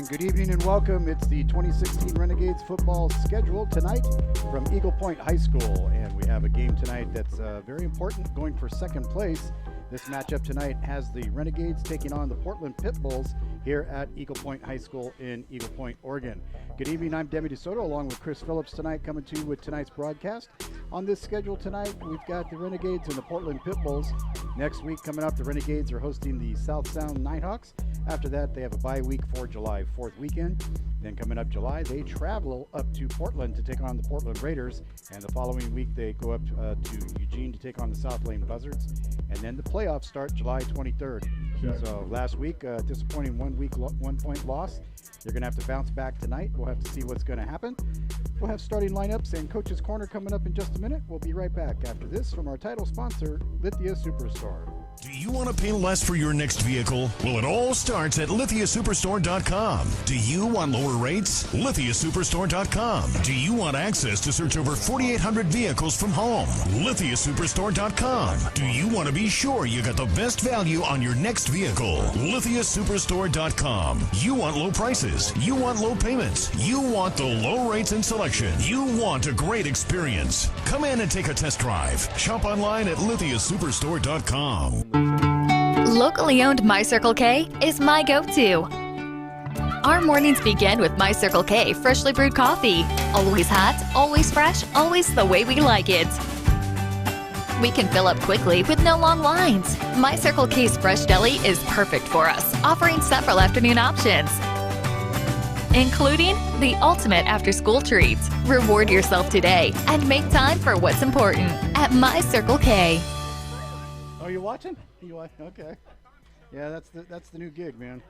And good evening and welcome. It's the 2016 Renegades football schedule tonight from Eagle Point High School. And we have a game tonight that's very important, going for second place. This matchup tonight has the Renegades taking on the Portland Pitbulls here at Eagle Point High School in Eagle Point, Oregon. Good evening, I'm Demi DeSoto along with Chris Phillips tonight, coming to you with tonight's broadcast. On this schedule tonight, we've got the Renegades and the Portland Pitbulls. Next week coming up, the Renegades are hosting the South Sound Nighthawks. After that, they have a bye week for July 4th weekend. Then coming up July, they travel up to Portland to take on the Portland Raiders. And the following week, they go up to Eugene to take on the South Lane Buzzards. And then the playoffs start July 23rd. Sure. So last week, disappointing one-point loss. You're going to have to bounce back tonight. We'll have to see what's going to happen. We'll have starting lineups and Coach's Corner coming up in just a minute. We'll be right back after this from our title sponsor, Lithia Superstore. Do you want to pay less for your next vehicle? Well, it all starts at lithiasuperstore.com. Do you want lower rates? lithiasuperstore.com. Do you want access to search over 4,800 vehicles from home? lithiasuperstore.com. Do you want to be sure you got the best value on your next vehicle? lithiasuperstore.com. You want low prices. You want low payments. You want the low rates and selection. You want a great experience. Come in and take a test drive. Shop online at lithiasuperstore.com. Locally owned My Circle K is my go-to. Our mornings begin with My Circle K freshly brewed coffee. Always hot, always fresh, always the way we like it. We can fill up quickly with no long lines. My Circle K's Fresh Deli is perfect for us, offering several afternoon options, including the ultimate after-school treat. Reward yourself today and make time for what's important at My Circle K. Oh, you watching? You watch? Okay. Yeah, that's the new gig, man.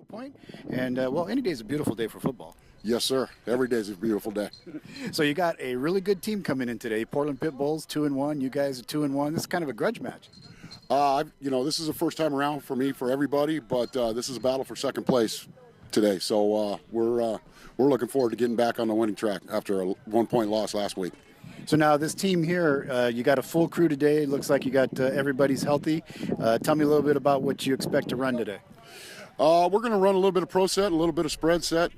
Point. And, well, any day is a beautiful day for football. Yes, sir. Every day is a beautiful day. So you got a really good team coming in today. Portland Pitbulls, 2-1. You guys are 2-1. This is kind of a grudge match. This is the first time around for me, for everybody, but this is a battle for second place today. So we're looking forward to getting back on the winning track after a 1-point loss last week. So now this team here, you got a full crew today. It looks like you got everybody's healthy. Tell me a little bit about what you expect to run today. We're going to run a little bit of pro set, a little bit of spread set.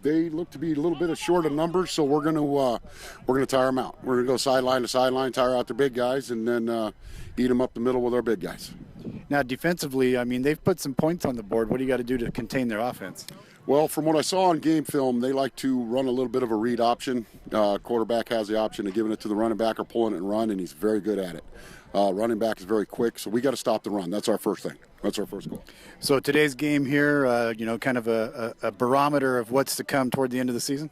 They look to be a little bit short of numbers, so we're going to tire them out. We're going to go sideline to sideline, tire out the big guys, and then eat them up the middle with our big guys. Now defensively, I mean, they've put some points on the board. What do you got to do to contain their offense? Well, from what I saw on game film, they like to run a little bit of a read option. Quarterback has the option of giving it to the running back or pulling it and run, and he's very good at it. Running back is very quick, so we got to stop the run. That's our first thing. That's our first goal. So today's game here, kind of a barometer of what's to come toward the end of the season?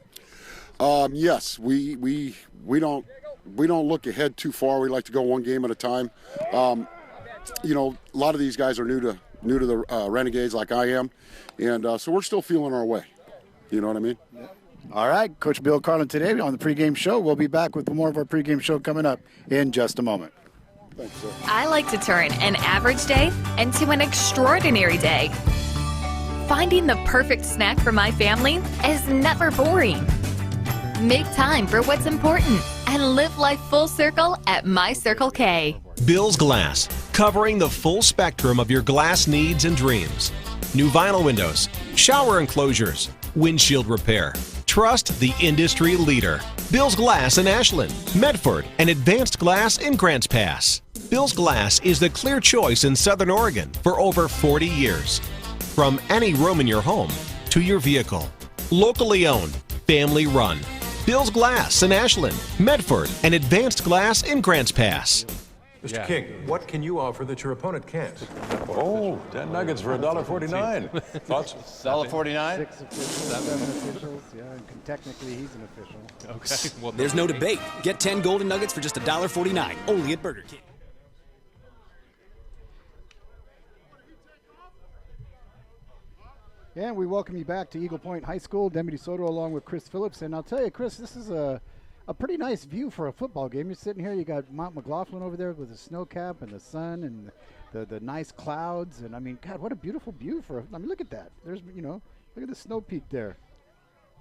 Yes, we don't look ahead too far. We like to go one game at a time. A lot of these guys are new to the Renegades like I am, and so we're still feeling our way. You know what I mean? Yeah. All right, Coach Bill Carlin today on the pregame show. We'll be back with more of our pregame show coming up in just a moment. Thanks, sir. I like to turn an average day into an extraordinary day. Finding the perfect snack for my family is never boring. Make time for what's important and live life full circle at My Circle K. Bill's Glass, covering the full spectrum of your glass needs and dreams. New vinyl windows, shower enclosures, windshield repair. Trust the industry leader. Bill's Glass in Ashland, Medford, and Advanced Glass in Grants Pass. Bill's Glass is the clear choice in Southern Oregon for over 40 years. From any room in your home to your vehicle. Locally owned, family run. Bill's Glass in Ashland, Medford, and Advanced Glass in Grants Pass. Mr. King, what can you offer that your opponent can't? Oh, 10 nuggets for $1.49. Thoughts? $1.49? 6 officials, 7 officials. Yeah, and technically he's an official. Okay. Well, there's no debate. Get 10 golden nuggets for just $1.49, only at Burger King. And we welcome you back to Eagle Point High School. Demi DeSoto along with Chris Phillips. And I'll tell you, Chris, this is a a pretty nice view for a football game. You're sitting here, you got Mount McLaughlin over there with the snow cap and the sun and the nice clouds. And I mean, God, what a beautiful view look at that. There's, look at the snow peak there.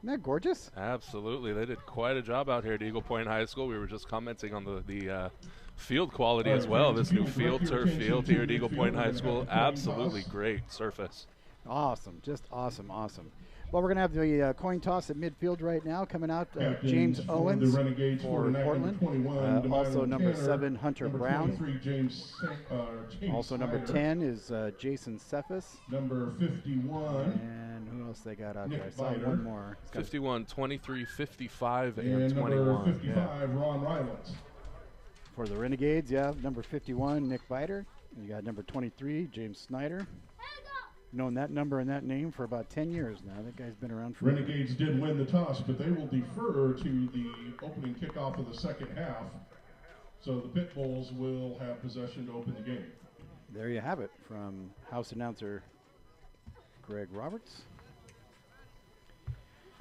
Isn't that gorgeous? Absolutely. They did quite a job out here at Eagle Point High School. We were just commenting on the field quality as well. This new turf field here at Eagle Point High School. Absolutely great surface. Awesome. Just awesome. Well, we're going to have the coin toss at midfield right now. Coming out, James Owens for Portland. Also number 7, Hunter Brown. Also number 10 is Jason Cephas. Number 51. And who else they got out there? I saw one more. 51, 23, 55, and number 21. 55, Ron Rylance. For the Renegades, number 51, Nick Biter. And you got number 23, James Snyder. Known that number and that name for about 10 years now. That guy's been around for Renegades did win the toss, but they will defer to the opening kickoff of the second half. So the Pitbulls will have possession to open the game. There you have it from house announcer Greg Roberts.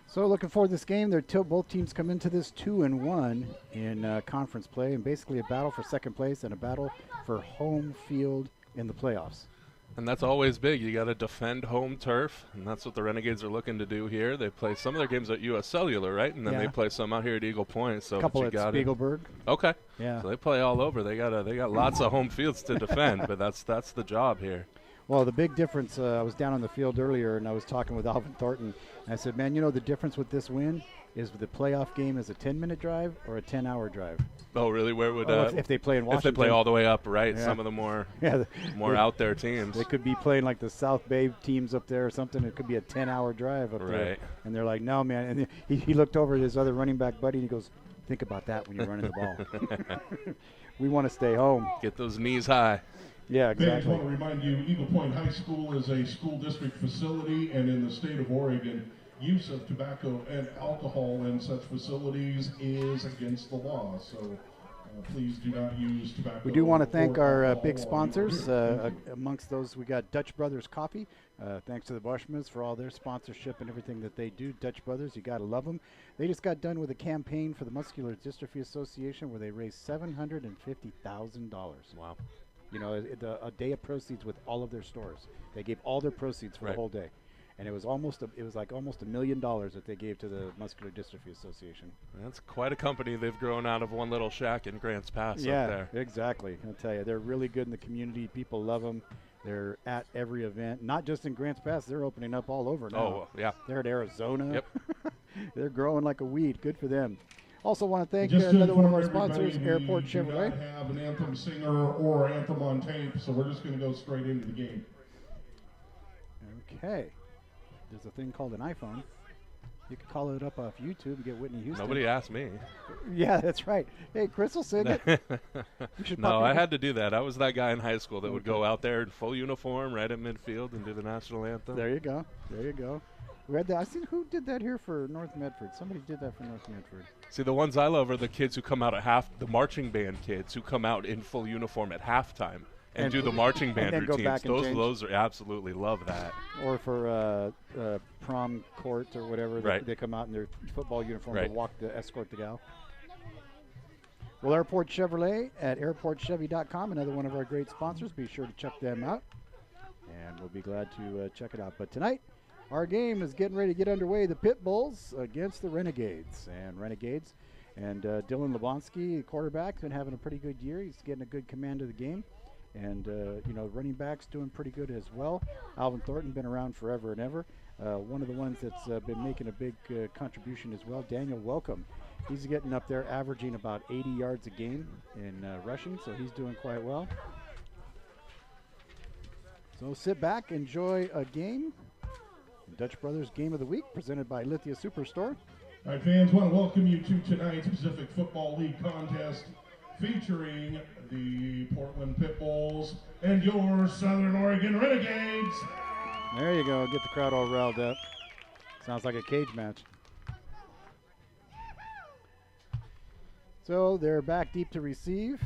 So looking forward to this game. Both teams come into this 2-1 in conference play, and basically a battle for second place and a battle for home field in the playoffs. And that's always big. You got to defend home turf, and that's what the Renegades are looking to do here. They play some of their games at US Cellular, right? And then they play some out here at Eagle Point. So a couple at Spiegelberg. Okay. Yeah. So they play all over. They got lots of home fields to defend, but that's the job here. Well, the big difference, I was down on the field earlier, and I was talking with Alvin Thornton, and I said, man, the difference with this win is the playoff game is a 10-minute drive or a 10-hour drive. Oh, really? Where would if they play in Washington? If they play all the way up, right? Some of the more out there teams. They could be playing like the South Bay teams up there or something. It could be a 10-hour drive up there. And they're like, no, man. And he looked over at his other running back buddy, and he goes, think about that when you're running the ball. We want to stay home. Get those knees high. Yeah, exactly. I just want to remind you, Eagle Point High School is a school district facility, and in the state of Oregon, use of tobacco and alcohol in such facilities is against the law. So please do not use tobacco. We do want to thank our big sponsors. Amongst those, we got Dutch Brothers Coffee. Thanks to the Bushmans for all their sponsorship and everything that they do. Dutch Brothers, you got to love them. They just got done with a campaign for the Muscular Dystrophy Association where they raised $750,000. Wow. A day of proceeds with all of their stores. They gave all their proceeds for the whole day. And it was almost $1 million that they gave to the Muscular Dystrophy Association. That's quite a company they've grown out of one little shack in Grants Pass up there. Yeah, exactly. I'll tell you, they're really good in the community. People love them. They're at every event, not just in Grants Pass. They're opening up all over now. Oh, yeah. They're at Arizona. Yep. They're growing like a weed. Good for them. Also want to thank another one of our sponsors, Airport Chevrolet. We do not have an anthem singer or anthem on tape, so we're just going to go straight into the game. Okay. There's a thing called an iPhone. You can call it up off YouTube and get Whitney Houston. Nobody asked me. Yeah, that's right. Hey, Chris will sing it. No, I had to do that. I was that guy in high school that would go out there in full uniform right at midfield and do the national anthem. There you go. We had that. I seen who did that here for North Medford. Somebody did that for North Medford. See, the ones I love are the kids who come out at the marching band kids who come out in full uniform at halftime and do the marching band and routines. Go back and those are absolutely love that. Or for prom court or whatever, they come out in their football uniform to escort the gal. Well, Airport Chevrolet at airportchevy.com, another one of our great sponsors. Be sure to check them out, and we'll be glad to check it out. But tonight, our game is getting ready to get underway. The Pitbulls against the Renegades. And Dylan Lebonsky, quarterback, been having a pretty good year. He's getting a good command of the game. And, running backs doing pretty good as well. Alvin Thornton been around forever and ever. One of the ones that's been making a big contribution as well, Daniel Welcome. He's getting up there averaging about 80 yards a game in rushing, so he's doing quite well. So sit back, enjoy a game. Dutch Brothers Game of the Week, presented by Lithia Superstore. All right, fans, want to welcome you to tonight's Pacific Football League contest featuring the Portland Pitbulls and your Southern Oregon Renegades. There you go. Get the crowd all riled up. Sounds like a cage match. So they're back deep to receive.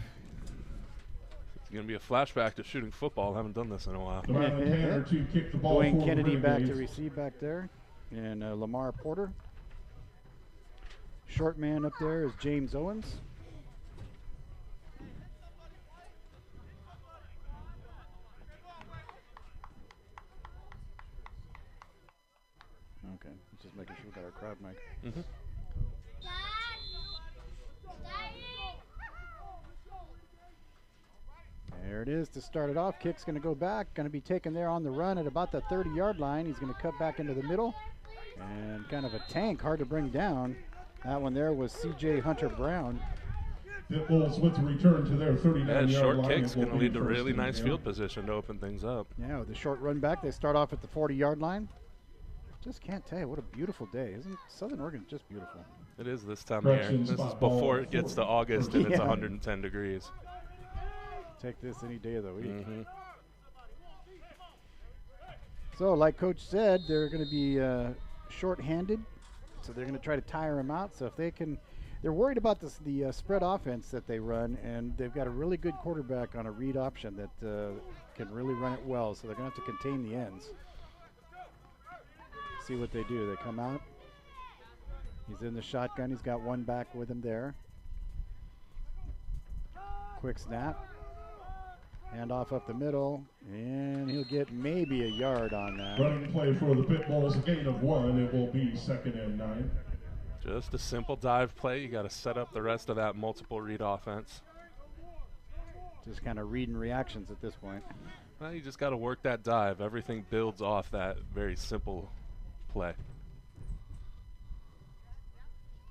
It's going to be a flashback to shooting football. I haven't done this in a while. To kick the ball Dwayne Kennedy back to receive back there. And Lamar Porter. short man up there is James Owens. Okay, just making sure we got our crowd mic. Mm-hmm. There it is to start it off. Kick's going to go back. Going to be taken there on the run at about the 30-yard line. He's going to cut back into the middle. And kind of a tank, hard to bring down. That one there was C.J. Hunter Brown. Pitbulls with the return to their 39-yard short line. kick's going to lead to really nice field position to open things up. Yeah, with the short run back, they start off at the 40-yard line. Just can't tell you what a beautiful day. Isn't Southern Oregon just beautiful? It is this time of year. This is before it gets to August and it's 110 degrees. Take this any day of the week. Mm-hmm. So, like Coach said, they're going to be short-handed, so they're going to try to tire them out. So if they can, they're worried about the spread offense that they run, and they've got a really good quarterback on a read option that can really run it well. So they're going to have to contain the ends. See what they do. They come out. He's in the shotgun. He's got one back with him there. Quick snap. Handoff up the middle, and he'll get maybe a yard on that. Running play for the Pitbulls, a gain of 1. It will be 2nd and 9. Just a simple dive play. You got to set up the rest of that multiple read offense. Just kind of reading reactions at this point. Well, you just got to work that dive. Everything builds off that very simple play.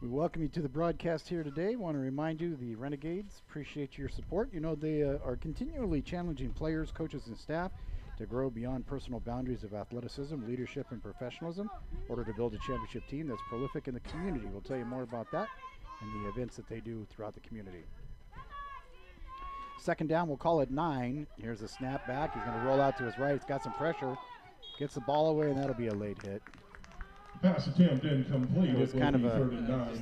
We welcome you to the broadcast here today. Want to remind you, the Renegades appreciate your support. You know, they are continually challenging players, coaches, and staff to grow beyond personal boundaries of athleticism, leadership, and professionalism in order to build a championship team that's prolific in the community. We'll tell you more about that and the events that they do throughout the community. Second down, we'll call it 9. Here's a snap back. He's going to roll out to his right. He's got some pressure. Gets the ball away, and that'll be a late hit. Pass attempt incomplete. It was kind of a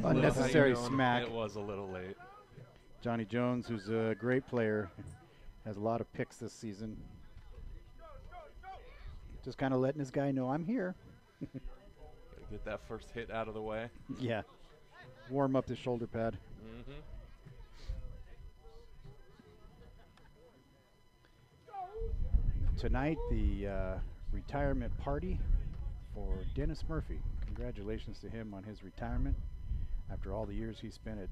unnecessary smack. It was a little late. Johnny Jones, who's a great player, has a lot of picks this season. Just kind of letting his guy know, I'm here. Get that first hit out of the way. Yeah. Warm up the shoulder pad. Mm-hmm. Tonight, the retirement party for Dennis Murphy. Congratulations to him on his retirement after all the years he spent at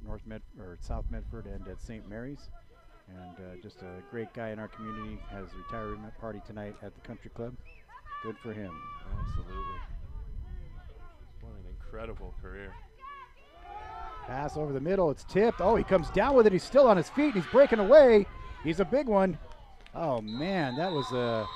South Medford and at St. Mary's. And just a great guy in our community. Has a retirement party tonight at the Country Club. Good for him. Absolutely. What an incredible career. Pass over the middle. It's tipped. Oh, he comes down with it. He's still on his feet. He's breaking away. He's a big one. Oh, man, that was a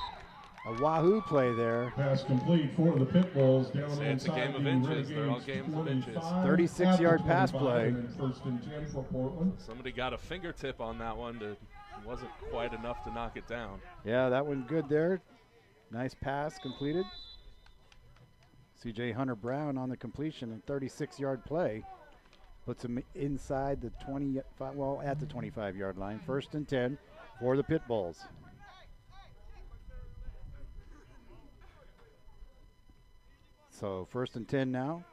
wahoo play there. Pass complete for the Pitbulls down inside. It's a game of inches. They're all games of inches. 36-yard pass play. 1st and 10 for Portland. Somebody got a fingertip on that one. It wasn't quite enough to knock it down. Yeah, that one good there. Nice pass completed. C.J. Hunter Brown on the completion and 36-yard play. Puts him inside the 25, well, at the 25-yard line. 1st and 10 for the Pitbulls. So 1st and 10 now.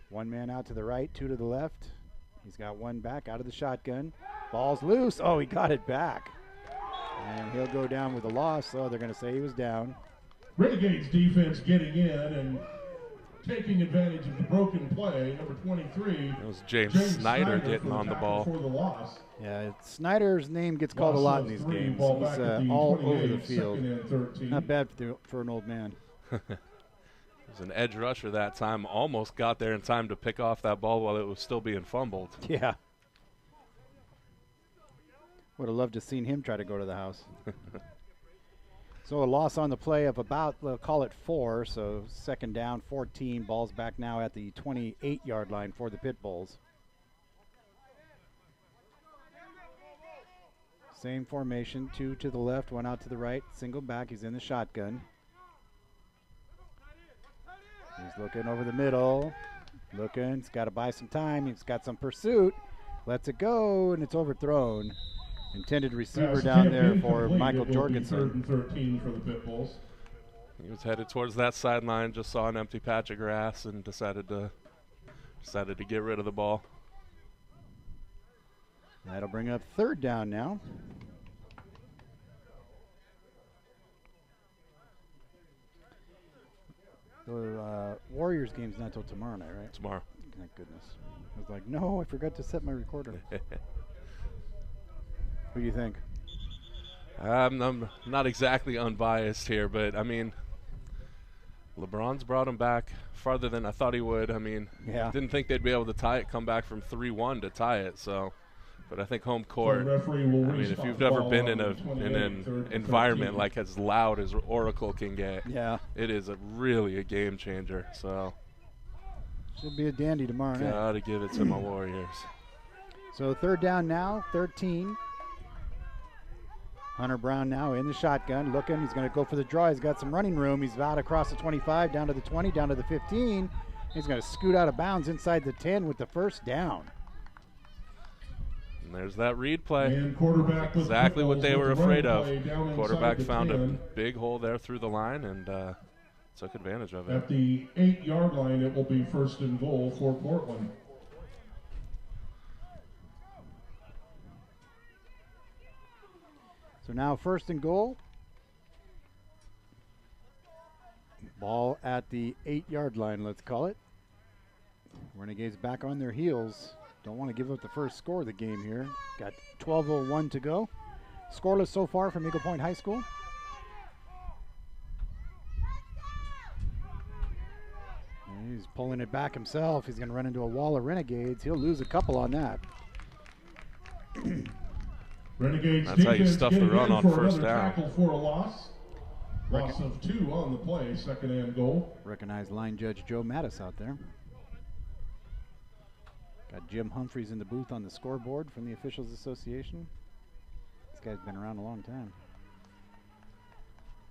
One man out to the right, 2 to the left. He's got one back out of the shotgun. Ball's loose. Oh, he got it back. And he'll go down with a loss. So they're going to say he was down. Renegades defense getting in and taking advantage of the broken play. Number 23. It was James Snyder getting on the ball. For the loss. Yeah, Snyder's name gets called a lot in these games. He's all over the field. Not bad for an old man. He was an edge rusher that time. Almost got there in time to pick off that ball while it was still being fumbled. Yeah. Would have loved to have seen him try to go to the house. So a loss on the play of about, we'll call it 4. So 2nd down, 14. Ball's back now at the 28-yard line for the Pitbulls. Same formation, 2 to the left, 1 out to the right. Single back, he's in the shotgun. He's looking over the middle. Looking, he's got to buy some time. He's got some pursuit. Lets it go, and it's overthrown. Intended receiver down there for Michael Jorgensen. 3rd and 13 for the Pitbulls. He was headed towards that sideline, just saw an empty patch of grass and decided to Decided to get rid of the ball. That'll bring up third down now. The Warriors game's not till tomorrow night, right? Tomorrow. Thank goodness. I was like, no, I forgot to set my recorder. What do you think? I'm not exactly unbiased here, but I mean, LeBron's brought him back farther than I thought he would. I mean, didn't think they'd be able to tie it, come back from 3-1 to tie it. So, but I think home court. I mean, if you've never been in an environment like as loud as Oracle can get, it is really a game changer. So, should be a dandy tomorrow night. Gotta give it to my Warriors. So third down now, 13. Hunter Brown now in the shotgun, looking. He's going to go for the draw. He's got some running room. He's out across the 25, down to the 20, down to the 15. He's going to scoot out of bounds inside the 10 with the first down. And there's that read play. Exactly what they were afraid of. Quarterback found a big hole there through the line and took advantage of it. At the 8-yard line, it will be first and goal for Portland. So now first and goal. Ball at the 8-yard line, let's call it. Renegades back on their heels. Don't want to give up the first score of the game here. Got 12:01 to go. Scoreless so far from Eagle Point High School. And he's pulling it back himself. He's going to run into a wall of Renegades. He'll lose a couple on that. Renegades That's how you stuff the run on first down. Tackle for a loss. Loss of 2 on the play, second and goal. Recognized line judge Joe Mattis out there. Got Jim Humphreys in the booth on the scoreboard from the Officials Association. This guy's been around a long time.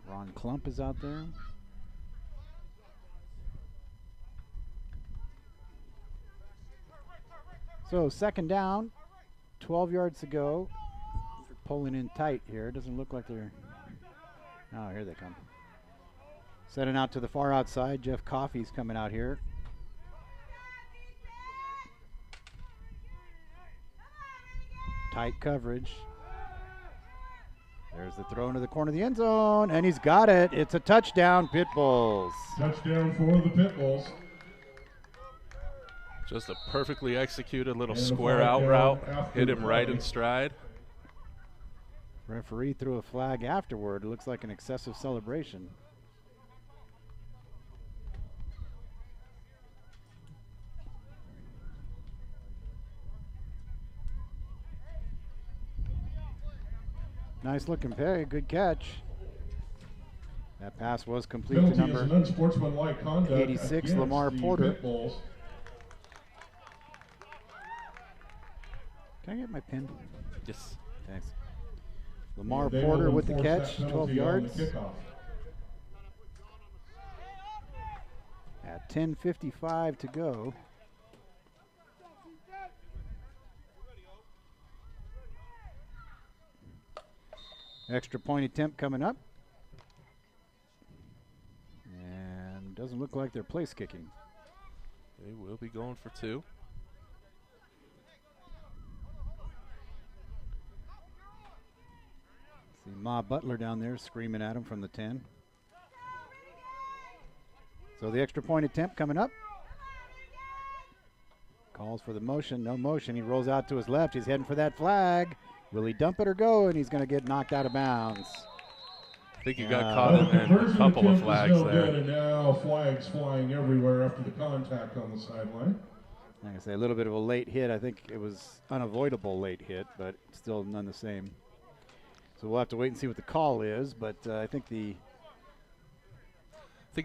Ron Klump is out there. So second down, 12 yards to go. They're pulling in tight here. Doesn't look like they're... Oh, here they come. Setting out to the far outside. Jeff Coffey's coming out here. Tight coverage. There's the throw into the corner of the end zone, and he's got it. It's a touchdown, Pitbulls. Touchdown for the Pitbulls. Just a perfectly executed little square out route. Hit him right in stride. Referee threw a flag afterward. It looks like an excessive celebration. Nice looking play, good catch. That pass was complete to number 86, Lamar Porter. Pitbulls. Can I get my pin? Yes. Thanks. Lamar Porter with the catch, 12 yards. At 10:55 to go. Extra point attempt coming up. And doesn't look like they're place kicking. They will be going for 2. See Ma Butler down there screaming at him from the 10. So the extra point attempt coming up. Calls for the motion, no motion. He rolls out to his left. He's heading for that flag. Will he dump it or go? And he's going to get knocked out of bounds. I think he got caught in a couple of flags there. And now flags flying everywhere after the contact on the sideline. Like I say, a little bit of a late hit. I think it was unavoidable late hit, but still none the same. So we'll have to wait and see what the call is, but I think he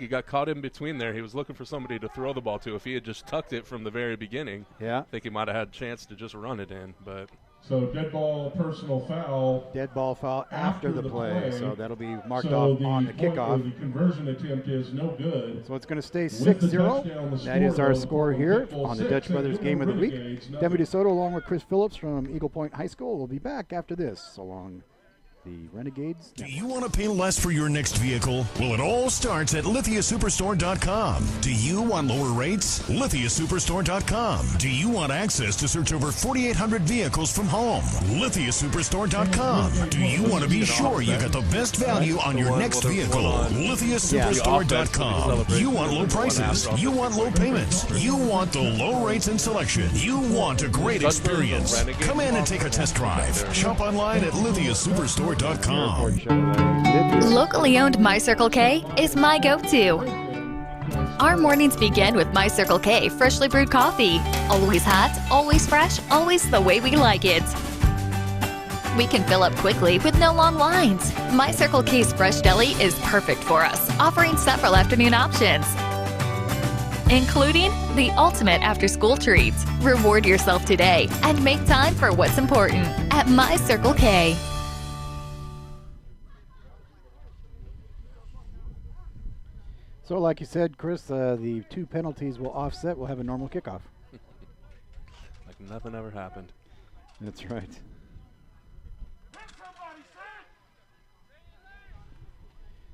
got caught in between there. He was looking for somebody to throw the ball to. If he had just tucked it from the very beginning, I think he might have had a chance to just run it in. But so dead ball, personal foul. Dead ball foul after the play. So that'll be marked off on the kickoff. The conversion attempt is no good. So it's going to stay 6-0. That is our score here on the Dutch Brothers Game of the Week. Demi DeSoto along with Chris Phillips from Eagle Point High School will be back after this. So long. the Renegades. Do you want to pay less for your next vehicle? Well, it all starts at lithiasuperstore.com. Do you want lower rates? lithiasuperstore.com. Do you want access to search over 4,800 vehicles from home? lithiasuperstore.com. Do you want to be sure you got the best value on your next vehicle? lithiasuperstore.com. You want low prices. You want low payments. You want the low rates and selection. You want a great experience. Come in and take a test drive. Shop online at lithiasuperstore.com. Locally owned My Circle K is my go-to. Our mornings begin with My Circle K freshly brewed coffee. Always hot, always fresh, always the way we like it. We can fill up quickly with no long lines. My Circle K's fresh deli is perfect for us, offering several afternoon options, including the ultimate after-school treats. Reward yourself today and make time for what's important at My Circle K. So like you said, Chris, the 2 penalties will offset. We'll have a normal kickoff. Like nothing ever happened. That's right.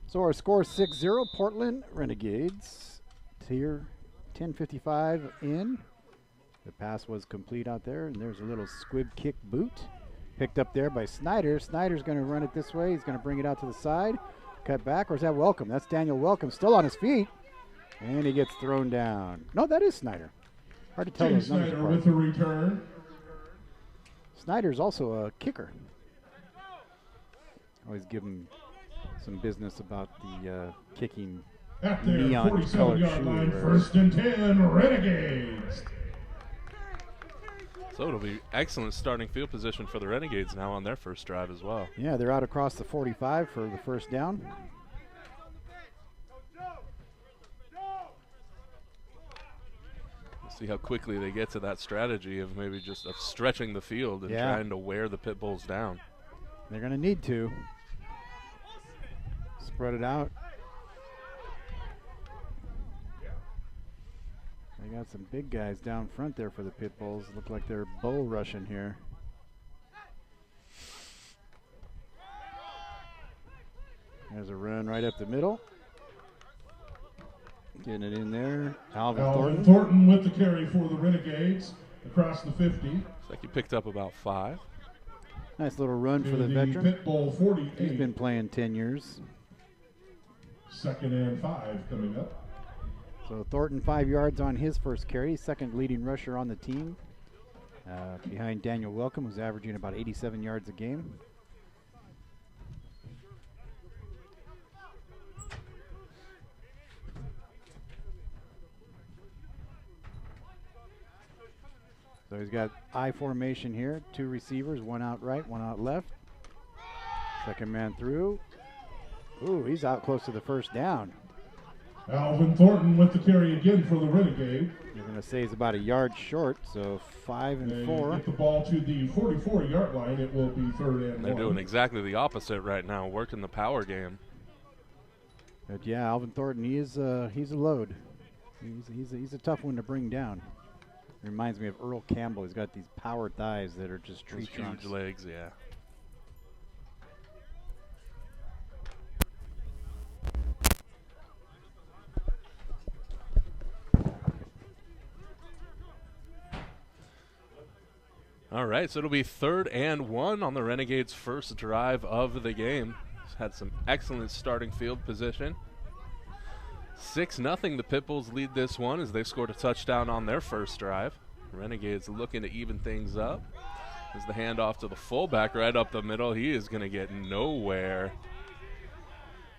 So our score is 6-0, Portland Renegades. Here, 10:55 in. The pass was complete out there, and there's a little squib kick boot. Picked up there by Snyder. Snyder's going to run it this way. He's going to bring it out to the side. Cut back, or is that Welcome? That's Daniel Welcome, still on his feet. And he gets thrown down. No, that is Snyder. Hard to tell those numbers apart. With the return. Snyder's also a kicker. Always give him some business about the kicking At their neon 47-yard line, 1st and 10, Renegades. So it'll be excellent starting field position for the Renegades now on their first drive as well. Yeah, they're out across the 45 for the first down. We'll see how quickly they get to that strategy of maybe just of stretching the field and trying to wear the Pitbulls down. They're going to need to. Spread it out. They got some big guys down front there for the Pitbulls. Look like they're bull rushing here. There's a run right up the middle. Getting it in there. Alvin Thornton with the carry for the Renegades across the 50. Looks like he picked up about 5. Nice little run for the veteran. Pitbull 48. He's been playing 10 years. 2nd and 5 coming up. So Thornton 5 yards on his first carry, second leading rusher on the team. Behind Daniel Welcome, who's averaging about 87 yards a game. So he's got I formation here, 2 receivers, 1 out right, 1 out left. Second man through. Ooh, he's out close to the first down. Alvin Thornton with the carry again for the Renegade. You're going to say he's about a yard short, so 5 and 4. Get the ball to the 44-yard line. It will be 3rd and 1. They're doing exactly the opposite right now, working the power game. But yeah, Alvin Thornton, he's a load. He's a tough one to bring down. Reminds me of Earl Campbell. He's got these power thighs that are just tree trunks. Huge legs, yeah. All right, so it'll be 3rd and 1 on the Renegades' first drive of the game. Had some excellent starting field position. 6-0, the Pitbulls lead this one as they scored a touchdown on their first drive. Renegades looking to even things up. As the handoff to the fullback right up the middle, he is going to get nowhere.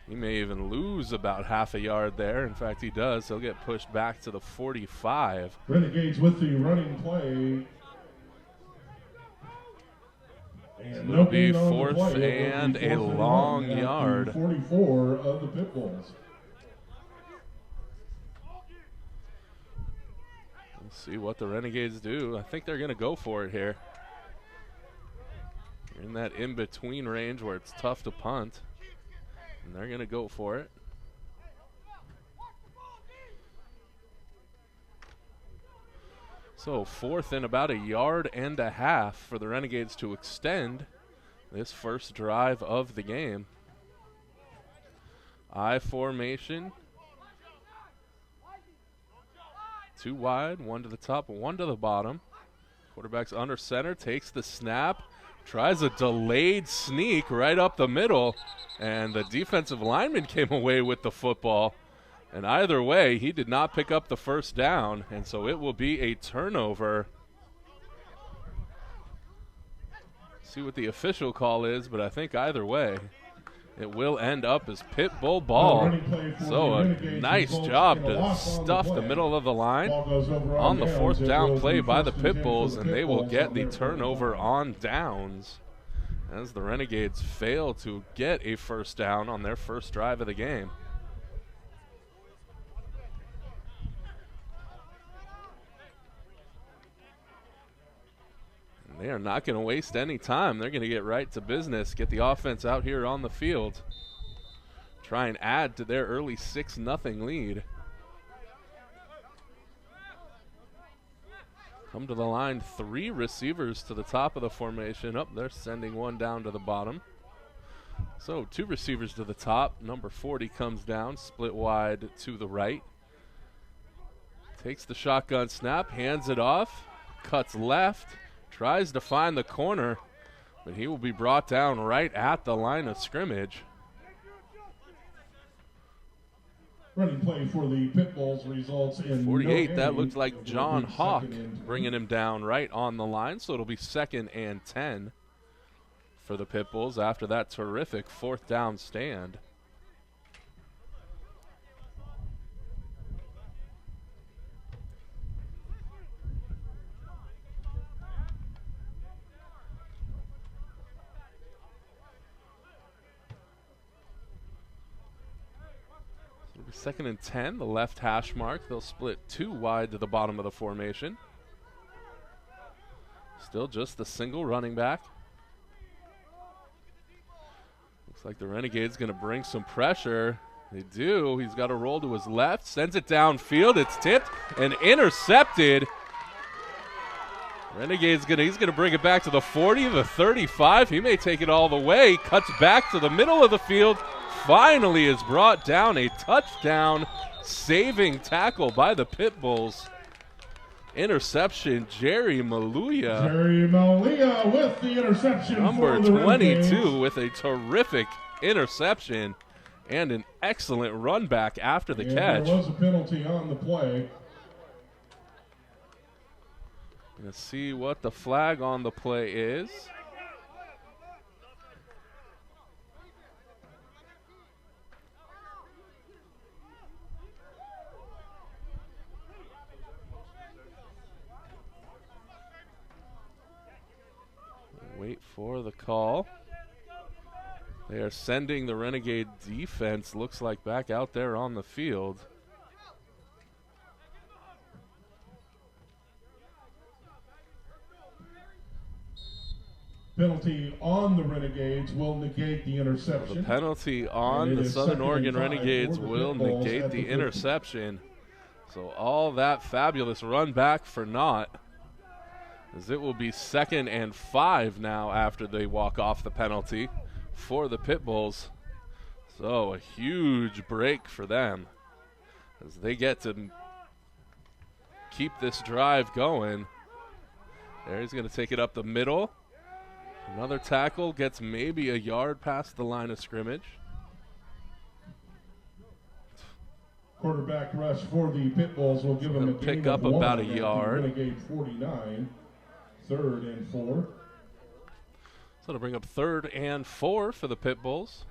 He may even lose about half a yard there. In fact, he does. He'll get pushed back to the 45. Renegades with the running play. And it'll be 4th and a long yard. 44 of the Pitbulls. Let's see what the Renegades do. I think they're going to go for it here. You're in that in-between range where it's tough to punt. And they're going to go for it. So 4th and about a yard and a half for the Renegades to extend this first drive of the game. I formation. 2 wide, 1 to the top, 1 to the bottom. Quarterback's under center, takes the snap, tries a delayed sneak right up the middle, and the defensive lineman came away with the football. And either way, he did not pick up the first down, and so it will be a turnover. See what the official call is, but I think either way, it will end up as Pitbull ball. So a nice job to stuff the middle of the line on the 4th down play by the Pitbulls, and they will get the turnover on downs as the Renegades fail to get a first down on their first drive of the game. They are not going to waste any time. They're going to get right to business, get the offense out here on the field, try and add to their early 6-0 lead. Come to the line, 3 receivers to the top of the formation. Oh, they're sending one down to the bottom. So 2 receivers to the top. Number 40 comes down, split wide to the right. Takes the shotgun snap, hands it off, cuts left. Tries to find the corner, but he will be brought down right at the line of scrimmage. Running play for the Pitbulls results in 48, that looks like John Hawk bringing him down right on the line, so it'll be 2nd and 10 for the Pitbulls after that terrific 4th down stand. Second and 10, the left hash mark. They'll split 2 wide to the bottom of the formation. Still just the single running back. Looks like the Renegades going to bring some pressure. They do. He's got a roll to his left, sends it downfield. It's tipped and intercepted. Renegades he's going to bring it back to the 40, the 35. He may take it all the way. Cuts back to the middle of the field. Finally is brought down, a touchdown saving tackle by the Pitbulls. Interception, Jerry Maluya. Jerry Maluya with the interception. Number 22 with a terrific interception and an excellent run back after the catch. There was a penalty on the play. Let's see what the flag on the play is. Wait for the call. They are sending the Renegade defense, looks like, back out there on the field. Penalty on the Renegades will negate the interception. The penalty on the Southern Oregon Renegades will negate the interception. So all that fabulous run back for naught, as it will be 2nd and 5 now after they walk off the penalty for the Pitbulls. So a huge break for them as they get to keep this drive going. There, he's going to take it up the middle. Another tackle, gets maybe a yard past the line of scrimmage. Quarterback rush for the Pitbulls will give them a pick up about a yard. Renegade 49, 3rd and 4. So it'll bring up 3rd and 4 for the Pitbulls,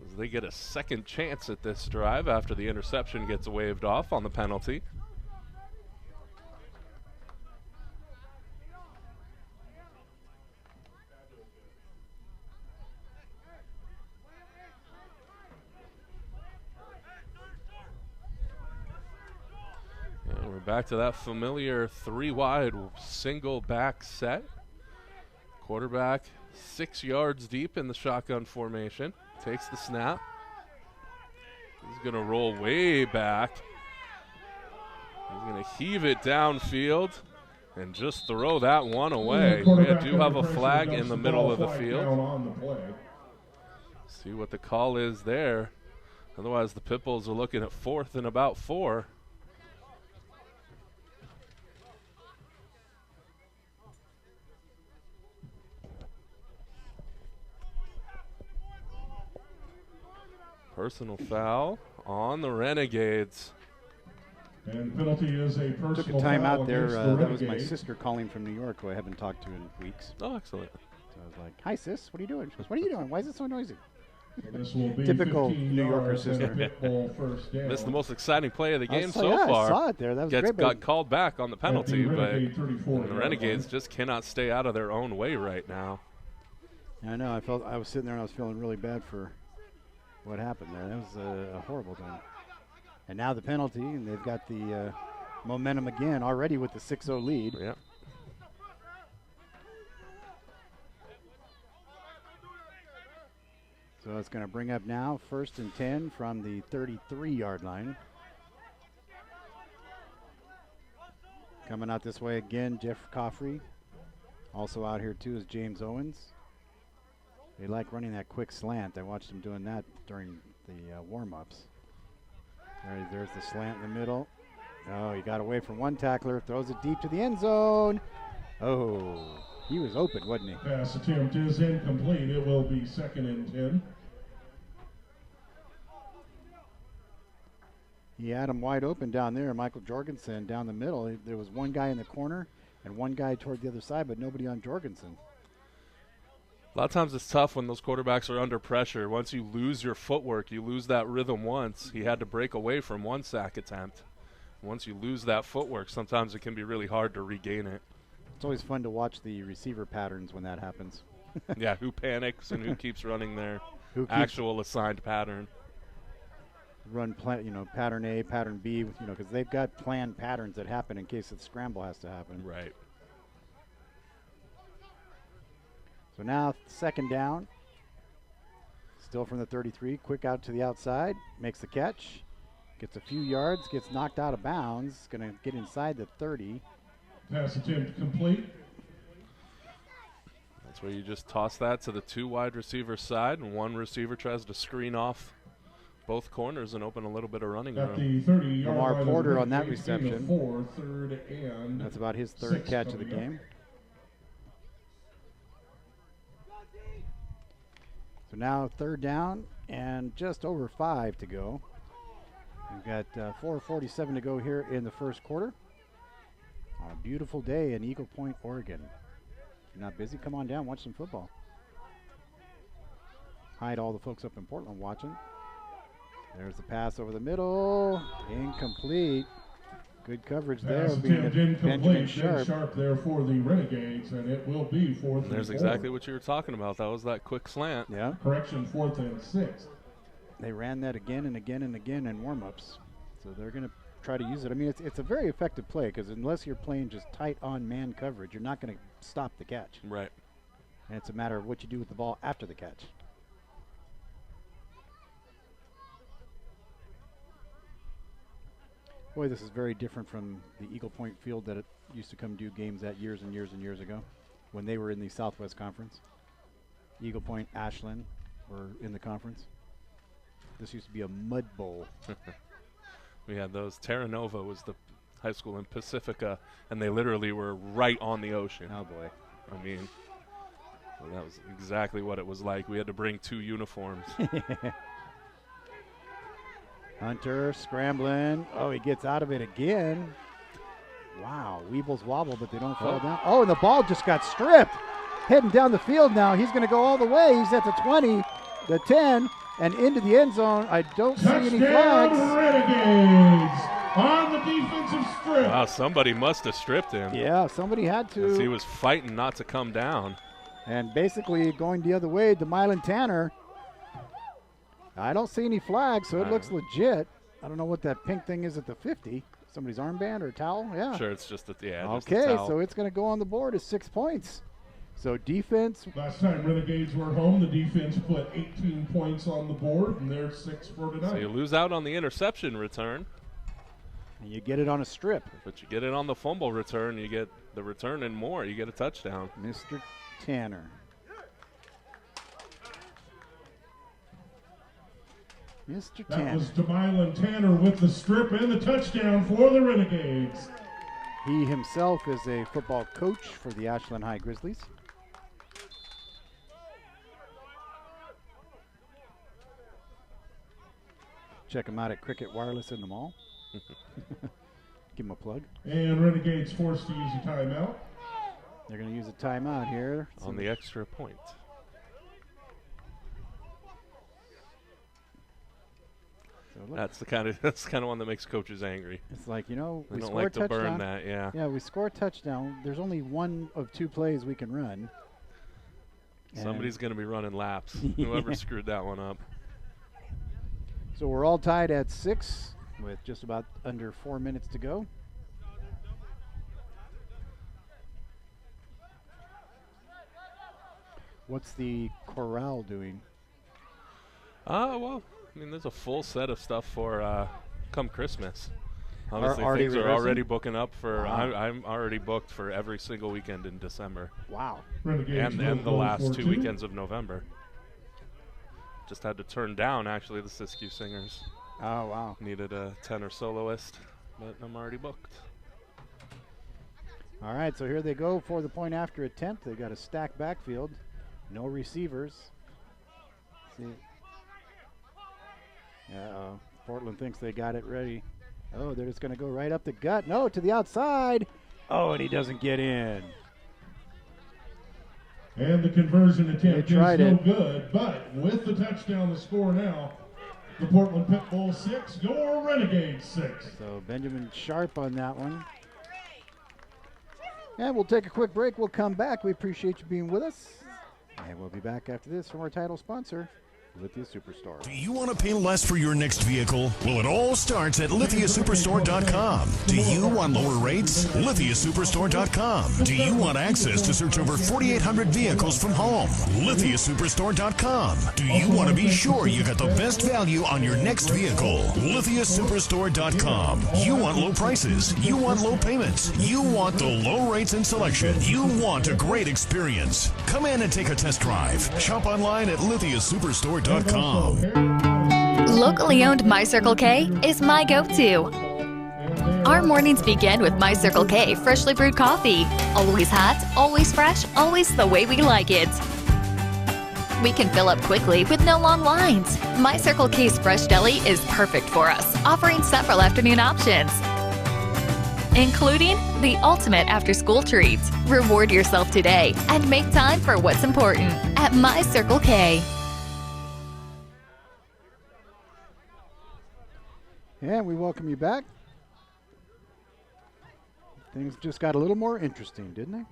as they get a second chance at this drive after the interception gets waved off on the penalty. And we're back to that familiar 3-wide single back set. Quarterback 6 yards deep in the shotgun formation. Takes the snap. He's going to roll way back. He's going to heave it downfield. And just throw that one away. We do have a flag in the middle of the field. See what the call is there. Otherwise, the Pitbulls are looking at 4th and about 4. Personal foul on the Renegades. And penalty is a personal Took a timeout there. The that was my sister calling from New York, who I haven't talked to in weeks. Oh, excellent. So I was like, "Hi, sis. What are you doing?" She goes, "What are you doing? Why is it so noisy?" This will be Typical New Yorker sister. Missed the most exciting play of the game so yeah, far. I saw it there. That was great. Got called back on the penalty, but the Renegades line. just cannot stay out of their own way right now. I know. I was sitting there and I was feeling really bad for what happened there. That was a horrible thing. And now the penalty, and they've got the momentum again already with the 6-0 lead. Yeah. So it's going to bring up now 1st and 10 from the 33-yard line. Coming out this way again, Jeff Coffrey. Also out here too is James Owens. They like running that quick slant. I watched them doing that during the warm-ups. There's the slant in the middle. Oh, he got away from one tackler, throws it deep to the end zone. Oh, he was open, wasn't he? Pass attempt is incomplete. It will be 2nd and 10. He had him wide open down there. Michael Jorgensen down the middle. There was one guy in the corner and one guy toward the other side, but nobody on Jorgensen. A lot of times it's tough when those quarterbacks are under pressure. Once you lose your footwork, you lose that rhythm once. He had to break away from one sack attempt. Once you lose that footwork, sometimes it can be really hard to regain it. It's always fun to watch the receiver patterns when that happens. Yeah, who panics and who keeps running their actual assigned pattern. Run, pattern A, pattern B, because they've got planned patterns that happen in case the scramble has to happen. Right. So now 2nd down. Still from the 33. Quick out to the outside. Makes the catch. Gets a few yards. Gets knocked out of bounds. Going to get inside the 30. Pass attempt complete. That's where you just toss that to the 2 wide receiver side, and one receiver tries to screen off both corners and open a little bit of running room. Lamar Porter on that reception. 3rd and that's about his 3rd catch of the game. So now 3rd down and just over 5 to go. We've got 4:47 to go here in the 1st quarter. On a beautiful day in Eagle Point, Oregon. If you're not busy, come on down, watch some football. Hi to all the folks up in Portland watching. There's the pass over the middle. Incomplete. Good coverage there. Benjamin Sharp there for the Renegades, and it will be 4th and 4. There's exactly what you were talking about. That was that quick slant. Yeah. Correction, 4th and 6. They ran that again and again and again in warm-ups. So they're going to try to use it. I mean, it's a very effective play because unless you're playing just tight on man coverage, you're not going to stop the catch. Right. And it's a matter of what you do with the ball after the catch. Boy, this is very different from the Eagle Point field that it used to come do games at years and years and years ago when they were in the Southwest Conference. Eagle Point, Ashland were in the conference. This used to be a mud bowl. We had those. Terra Nova was the high school in Pacifica, and they literally were right on the ocean. Oh, boy. I mean, well, that was exactly what it was like. We had to bring 2 uniforms. Hunter scrambling. Oh, he gets out of it again. Wow, Weebles wobble, but they don't fall down. Oh, and the ball just got stripped. Heading down the field now. He's going to go all the way. He's at the 20, the 10, and into the end zone. I don't see any flags. Renegades on the defensive strip. Wow, somebody must have stripped him. Yeah, somebody had to. He was fighting not to come down. And basically going the other way, DeMylan Tanner. I don't see any flags, so it looks legit. I don't know what that pink thing is at the 50. Somebody's armband or towel? Yeah. Sure, it's just just okay, so it's going to go on the board as 6 points. So defense. Last time Renegades were home, the defense put 18 points on the board, and there's 6 for tonight. So you lose out on the interception return. And you get it on a strip. But you get it on the fumble return. You get the return and more. You get a touchdown. Mr. Tanner. Mr. Tanner. That was Demi Tanner with the strip and the touchdown for the Renegades. He himself is a football coach for the Ashland High Grizzlies. Check him out at Cricket Wireless in the mall. Give him a plug. And Renegades forced to use a timeout. They're going to use a timeout here. On the extra point. So that's the kind of one that makes coaches angry. It's like, you know, they we don't score like a touchdown. to burn that, yeah. Yeah, we score a touchdown. There's only one of two plays we can run. Somebody's going to be running laps. Whoever screwed that one up. So we're all tied at 6 with just about under 4 minutes to go. What's the corral doing? Well, I mean, there's a full set of stuff for come Christmas. Obviously, things are already booking up for. Wow. I'm already booked for every single weekend in December. Wow. And the last 2 weekends of November. Just had to turn down, actually, the Siskiyou Singers. Oh, wow. Needed a tenor soloist, but I'm already booked. All right, so here they go for the point after attempt. They've got a stacked backfield. No receivers. Let's see. Uh-oh. Portland thinks they got it ready. Oh, they're just going to go right up the gut. No, to the outside. Oh, and he doesn't get in. And the conversion attempt is no it. good, but with the touchdown to score now, the Portland Pitbulls 6, your Renegades 6. So Benjamin Sharp on that one. And we'll take a quick break. We'll come back. We appreciate you being with us. And we'll be back after this from our title sponsor, Lithia Superstore. Do you want to pay less for your next vehicle? Well, it all starts at lithiasuperstore.com. Do you want lower rates? lithiasuperstore.com. Do you want access to search over 4,800 vehicles from home? lithiasuperstore.com. Do you want to be sure you got the best value on your next vehicle? lithiasuperstore.com. You want low prices. You want low payments. You want the low rates and selection. You want a great experience. Come in and take a test drive. Shop online at lithiasuperstore.com. Locally owned My Circle K is my go-to. Our mornings begin with My Circle K freshly brewed coffee. Always hot, always fresh, always the way we like it. We can fill up quickly with no long lines. My Circle K's fresh deli is perfect for us, offering several afternoon options, including the ultimate after-school treat. Reward yourself today and make time for what's important at My Circle K. And we welcome you back. Things just got a little more interesting, didn't they?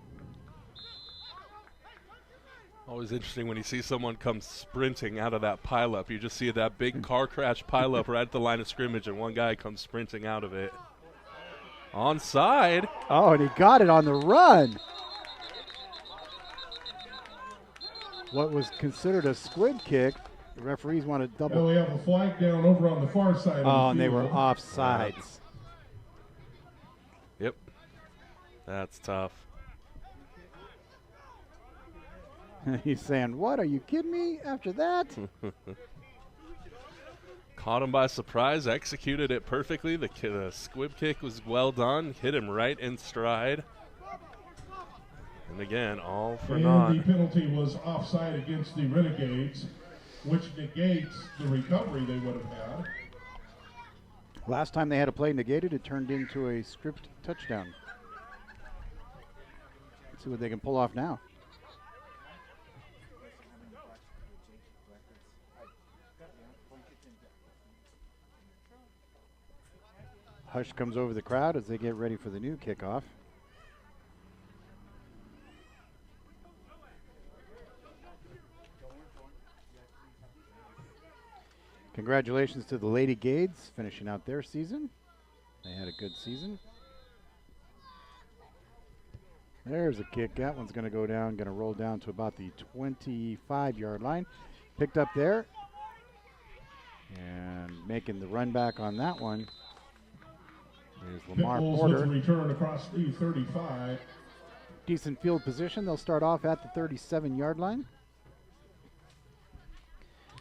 Always interesting when you see someone come sprinting out of that pileup. You just see that big car crash pileup right at the line of scrimmage, and one guy comes sprinting out of it. Onside. Oh, and he got it on the run. What was considered a squib kick. The referees want to double. Oh, we have a flag down over on the far side. Oh, and they were offsides. Yep. That's tough. He's saying, what, are you kidding me after that? Caught him by surprise, executed it perfectly. The squib kick was well done, hit him right in stride. And again, all for naught. And the penalty was offside against the Renegades, which negates the recovery they would have had. Last time they had a play negated, it turned into a script touchdown. Let's see what they can pull off now. Hush comes over the crowd as they get ready for the new kickoff. Congratulations to the Lady Gades finishing out their season. They had a good season. There's a kick. That one's going to go down, going to roll down to about the 25-yard line. Picked up there. And making the run back on that one Here's Lamar Pitbulls Porter. with the return across the 35. Decent field position. They'll start off at the 37-yard line.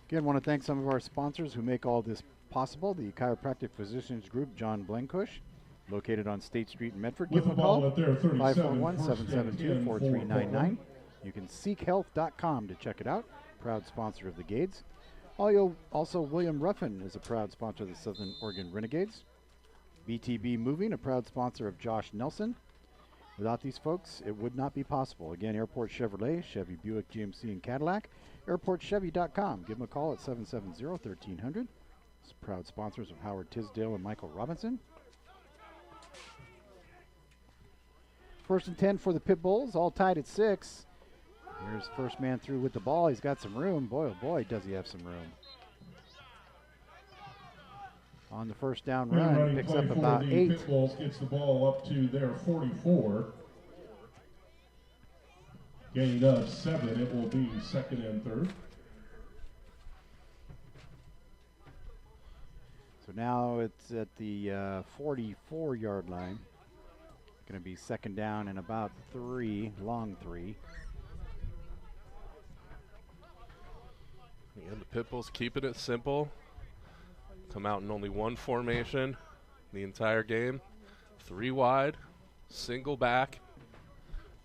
Again, want to thank some of our sponsors who make all this possible. The Chiropractic Physicians Group, John Blankush, located on State Street in Medford. Give them a call, 541-772-4399. You can seekhealth.com to check it out. Proud sponsor of the Gades. Also, William Ruffin is a proud sponsor of the Southern Oregon Renegades. BTB Moving, a proud sponsor of Josh Nelson. Without these folks, it would not be possible. Again, Airport Chevrolet, Chevy Buick, GMC, and Cadillac. AirportChevy.com. Give them a call at 770-1300. Proud sponsors of Howard Tisdale and Michael Robinson. First and 10 for the Pitbulls, all tied at 6. Here's first man through with the ball. He's got some room. Boy, oh boy, does he have some room. On the first down run, picks up about 8. Pitbulls gets the ball up to their 44. Gain of 7. It will be second and third. So now it's at the 44-yard line. Going to be second down and about 3, long 3. Again, the Pitbulls keeping it simple. Come out in only one formation the entire game. 3 wide, single back,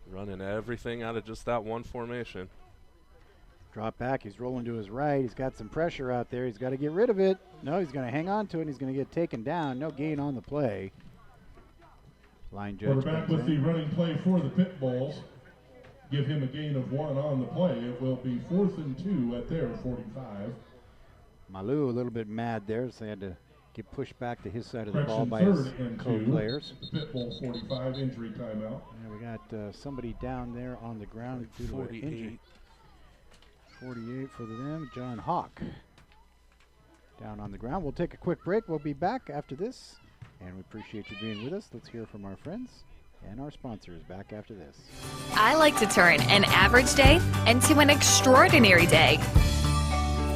running everything out of just that one formation. Drop back, he's rolling to his right. He's got some pressure out there. He's got to get rid of it. No, he's going to hang on to it. He's going to get taken down. No gain on the play. Line judge. Quarterback with the running play for the Pitbulls. Give him a gain of 1 on the play. It will be 4th and 2 at their 45. Malu a little bit mad there, so they had to get pushed back to his side of the ball by his co-players. Pitbull 45, injury timeout. Yeah, we got somebody down there on the ground due to an injury. 48 for them, John Hawk. Down on the ground. We'll take a quick break. We'll be back after this, and we appreciate you being with us. Let's hear from our friends and our sponsors back after this. I like to turn an average day into an extraordinary day.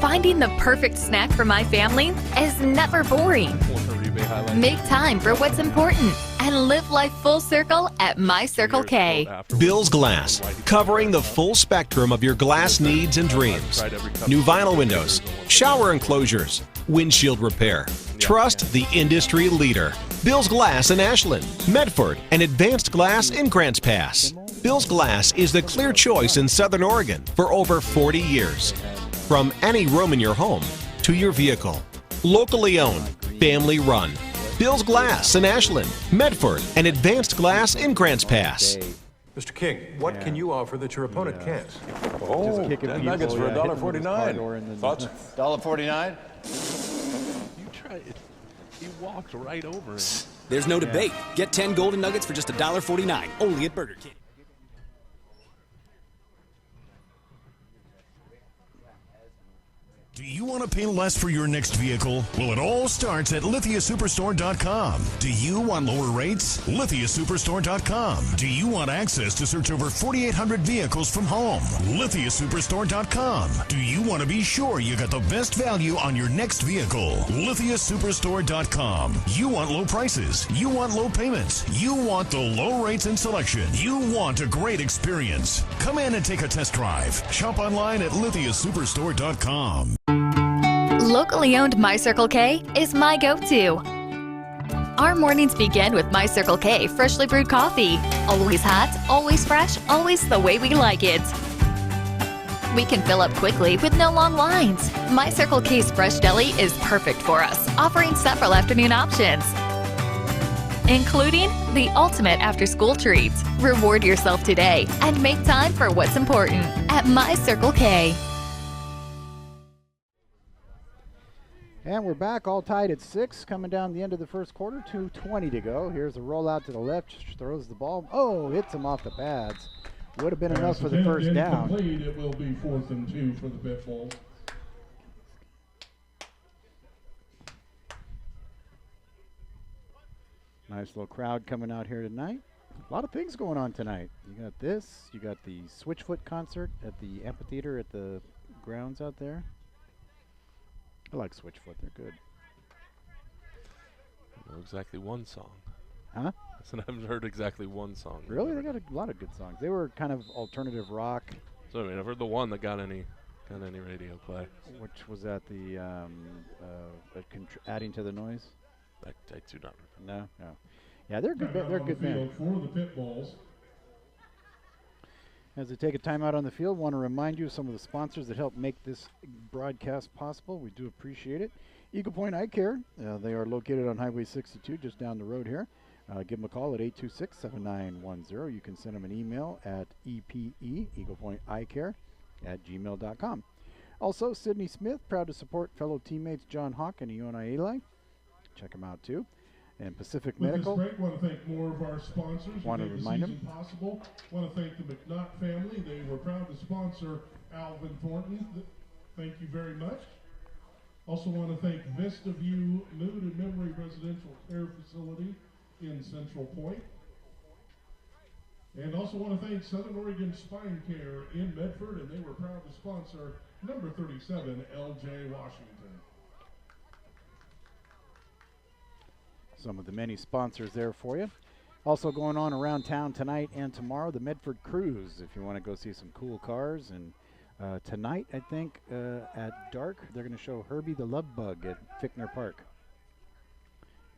Finding the perfect snack for my family is never boring. Make time for what's important and live life full circle at My Circle K. Bill's Glass, covering the full spectrum of your glass needs and dreams. New vinyl windows, shower enclosures, windshield repair. Trust the industry leader. Bill's Glass in Ashland, Medford, and Advanced Glass in Grants Pass. Bill's Glass is the clear choice in Southern Oregon for over 40 years. From any room in your home to your vehicle. Locally owned, family run. Bill's Glass in Ashland, Medford, and Advanced Glass in Grants Pass. Mr. King, what can you offer that your opponent can't? Oh, 10 nuggets for $1.49. Thoughts? $1.49? You tried it. He walked right over him. There's no debate. Get 10 golden nuggets for just $1.49, only at Burger King. Do you want to pay less for your next vehicle? Well, it all starts at LithiaSuperstore.com. Do you want lower rates? LithiaSuperstore.com. Do you want access to search over 4,800 vehicles from home? LithiaSuperstore.com. Do you want to be sure you got the best value on your next vehicle? LithiaSuperstore.com. You want low prices. You want low payments. You want the low rates and selection. You want a great experience. Come in and take a test drive. Shop online at LithiaSuperstore.com. Locally owned My Circle K is my go-to. Our mornings begin with My Circle K freshly brewed coffee. Always hot, always fresh, always the way we like it. We can fill up quickly with no long lines. My Circle K's fresh deli is perfect for us, offering several afternoon options, including the ultimate after-school treat. Reward yourself today and make time for what's important at My Circle K. And we're back, all tied at 6, coming down the end of the first quarter, 2:20 to go. Here's a rollout to the left, throws the ball. Oh, hits him off the pads. Would have been enough for the first down. It will be 4th and 2 for the Pitbulls. Nice little crowd coming out here tonight. A lot of things going on tonight. You got this, you got the Switchfoot concert at the amphitheater at the grounds out there. I like Switchfoot, they're good. I know exactly one song. Huh? I said I haven't heard exactly one song. Really? They got a lot of good songs. They were kind of alternative rock. So I mean, I've heard the one that got any radio play. Which was that the adding to the noise? I do not remember. No. Yeah, they're good. They're a good band. For the Pitbulls. As they take a timeout on the field, want to remind you of some of the sponsors that help make this broadcast possible. We do appreciate it. Eagle Point Eye Care. They are located on Highway 62, just down the road here. Give them a call at 826-7910. You can send them an email at EPE, Eagle Point Eye Care, @gmail.com. Also, Sydney Smith, proud to support fellow teammates John Hawk and Iona Eli. Check them out, too. And Pacific Medical. With this break, want to thank more of our sponsors. Want to remind them. Possible. Want to thank the McNutt family. They were proud to sponsor Alvin Thornton. Thank you very much. Also want to thank Vista View Mood and Memory Residential Care Facility in Central Point. And also want to thank Southern Oregon Spine Care in Medford, and they were proud to sponsor number 37, LJ Washington. Some of the many sponsors there for you. Also going on around town tonight and tomorrow, the Medford Cruise, if you want to go see some cool cars. And tonight, I think, at dark, they're going to show Herbie the Love Bug at Fickner Park.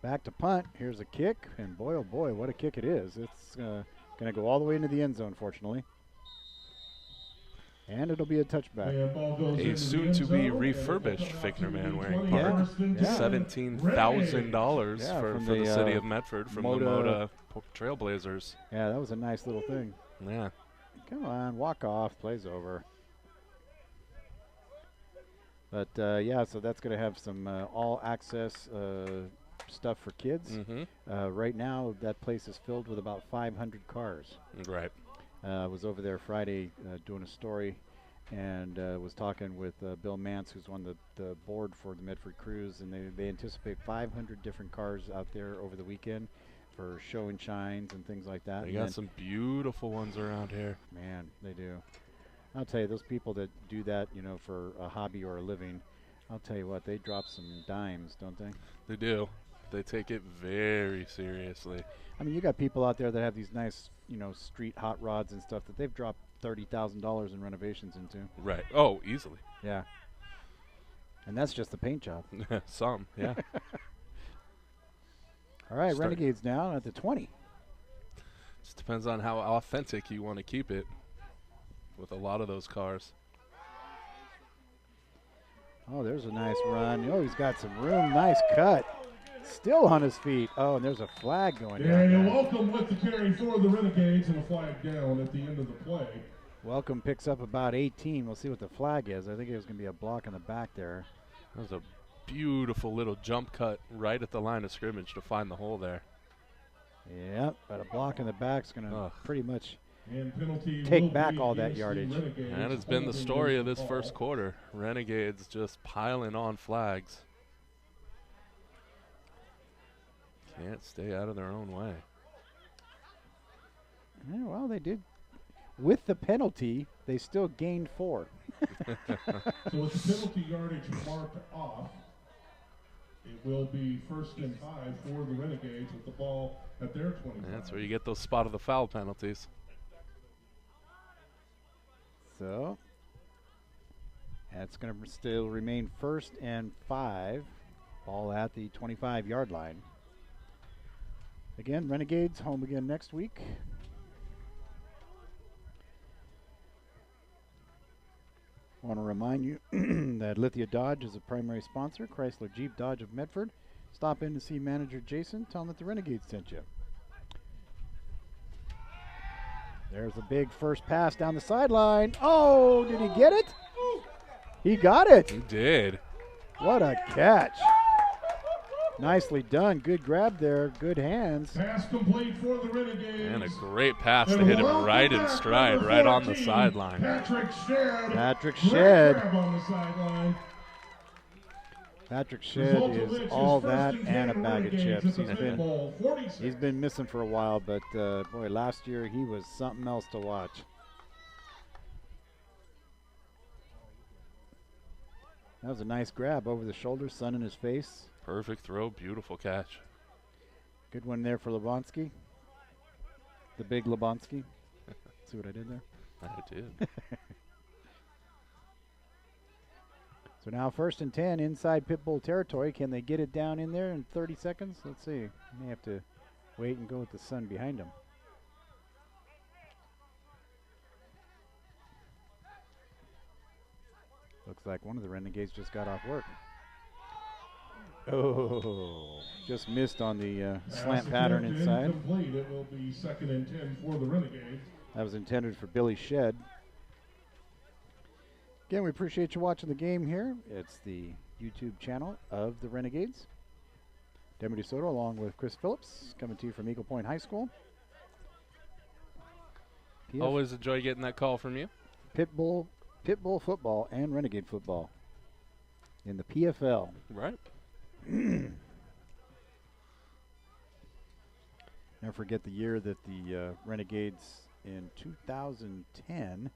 Back to punt. Here's a kick, and boy, oh boy, what a kick it is. It's going to go all the way into the end zone, fortunately. And it'll be a touchback. A soon-to-be refurbished Fickner man wearing park. $17,000 for the city of Medford from the Moda Trailblazers. Yeah, that was a nice little thing. Yeah. Come on, walk off. Play's over. But, yeah, so that's going to have some all-access stuff for kids. Right now, that place is filled with about 500 cars. Right. I was over there Friday doing a story and was talking with Bill Mance, who's on the board for the Medford Cruise, and they anticipate 500 different cars out there over the weekend for show and shines and things like that. They got some beautiful ones around here. Man, they do. I'll tell you, those people that do that, you know, for a hobby or a living, I'll tell you what, they drop some dimes, don't they? They do. They take it very seriously. I mean, you got people out there that have these nice, you know, street hot rods and stuff that they've dropped $30,000 in renovations into. Right. Oh, easily. Yeah. And that's just the paint job. Some, yeah. All right, Renegades now at the 20. Just depends on how authentic you want to keep it with a lot of those cars. Oh, there's a nice run. Oh, he's got some room. Nice cut. Still on his feet. Oh, and there's a flag going down. And you're welcome with the carry for the Renegades and a flag down at the end of the play. Welcome picks up about 18. We'll see what the flag is. I think it was going to be a block in the back there. That was a beautiful little jump cut right at the line of scrimmage to find the hole there. Yep, but a block in the back is going to pretty much and take back all that yardage. And it's been the story of this first quarter. Renegades just piling on flags. Can't stay out of their own way. Yeah, well, they did. With the penalty, they still gained 4. So with the penalty yardage marked off, it will be 1st and 5 for the Renegades with the ball at their 25. That's where you get those spot of the foul penalties. So that's going to still remain 1st and 5. Ball at the 25-yard line. Again, Renegades home again next week. I want to remind you that Lithia Dodge is a primary sponsor. Chrysler Jeep Dodge of Medford. Stop in to see manager Jason. Tell him that the Renegades sent you. There's a big first pass down the sideline. Oh, did he get it? He got it. He did. What a catch. Nicely done. Good grab there. Good hands. Pass complete for the Renegades. And a great pass to hit him right in stride, right on the sideline. Patrick Shedd. Patrick Shedd. Grab on the sideline. Patrick Shedd is all that and a bag of chips. He's been missing for a while, but boy, last year he was something else to watch. That was a nice grab over the shoulder, sun in his face. Perfect throw, beautiful catch. Good one there for Lebonsky. The big Lebonsky. See what I did there? I did. So now 1st and 10 inside Pitbull territory. Can they get it down in there in 30 seconds? Let's see. May have to wait and go with the sun behind them. Looks like one of the Renegades just got off work. Oh, just missed on the slant pattern inside. It will be 2nd and 10 for the Renegades. That was intended for Billy Shedd. Again, we appreciate you watching the game here. It's the YouTube channel of the Renegades. Demi DeSoto along with Chris Phillips coming to you from Eagle Point High School. Always enjoy getting that call from you. Pitbull football and Renegade football in the PFL. Right. Never forget the year that the Renegades in 2010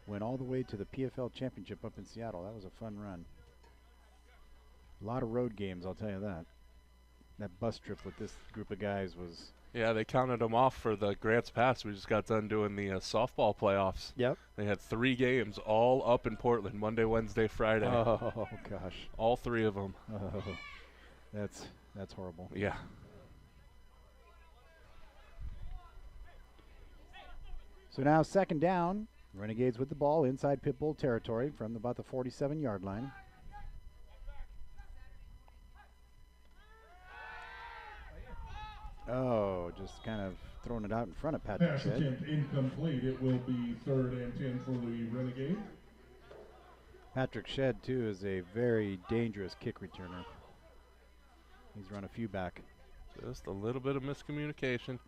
went all the way to the PFL championship up in Seattle. That was a fun run. A lot of road games, I'll tell you that. That bus trip with this group of guys was... Yeah, they counted them off for the Grants Pass. We just got done doing the softball playoffs. Yep. They had 3 games all up in Portland, Monday, Wednesday, Friday. Oh, gosh. All 3 of them. Oh, that's horrible. Yeah. So now 2nd down. Renegades with the ball inside Pitbull territory from about the 47-yard line. Oh, just kind of throwing it out in front of Patrick Pass Shedd. attempt incomplete. It will be 3rd and 10 for the Renegades. Patrick Shedd, too, is a very dangerous kick returner. He's run a few back. Just a little bit of miscommunication.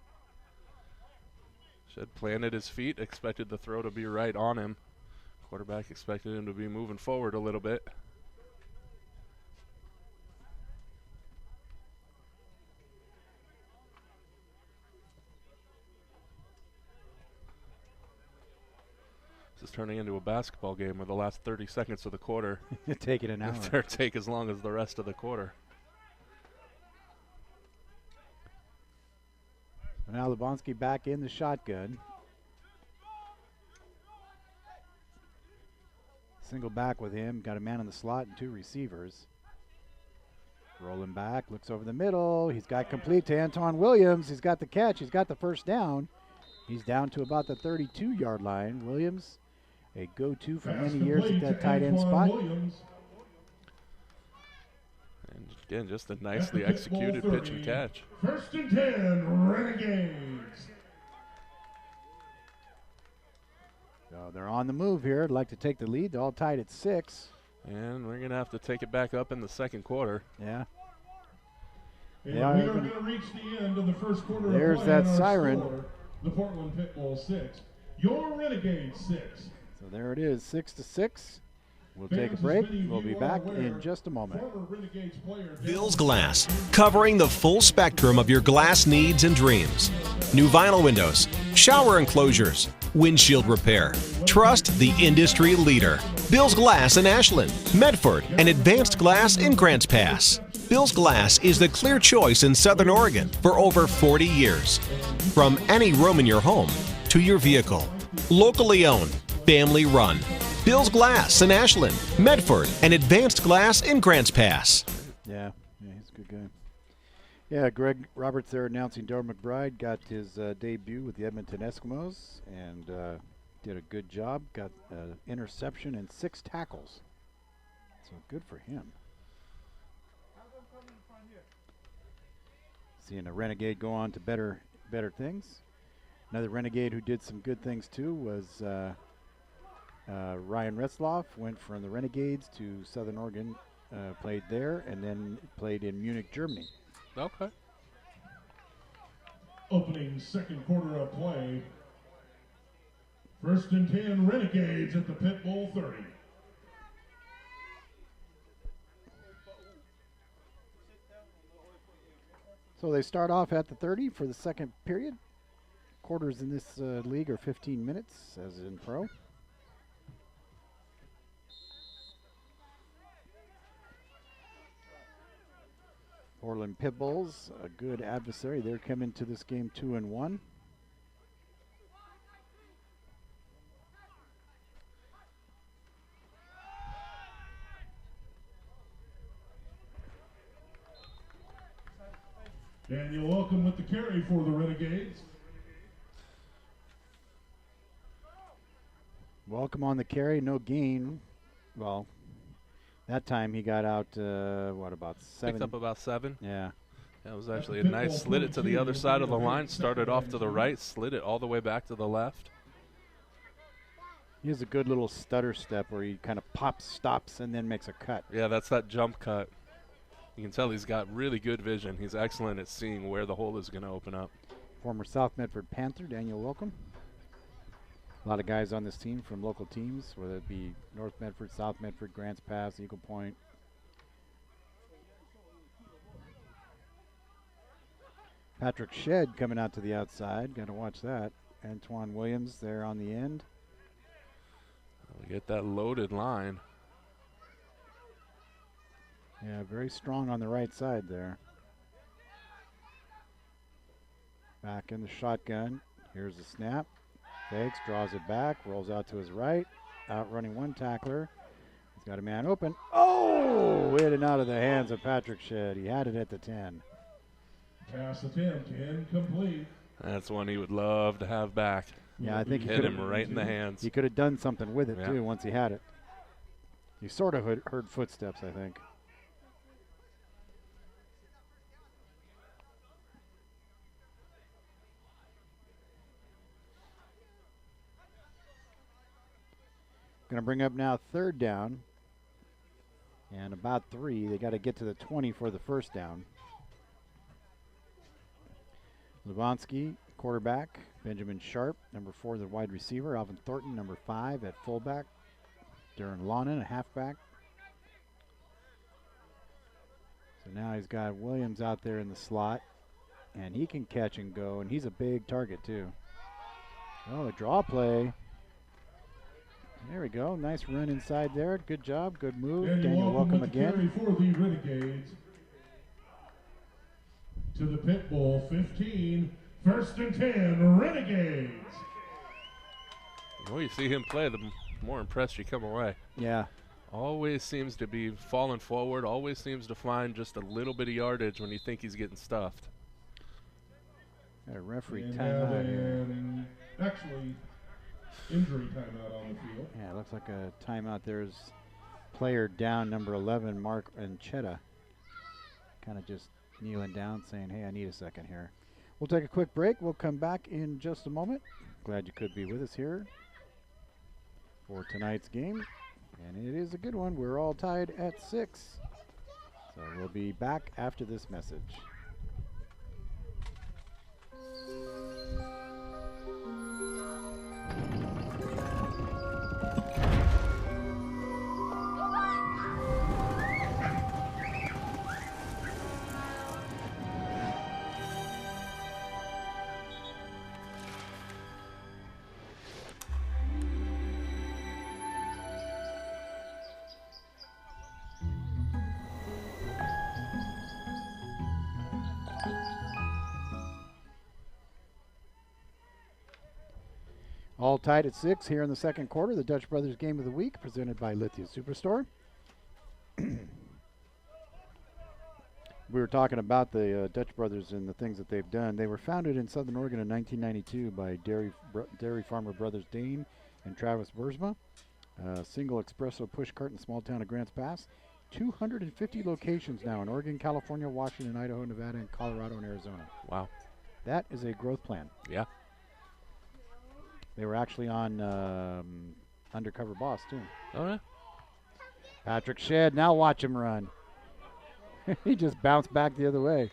Shedd planted his feet, expected the throw to be right on him. Quarterback expected him to be moving forward a little bit. This is turning into a basketball game where the last 30 seconds of the quarter taking an hour. Take as long as the rest of the quarter. Now Lebonsky back in the shotgun. Single back with him. Got a man in the slot and 2 receivers. Rolling back, looks over the middle. He's got complete to Anton Williams. He's got the catch. He's got the 1st down. He's down to about the 32-yard line. Williams, a go-to for many years at that tight end spot. Williams. And again, just a nicely executed pitch and catch. 1st and 10, Renegades. So they're on the move here. I'd like to take the lead. They're all tied at 6. And we're going to have to take it back up in the 2nd quarter. Yeah. And we are going to reach the end of the 1st quarter. There's of play that on our siren. Score, the Portland Pitbulls 6. Your Renegades 6. So there it is, 6-6. We'll take a break. We'll be back in just a moment. Bill's Glass, covering the full spectrum of your glass needs and dreams. New vinyl windows, shower enclosures, windshield repair. Trust the industry leader. Bill's Glass in Ashland, Medford, and Advanced Glass in Grants Pass. Bill's Glass is the clear choice in Southern Oregon for over 40 years. From any room in your home to your vehicle. Locally owned, family run. Bill's Glass in Ashland, Medford, and Advanced Glass in Grants Pass. Yeah, he's a good guy. Yeah, Greg Roberts there announcing Darryl McBride got his debut with the Edmonton Eskimos and did a good job. Got an interception and 6 tackles. So good for him. Seeing a Renegade go on to better things. Another Renegade who did some good things too was Ryan Retzloff. Went from the Renegades to Southern Oregon, played there, and then played in Munich, Germany. Okay. Opening 2nd quarter of play. 1st and 10, Renegades at the Pitbull 30. So they start off at the 30 for the 2nd period. Quarters in this league are 15 minutes, as in pro. Portland Pitbulls, a good adversary. They're coming to this game 2-1. Daniel, welcome with the carry for the Renegades. Welcome on the carry, no gain. Well, that time he got out, about 7? Picked up about 7. Yeah. That was actually a nice, slid it to the other side of the line, started off to the right, slid it all the way back to the left. He has a good little stutter step where he kind of pops, stops, and then makes a cut. Yeah, that's that jump cut. You can tell he's got really good vision. He's excellent at seeing where the hole is going to open up. Former South Medford Panther, Daniel, welcome. A lot of guys on this team from local teams, whether it be North Medford, South Medford, Grants Pass, Eagle Point. Patrick Shedd coming out to the outside. Got to watch that. Antoine Williams there on the end. We get that loaded line. Yeah, very strong on the right side there. Back in the shotgun. Here's the snap. Fakes, draws it back, rolls out to his right. Outrunning one tackler. He's got a man open. Oh! In and out of the hands of Patrick Shedd. He had it at the 10. Pass attempt incomplete. That's one he would love to have back. Yeah, I think he hit him right in the hands. He could have done something with it, too, once he had it. He sort of heard footsteps, I think. Going to bring up now 3rd down. And about 3. They got to get to the 20 for the first down. Levonsky, quarterback. Benjamin Sharp, number 4, the wide receiver. Alvin Thornton, number 5 at fullback. Darren Lonan, a halfback. So now he's got Williams out there in the slot. And he can catch and go. And he's a big target, too. Oh, a draw play. There we go. Nice run inside there. Good job. Good move. Daniel, welcome again. For the Renegades to the pit bull 15. 1st and 10, Renegades. The more you see him play, the more impressed you come away. Yeah. Always seems to be falling forward. Always seems to find just a little bit of yardage when you think he's getting stuffed. A referee timeout here. Actually, injury timeout on the field. Yeah, it looks like a timeout. There's player down, number 11, Mark Anchetta. Kind of just kneeling down saying, hey, I need a second here. We'll take a quick break. We'll come back in just a moment. Glad you could be with us here for tonight's game. And it is a good one. We're all tied at 6. So we'll be back after this message. All tied at 6 here in the second quarter. The Dutch Brothers Game of the Week presented by Lithia Superstore. We were talking about the Dutch Brothers and the things that they've done. They were founded in Southern Oregon in 1992 by dairy farmer brothers Dane and Travis Bursma. Single espresso push cart in the small town of Grants Pass. 250 locations now in Oregon, California, Washington, Idaho, Nevada, and Colorado and Arizona. Wow. That is a growth plan. Yeah. They were actually on Undercover Boss, too. Oh, yeah. Patrick Shedd, now watch him run. He just bounced back the other way.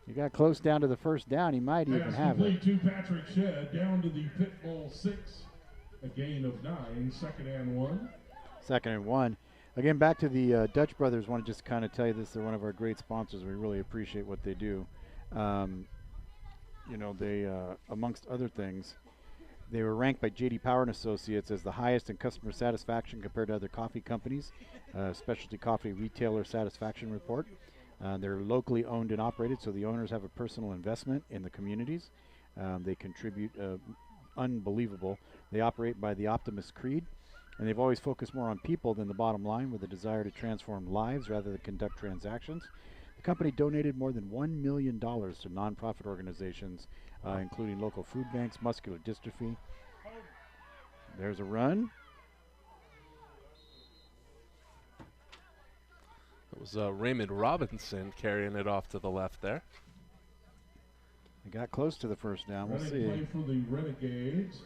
He got close down to the first down. He might even have it. To Patrick Shedd, down to the pit bull 6. A gain of 9, 2nd and 1. 2nd and 1. Again, back to the Dutch Brothers. Want to just kind of tell you this. They're one of our great sponsors. We really appreciate what they do. You know, they, amongst other things, they were ranked by J.D. Power & Associates as the highest in customer satisfaction compared to other coffee companies, specialty coffee retailer satisfaction report. They're locally owned and operated, so the owners have a personal investment in the communities. They contribute unbelievable. They operate by the Optimist Creed, and they've always focused more on people than the bottom line, with a desire to transform lives rather than conduct transactions. The company donated more than $1 million to nonprofit organizations, including local food banks, muscular dystrophy. There's a run. It was Raymond Robinson carrying it off to the left there. They got close to the first down. We'll see. Play for the Renegades.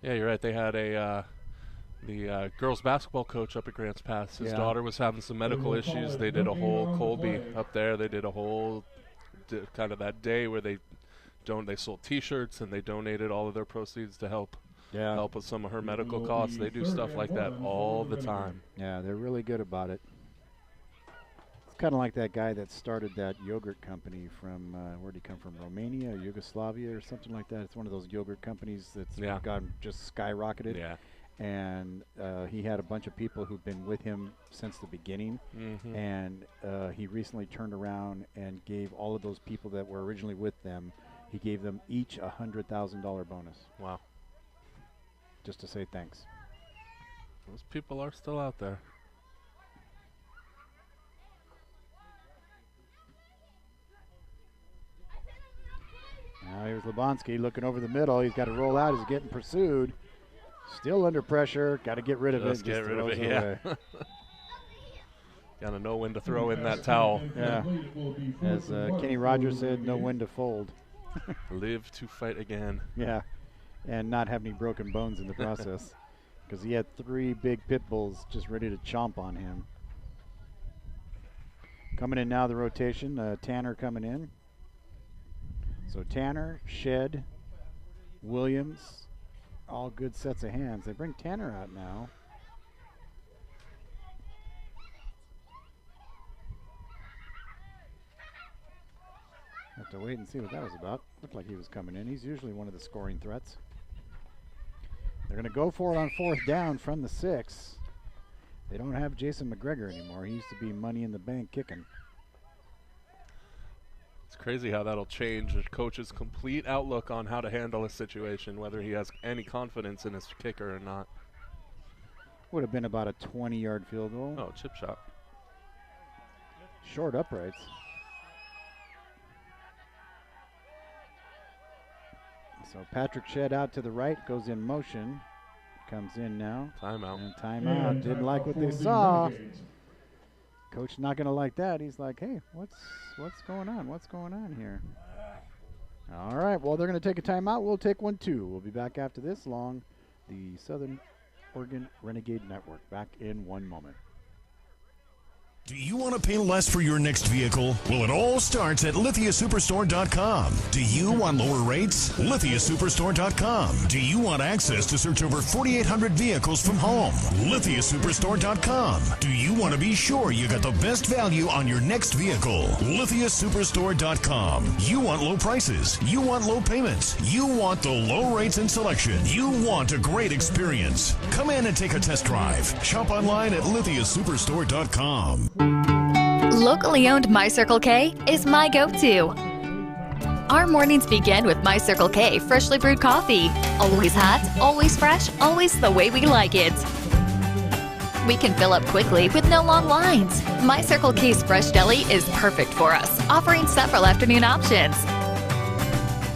Yeah, you're right. They had the girls basketball coach up at Grants Pass. His daughter was having some medical issues. They did a whole Colby up there. They did a whole kind of that day where they sold T-shirts and they donated all of their proceeds to help with some of her medical costs. They do stuff like that all the time. Yeah, they're really good about it. Kind of like that guy that started that yogurt company from where did he come from? Romania, or Yugoslavia, or something like that. It's one of those yogurt companies that's gone just skyrocketed. Yeah. And he had a bunch of people who've been with him since the beginning. Mm-hmm. And he recently turned around and gave all of those people that were originally with them, he gave them each a $100,000 bonus. Wow. Just to say thanks. Those people are still out there. Now here's Lebonsky looking over the middle. He's got to roll out. He's getting pursued. Still under pressure. Got to get rid of it. Just get rid of it, yeah. Got to know when to throw in that towel. Yeah. As Kenny Rogers said, know when to fold. Live to fight again. Yeah. And not have any broken bones in the process. Because he had 3 big pit bulls just ready to chomp on him. Coming in now, the rotation. Tanner coming in. So Tanner, Shed, Williams, all good sets of hands. They bring Tanner out now. Have to wait and see what that was about. Looked like he was coming in. He's usually one of the scoring threats. They're going to go for it on 4th down from the 6. They don't have Jason McGregor anymore. He used to be money in the bank kicking. It's crazy how that'll change a coach's complete outlook on how to handle a situation, whether he has any confidence in his kicker or not. Would have been about a 20-yard field goal. Oh, chip shot. Short uprights. So Patrick Shedd out to the right, goes in motion. Comes in now. Timeout. And timeout. Didn't like what they saw. Coach not going to like that. He's like, hey, what's going on? What's going on here? All right, well, they're going to take a timeout. We'll take one, too. We'll be back after this along the Southern Oregon Renegade Network. Back in 1 moment. Do you want to pay less for your next vehicle? Well, it all starts at LithiaSuperstore.com. Do you want lower rates? LithiaSuperstore.com. Do you want access to search over 4,800 vehicles from home? LithiaSuperstore.com. Do you want to be sure you got the best value on your next vehicle? LithiaSuperstore.com. You want low prices. You want low payments. You want the low rates and selection. You want a great experience. Come in and take a test drive. Shop online at LithiaSuperstore.com. Locally owned My Circle K is my go-to. Our mornings begin with My Circle K freshly brewed coffee. Always hot, always fresh, always the way we like it. We can fill up quickly with no long lines. My Circle K's fresh deli is perfect for us, offering several afternoon options,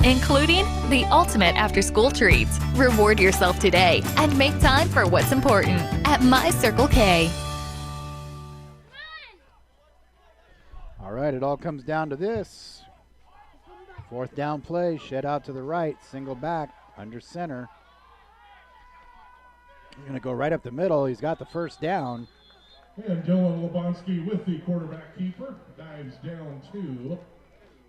including the ultimate after-school treats. Reward yourself today and make time for what's important at My Circle K. All right, it all comes down to this. 4th down play, Shed out to the right, single back, under center. He's going to go right up the middle. He's got the first down. And Dylan Lebonsky with the quarterback keeper, dives down 2.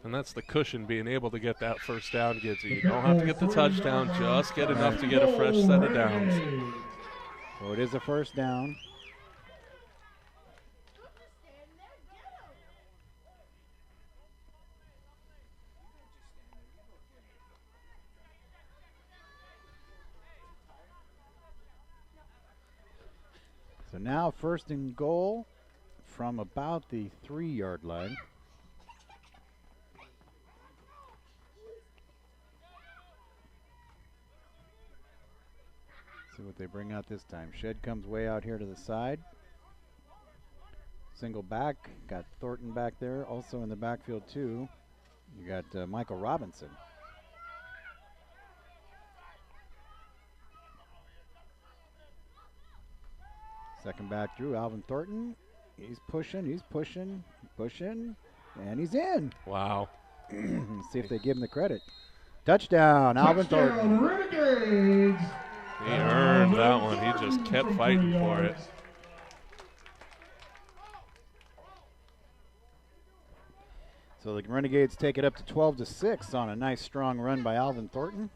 And that's the cushion being able to get that first down gives you. You don't have to get the touchdown, just get enough to get a fresh set of downs. So it is a first down. So now 1st and goal from about the 3-yard line. See what they bring out this time. Shed comes way out here to the side. Single back. Got Thornton back there. Also in the backfield, too, you got Michael Robinson. Second back through, Alvin Thornton. He's pushing, and he's in. Wow. See if they give him the credit. Touchdown, Alvin Thornton. Renegades. He earned that one. He just kept fighting for it. So the Renegades take it up to 12-6 on a nice strong run by Alvin Thornton.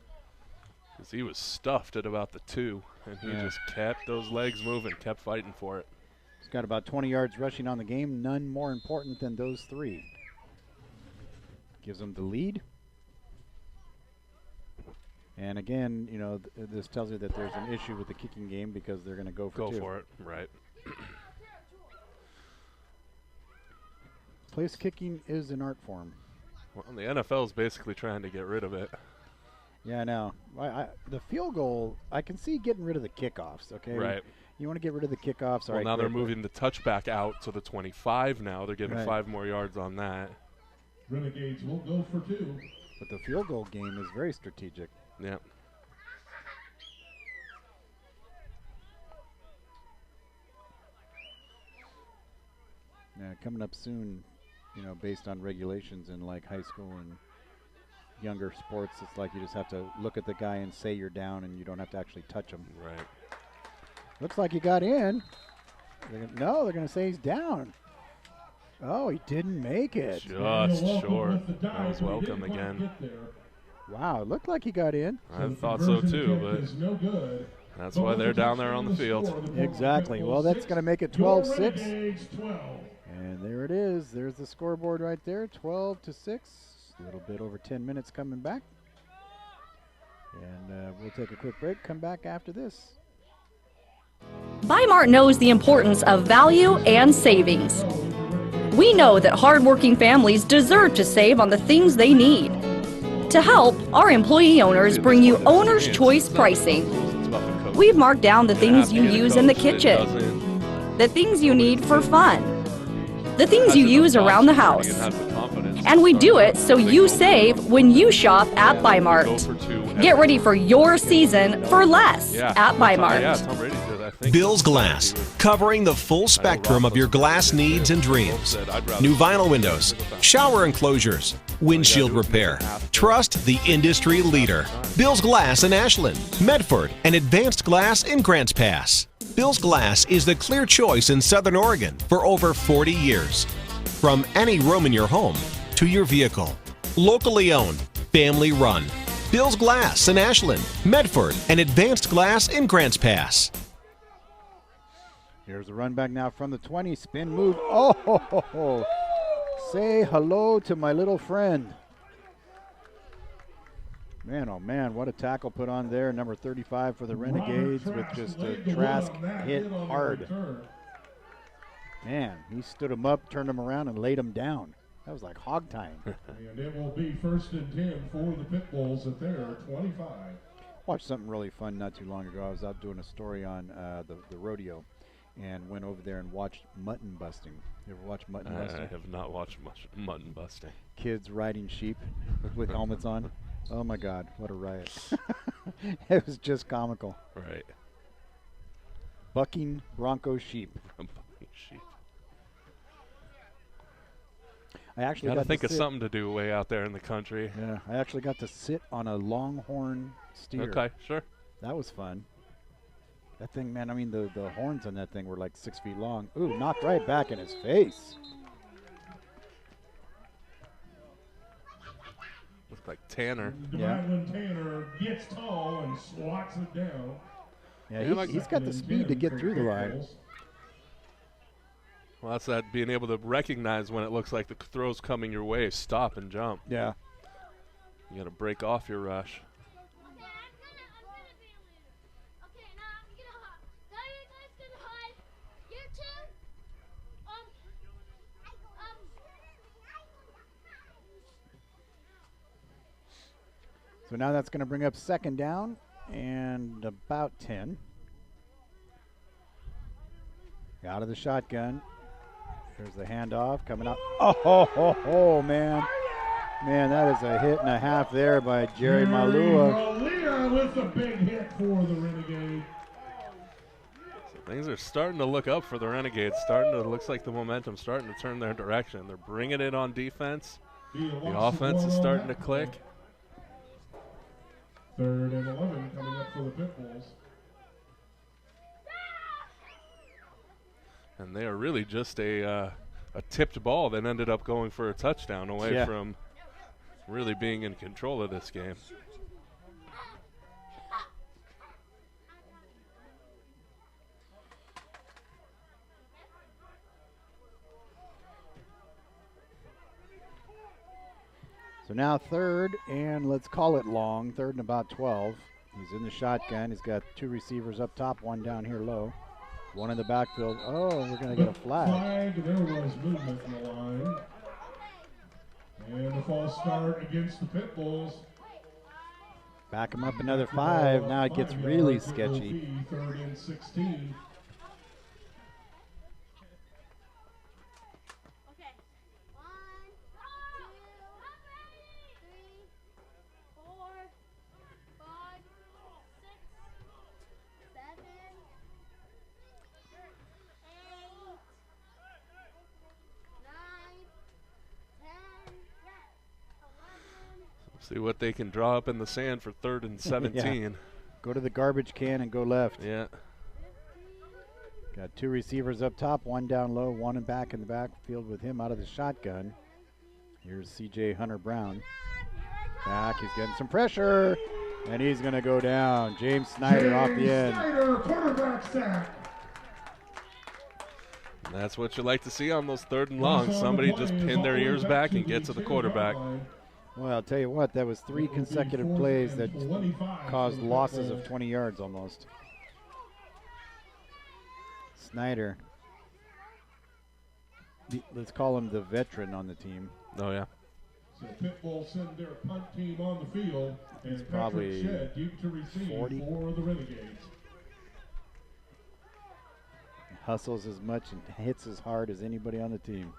Because he was stuffed at about the 2, and he just kept those legs moving, kept fighting for it. He's got about 20 yards rushing on the game, none more important than those 3. Gives them the lead. And again, you know, this tells you that there's an issue with the kicking game because they're going to go for 2. Go for it, right. Place kicking is an art form. Well, the NFL is basically trying to get rid of it. Yeah, I know. The field goal, I can see getting rid of the kickoffs, okay? Right. You want to get rid of the kickoffs. Well, right, now they're moving the touchback out to the 25 now. They're giving 5 more yards on that. Renegades will go for 2. But the field goal game is very strategic. Yeah. Yeah, coming up soon, you know, based on regulations in like high school and younger sports, it's like you just have to look at the guy and say you're down and you don't have to actually touch him. Right. Looks like he got in. No, they're going to say he's down. Oh, he didn't make it. Just short. That was welcome again. Wow, it looked like he got in. I thought so too, but that's why they're down there on the field. Exactly. Well, that's going to make it 12-6. And there it is. There's the scoreboard right there, 12-6. A little bit over 10 minutes coming back. And we'll take a quick break, come back after this. Bi-Mart knows the importance of value and savings. We know that hardworking families deserve to save on the things they need. To help, our employee owners bring you owner's choice pricing. We've marked down the things you use in the kitchen, the things you need for fun, the things you use around the house. And we do it so you save when you shop at Bi-Mart. Get ready for your season for less at Bi-Mart. Bill's Glass, covering the full spectrum of your glass needs and dreams. New vinyl windows, shower enclosures, windshield repair. Trust the industry leader. Bill's Glass in Ashland, Medford, and Advanced Glass in Grants Pass. Bill's Glass is the clear choice in Southern Oregon for over 40 years. From any room in your home to your vehicle. Locally owned, family run. Bill's Glass in Ashland, Medford, and Advanced Glass in Grants Pass. Here's a run back now from the 20. Spin move. Oh, say hello to my little friend. Man, oh man, what a tackle put on there. Number 35 for the Renegades with just a Trask hit hard. Man, he stood him up, turned him around, and laid him down. That was like hog tying. And it will be 1st and 10 for the Pitbulls at their 25. Watched something really fun not too long ago. I was out doing a story on the rodeo and went over there and watched mutton busting. You ever watch mutton busting? I have not watched much mutton busting. Kids riding sheep with helmets on. Oh my God, what a riot. It was just comical. Right. Bucking Bronco sheep. Sheep. I actually got to think of something to do way out there in the country. Yeah, I actually got to sit on a longhorn steer. Okay, sure. That was fun. That thing, man, I mean, the horns on that thing were like 6 feet long. Ooh, knocked right back in his face. Looked like Tanner. Dylan Tanner gets tall and swats it down. Yeah, he's got the speed to get through the line. Well, that's that being able to recognize when it looks like the throw's coming your way, stop and jump. Yeah. You got to break off your rush. So now that's going to bring up second down and about 10. Out of the shotgun. There's the handoff coming up. Oh, man. Man, that is a hit and a half there by Jerry Malua. Malua with a big hit for the Renegades. So things are starting to look up for the Renegades. Looks like the momentum's starting to turn their direction. They're bringing it on defense. The offense is starting to click. 3rd and 11 coming up for the Pitbulls. And they are really just a tipped ball that ended up going for a touchdown away from really being in control of this game. So now 3rd, and let's call it long, 3rd and about 12. He's in the shotgun. He's got 2 receivers up top, 1 down here low. 1 in the backfield. Oh, we're going to get a flag. There was movement in the line. And the false start against the Pitbulls. Back him up another 5. Now it gets really sketchy. 3rd and 16. See what they can draw up in the sand for 3rd and 17. Yeah. Go to the garbage can and go left. Yeah. Got 2 receivers up top, 1 down low, 1 in the backfield with him out of the shotgun. Here's C.J. Hunter Brown. Back, he's getting some pressure, and he's going to go down. James Snyder off the end. Snyder, quarterback sack. And that's what you like to see on those 3rd and long. Somebody just pin their ears back and get to the quarterback. Well, I'll tell you what, that was 3 consecutive plays that caused losses of 20 yards almost. Snyder. Let's call him the veteran on the team. Oh, yeah. So Pitbull send their punt team on the field, and He's probably Patrick Shedd deep to receive 40. for the Renegades. Hustles as much and hits as hard as anybody on the team.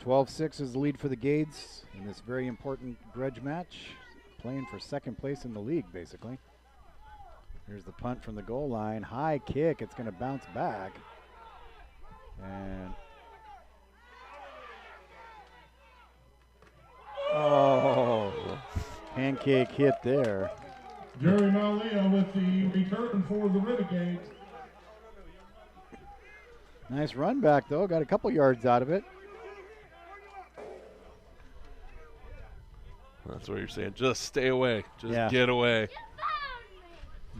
12-6 is the lead for the Gades in this very important grudge match, playing for second place in the league, basically. Here's the punt from the goal line. High kick. It's going to bounce back. And oh, pancake hit there. Jerry Malia with the return for the Renegades. Nice run back, though. Got a couple yards out of it. That's what you're saying. Just stay away. Just get away.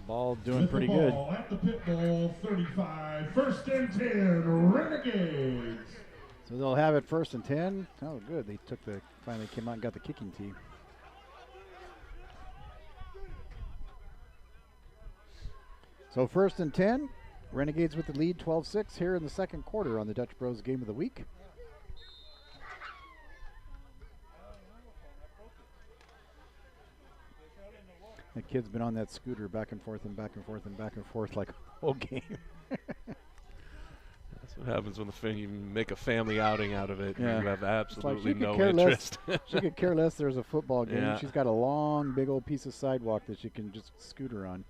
Ball doing pretty good. At the Pitbull 35, 1st and 10, Renegades. So they'll have it 1st and 10. Oh, good. They finally came out and got the kicking tee. So 1st and 10, Renegades with the lead, 12-6 here in the second quarter on the Dutch Bros Game of the Week. The kid's been on that scooter back and forth and back and forth and back and forth like a whole game. That's what happens when you make a family outing out of it. Yeah. You have absolutely no interest. interest. She could care less there's a football game. Yeah. She's got a long, big old piece of sidewalk that she can just scooter on.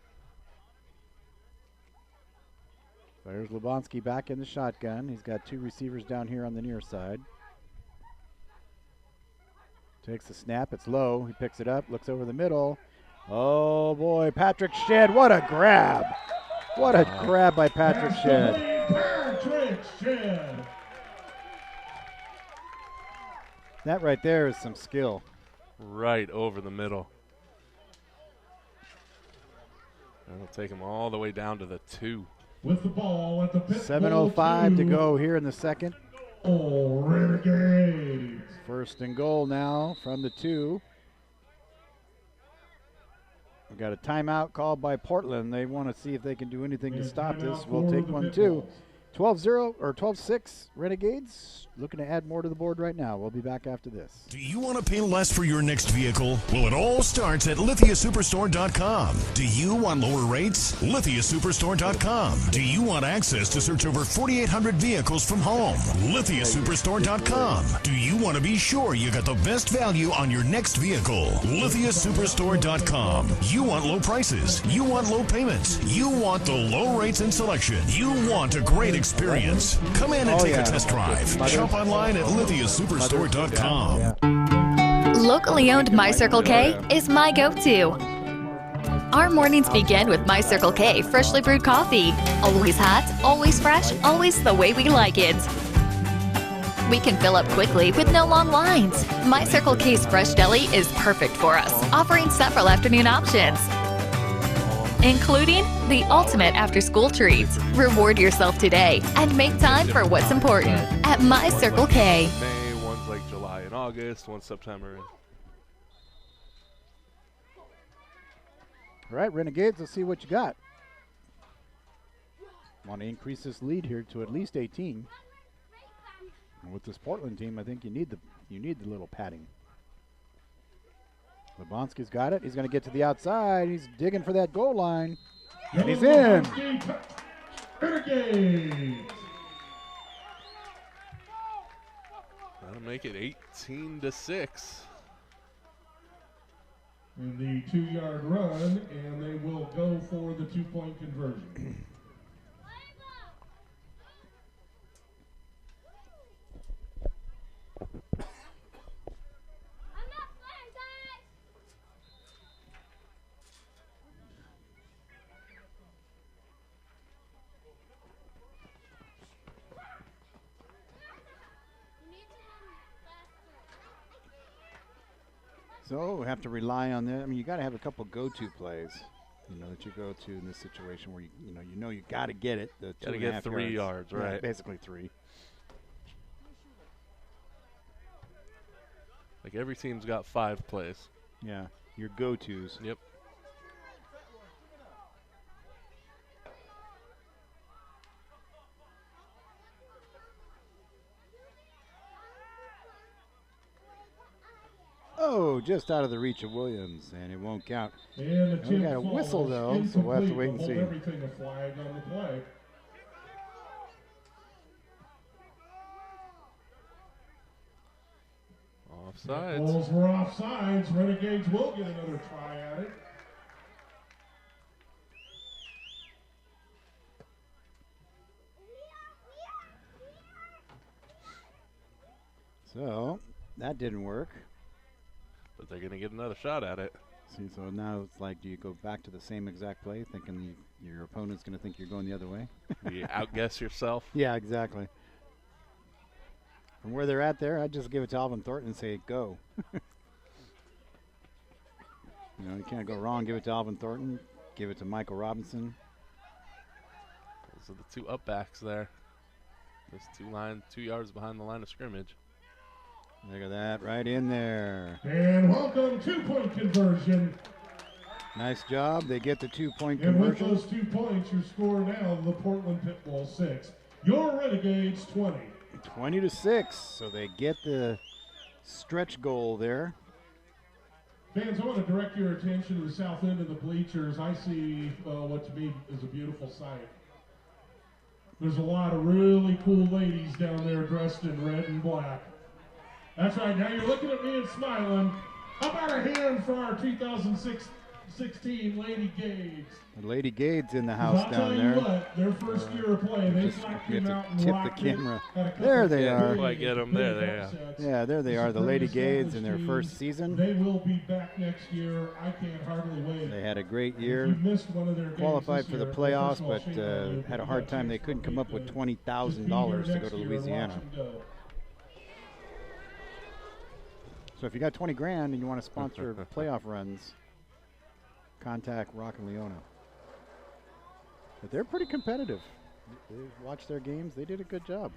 There's Lubanski back in the shotgun. He's got 2 receivers down here on the near side. Takes the snap. It's low. He picks it up, looks over the middle. Oh, boy. Patrick Shedd. What a grab. What a grab by Patrick Shedd. Patrick Shedd. That right there is some skill. Right over the middle. That'll take him all the way down to the 2. With the ball at the Pitbull 7:05 to go here in the second. Oh, Renegades. 1st and goal now from the 2. We've got a timeout called by Portland. They want to see if they can do anything to stop this. We'll take one too. 12-0 or 12-6 Renegades looking to add more to the board right now. We'll be back after this. Do you want to pay less for your next vehicle? Well, it all starts at lithiasuperstore.com. Do you want lower rates? lithiasuperstore.com. Do you want access to search over 4,800 vehicles from home? lithiasuperstore.com. Do you want to be sure you got the best value on your next vehicle? lithiasuperstore.com. You want low prices. You want low payments. You want the low rates and selection. You want a great experience. Come in and take a test drive. Shop online at lithiasuperstore.com. Locally owned My Circle K is my go-to. Our mornings begin with My Circle K freshly brewed coffee. Always hot, always fresh, always the way we like it. We can fill up quickly with no long lines. My Circle K's fresh deli is perfect for us, offering several afternoon options, including the ultimate after-school treats. Reward yourself today and make time for what's important at My Circle K. May, one's like July and August, one's September. All right, Renegades, let's see what you got. Want to increase this lead here to at least 18. And with this Portland team, I think you need the little padding. Lebonski's got it. He's going to get to the outside. He's digging for that goal line. And he's in. That'll make it 18-6. And the 2-yard run, and they will go for the 2-point conversion. So we have to rely on that. I mean, you got to have a couple go-to plays, that you go to in this situation where you got to get it. Got to get 3 yards, right? Yeah, basically 3. Like every team's got 5 plays. Yeah, your go-tos. Yep. Oh, just out of the reach of Williams, and it won't count. And we got a whistle, though, so we'll have to wait and see. Everything a flag on the play. Offsides. Balls were offsides. Renegades will get another try at it. So that didn't work. But they're going to get another shot at it. See, so now it's like, do you go back to the same exact play, thinking your opponent's going to think you're going the other way? You outguess yourself? Yeah, exactly. From where they're at there, I'd just give it to Alvin Thornton and say, go. You can't go wrong. Give it to Alvin Thornton. Give it to Michael Robinson. Those are the 2 up backs there. There's 2 yards behind the line of scrimmage. Look at that, right in there. And welcome, 2-point conversion. Nice job. They get the 2-point and conversion. And with those 2 points, your score now, the Portland Pitbulls 6. Your Renegades 20. 20-6, so they get the stretch goal there. Fans, I want to direct your attention to the south end of the bleachers. I see what to me is a beautiful sight. There's a lot of really cool ladies down there dressed in red and black. That's right. Now you're looking at me and smiling. How about a hand for our 2016 Lady Gades? The Lady Gades in the house I'll down tell there. You what, their first year of play, they slapped him out and tip rocked the camera. It. There they are. I get them. There they are. Yeah, there they are. The Lady Gades in their first season. They will be back next year. I can't hardly wait. They had a great year. You missed one of their Qualified for the year, playoffs, but had a hard time. They couldn't come up with $20,000 to go to Louisiana. So if you got 20 grand and you want to sponsor playoff runs, contact Rock and Leona. But they're pretty competitive. They watched their games. They did a good job.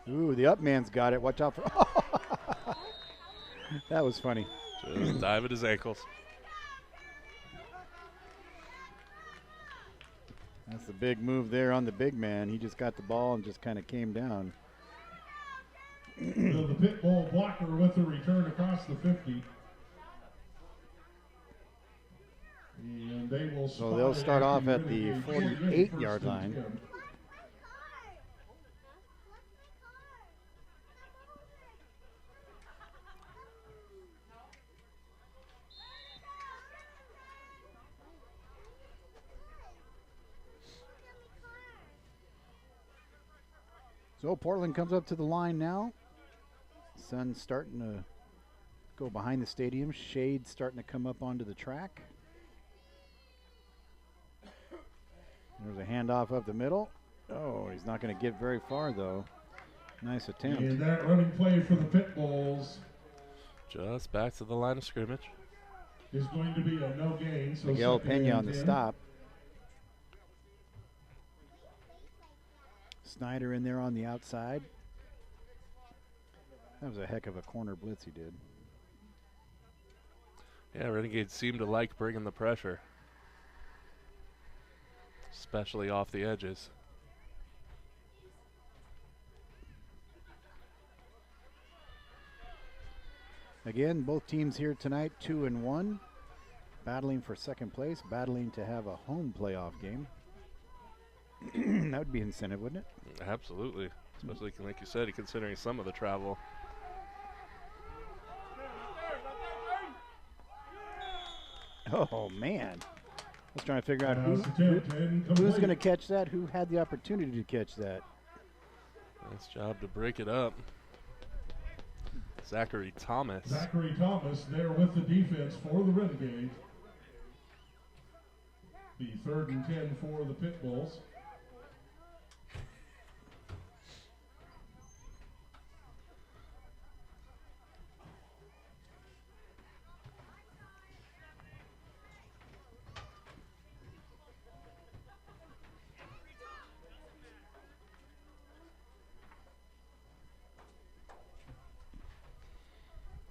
Ooh, the up man's got it. Watch out for. That was funny. Just dive at his ankles. That's That's the big move there on the big man. He just got the ball and just kind of came down. So the pit bull blocker with the return across the 50. And they will so they'll start off at the 48-yard line. So Portland comes up to the line now. Sun's starting to go behind the stadium. Shade's starting to come up onto the track. There's a handoff up the middle. Oh, he's not going to get very far, though. Nice attempt. And that running play for the Pitbulls. Just back to the line of scrimmage. Is going to be a no gain. So Miguel Pena on the stop. Snyder in there on the outside. That was a heck of a corner blitz he did. Yeah, Renegades seem to like bringing the pressure, especially off the edges. Again, both teams here tonight 2-1, battling for second place, battling to have a home playoff game. That would be incentive, wouldn't it? Absolutely, especially like you said, considering some of the travel. Oh man, I was trying to figure out who's going to catch that, who had the opportunity to catch that. Nice job to break it up. Zachary Thomas. Zachary Thomas there with the defense for the Renegades. The 3rd and 10 for the Pitbulls.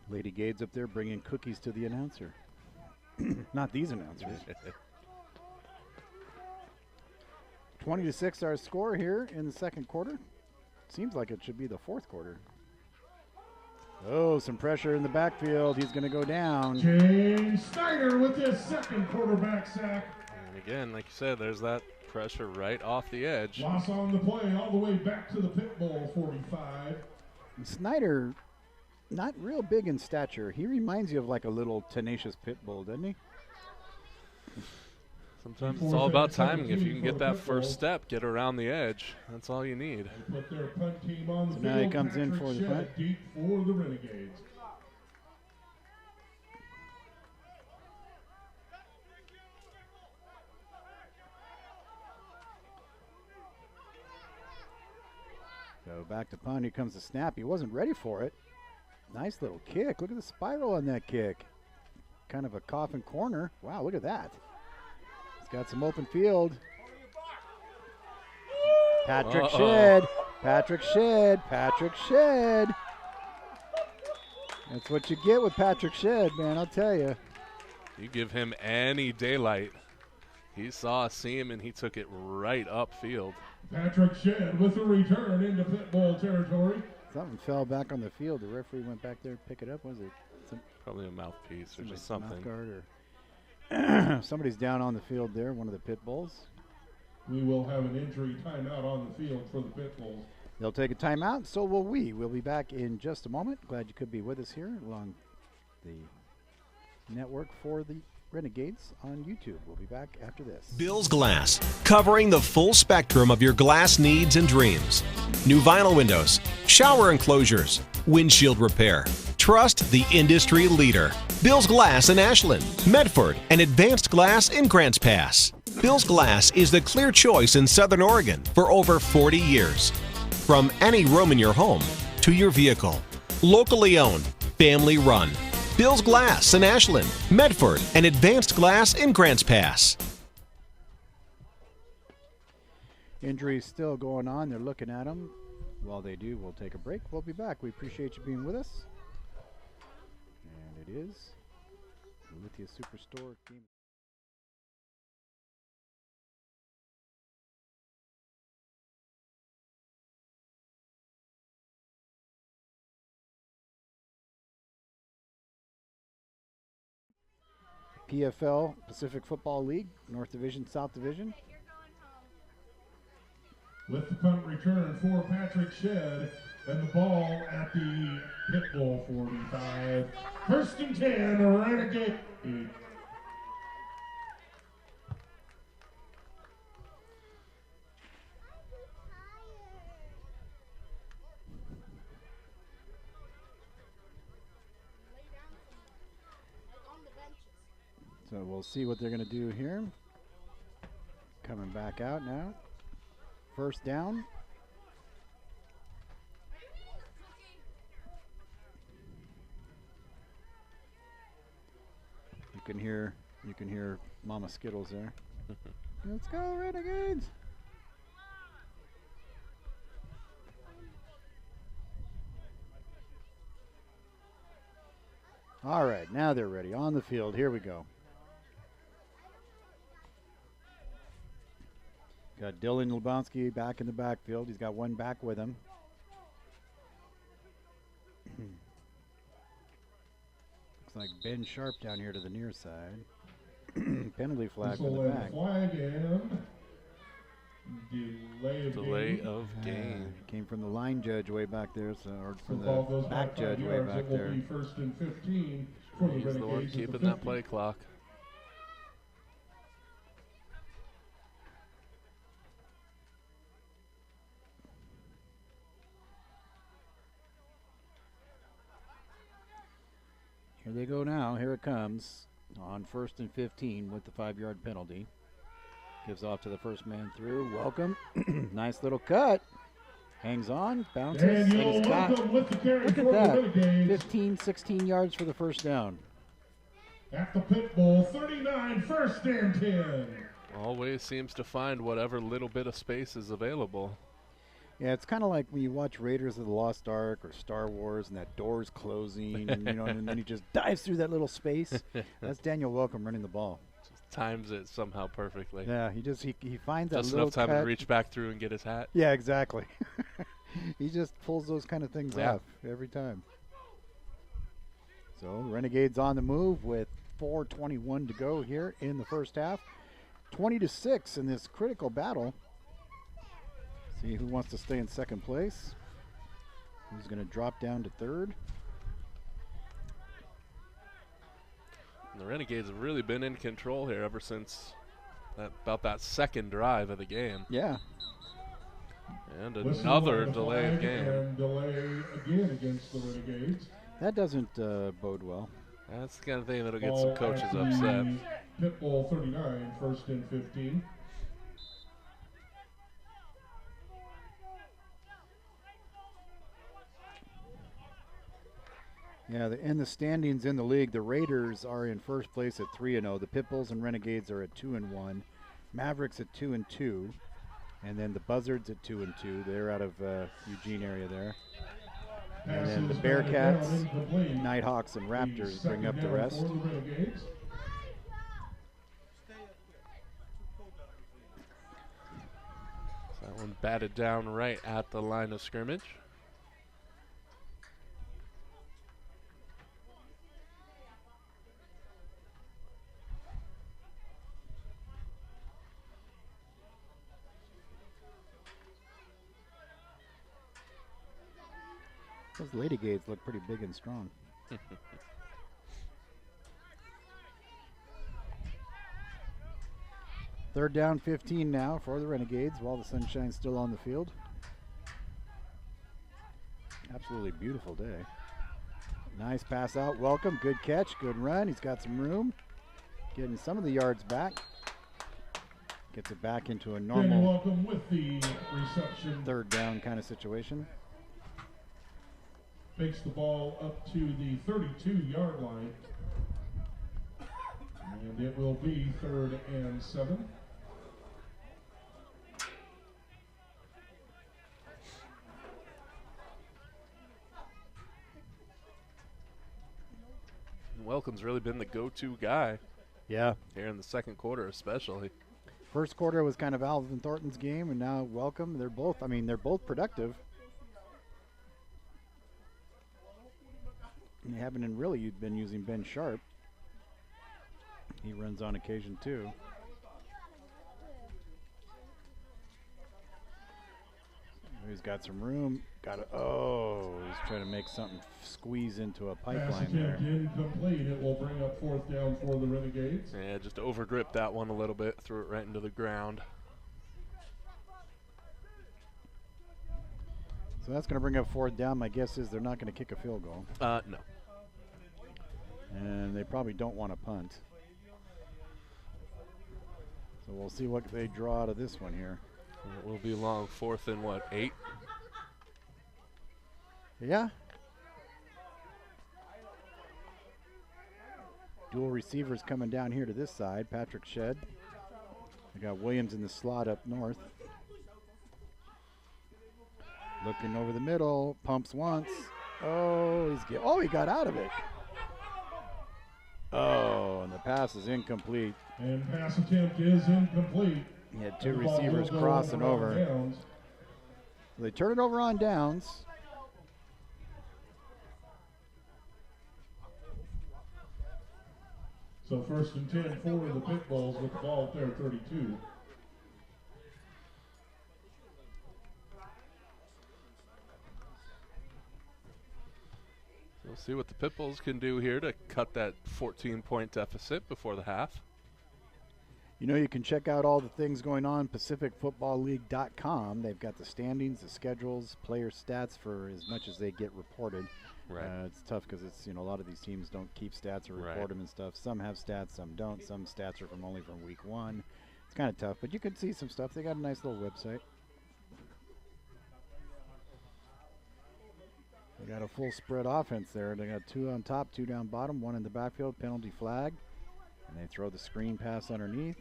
Lady Gades up there bringing cookies to the announcer. Not these announcers. 20-6 our score here in the second quarter. Seems like it should be the fourth quarter. Oh, some pressure in the backfield. He's going to go down. James Snyder with his second quarterback sack. And again, like you said, there's that pressure right off the edge. Loss on the play all the way back to the Pitbull 45. Snyder, not real big in stature. He reminds you of like a little tenacious pit bull, doesn't he? Sometimes it's all about timing. If you can get that first step, get around the edge, that's all you need. Put their punt team on the so now he comes in for the punt. Deep for the Renegades. So back to punt. Here comes the snap. He wasn't ready for it. Nice little kick. Look at the spiral on that kick. Kind of a coffin corner. Wow, look at that. He's got some open field. Patrick Shedd. Patrick Shedd. Patrick Shedd. That's what you get with Patrick Shedd, man, I'll tell you. You give him any daylight. He saw a seam and he took it right upfield. Patrick Shedd with a return into Pitbull territory. Something fell back on the field. The referee went back there to pick it up. Was it probably a mouthpiece or just something? Mouth guard or somebody's down on the field there, one of the Pitbulls. We will have an injury timeout on the field for the Pitbulls. They'll take a timeout, so will we. We'll be back in just a moment. Glad you could be with us here along the network for the Renegades on YouTube. We'll be back after this. Bill's Glass, covering the full spectrum of your glass needs and dreams. New vinyl windows, shower enclosures, windshield repair. Trust the industry leader. Bill's Glass in Ashland, Medford, and Advanced Glass in Grants Pass. Bill's Glass is the clear choice in Southern Oregon for over 40 years. From any room in your home to your vehicle. Locally owned, family run. Bill's Glass in Ashland, Medford, and Advanced Glass in Grants Pass. Injuries still going on. They're looking at them. While they do, we'll take a break. We'll be back. We appreciate you being with us. And it is the Lithia Superstore game. PFL, Pacific Football League, North Division, South Division. With the punt return for Patrick Shedd, and the ball at the Pitbull 45. 1st and 10, Renegade. So we'll see what they're going to do here. Coming back out now. 1st down. You can hear Mama Skittles there. Let's go, Renegades! All right, now they're ready. On the field, here we go. Got Dylan Lubonsky back in the backfield. He's got one back with him. Looks like Ben Sharp down here to the near side. Penalty flag for the back. Flag and delay of game. Came from the line judge way back there, so or from the ball goes back back judge 5 way yards. back It will there. be 1st and 15 for the He's the one Renegades. keeping that play clock. Here they go now. Here it comes on 1st and 15 with the 5-yard penalty. Gives off to the first man through. Welcome. Nice little cut. Hangs on. Bounces. And he's got, with the carry look at for that. the Renegades. 15, 16 yards for the first down. At the Pitbull 39, 1st and 10. Always seems to find whatever little bit of space is available. Yeah, it's kind of like when you watch Raiders of the Lost Ark or Star Wars and that door's closing, and, and then he just dives through that little space. That's Daniel Welcome running the ball. Just times it somehow perfectly. Yeah, he finds that just little enough time cut. to reach back through and get his hat. Yeah, exactly. He just pulls those kind of things off every time. So Renegades on the move with 4:21 to go here in the first half. 20-6 in this critical battle. See who wants to stay in second place. Who's going to drop down to 3rd. And the Renegades have really been in control here ever since about that second drive of the game. Yeah. And another delay of game. And delay again against the Renegades. That doesn't bode well. That's the kind of thing that'll get some coaches upset. Pitbull 39, 1st and 15. Yeah, in the standings in the league, the Raiders are in first place at 3-0. The Pitbulls and Renegades are at 2-1. Mavericks at 2-2. And then the Buzzards at 2-2. They're out of Eugene area there. And then the Bearcats, Nighthawks, and Raptors bring up the rest. That one batted down right at the line of scrimmage. Those Ladygades look pretty big and strong. Third down 15 now for the Renegades while the sunshine's still on the field. Absolutely beautiful day. Nice pass out. Welcome. Good catch. Good run. He's got some room. Getting some of the yards back. Gets it back into a normal Welcome with the reception. 3rd down kind of situation. Takes the ball up to the 32-yard line. And it will be 3rd and 7. Welcome's really been the go-to guy. Yeah. Here in the second quarter especially. First quarter was kind of Alvin Thornton's game, and now Welcome. They're both productive. They haven't really been using Ben Sharp. He runs on occasion too. He's got some room. He's trying to make something squeeze into a pipeline there. Incomplete. It will bring up 4th down for the Renegades. Yeah, just over-gripped that one a little bit, threw it right into the ground. So that's going to bring up 4th down. My guess is they're not going to kick a field goal. No. And they probably don't want to punt. So we'll see what they draw out of this one here. It will be long. 4th and what, 8? Yeah. Dual receivers coming down here to this side. Patrick Shedd. We got Williams in the slot up north. Looking over the middle. Pumps once. He got out of it. And the pass is incomplete. And pass attempt is incomplete. He had 2 receivers crossing over. Downs. They turn it over on downs. So 1st and 10 for the Pitbulls with the ball at their 32. We'll see what the Pitbulls can do here to cut that 14-point deficit before the half. You know, you can check out all the things going on PacificFootballLeague.com. They've got the standings, the schedules, player stats for as much as they get reported. Right. It's tough because it's, a lot of these teams don't keep stats or report them and stuff. Some have stats, some don't. Some stats are only from week 1. It's kind of tough, but you can see some stuff. They got a nice little website. They got a full spread offense there. They got 2 on top, 2 down bottom, 1 in the backfield, penalty flag. And they throw the screen pass underneath.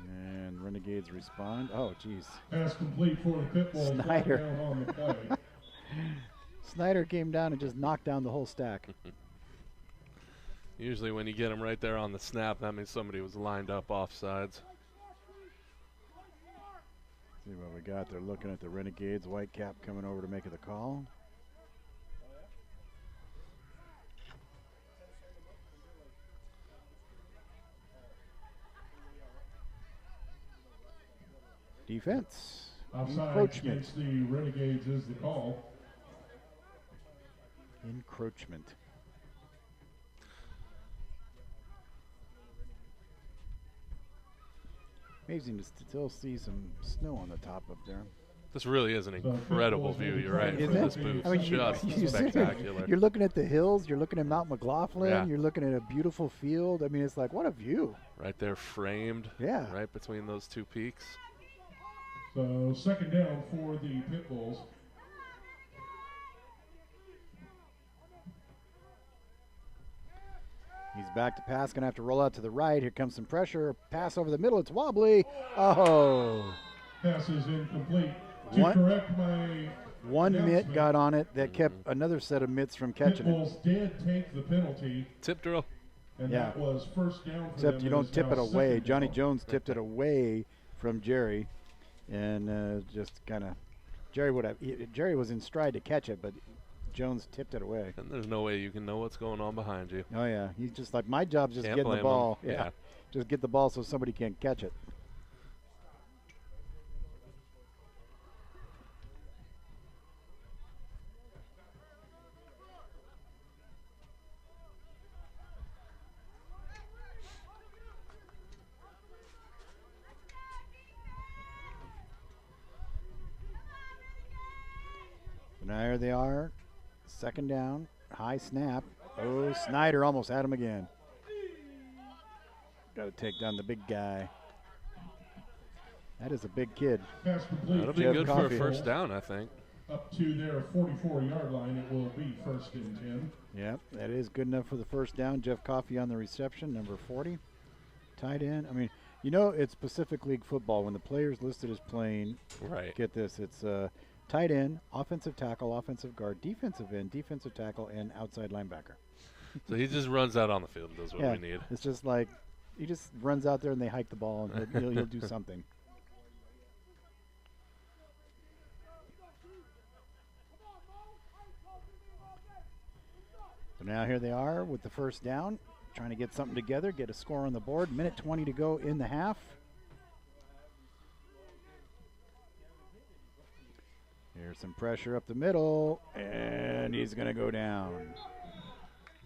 And Renegades respond. Oh, geez. Pass complete for the Pitbulls. Snyder. Down on the play. Snyder came down and just knocked down the whole stack. Usually when you get them right there on the snap, that means somebody was lined up offsides. See what we got. They're looking at the Renegades. Whitecap coming over to make the call. Defense. Offside Encroachment. against the Renegades is the call. Encroachment. Amazing to still see some snow on the top up there. This really is an incredible view. You're right. Isn't From it? this booth. I mean, Just spectacular. You're looking at the hills. You're looking at Mount McLaughlin. Yeah. You're looking at a beautiful field. I mean, it's like, what a view. Right there framed. Yeah. Right between those 2 peaks. So 2nd down for the Pitbulls. He's back to pass. Going to have to roll out to the right. Here comes some pressure. Pass over the middle. It's wobbly. Oh. Pass is incomplete. To correct my one mitt got on it that kept another set of mitts from catching Pitbulls did take the penalty. Tip drill. And that was 1st down for Except them. you don't tip it away. Johnny down. Jones tipped it away from Jerry. And just kind of, Jerry was in stride to catch it, but Jones tipped it away. And there's no way you can know what's going on behind you. Oh, yeah. He's just like, my job's just Can't getting the blame ball. him. Yeah. Just get the ball so somebody can't catch it. Now here they are, 2nd down, high snap. Oh, Snyder almost had him again. Got to take down the big guy. That is a big kid. Pass complete. That'll be good for a 1st down, I think. Up to their 44-yard line, it will be 1st and 10. Yep, that is good enough for the 1st down. Jeff Coffey on the reception, number 40. Tight end. I mean, it's Pacific League football. When the player's listed as playing, right. Get this, it's tight end, offensive tackle, offensive guard, defensive end, defensive tackle, and outside linebacker. So he just runs out on the field and does what we need. It's just like he just runs out there and they hike the ball and he'll do something. So now here they are with the 1st down, trying to get something together, get a score on the board. Minute 20 to go in the half. Here's some pressure up the middle, and he's going to go down.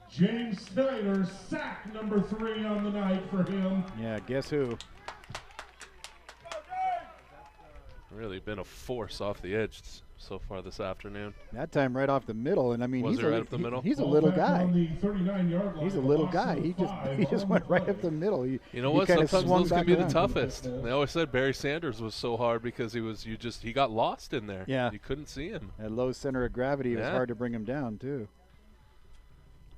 James Snyder, sack number 3 on the night for him. Yeah, guess who? Really been a force off the edge so far this afternoon. That time right off the middle, and I mean, he's a Ball little back guy. on the 39-yard line. He's a little guy. He just went right up the middle. You know what? Sometimes those can be the toughest. They always said Barry Sanders was so hard because he got lost in there. Yeah. You couldn't see him. At low center of gravity, it was hard to bring him down too.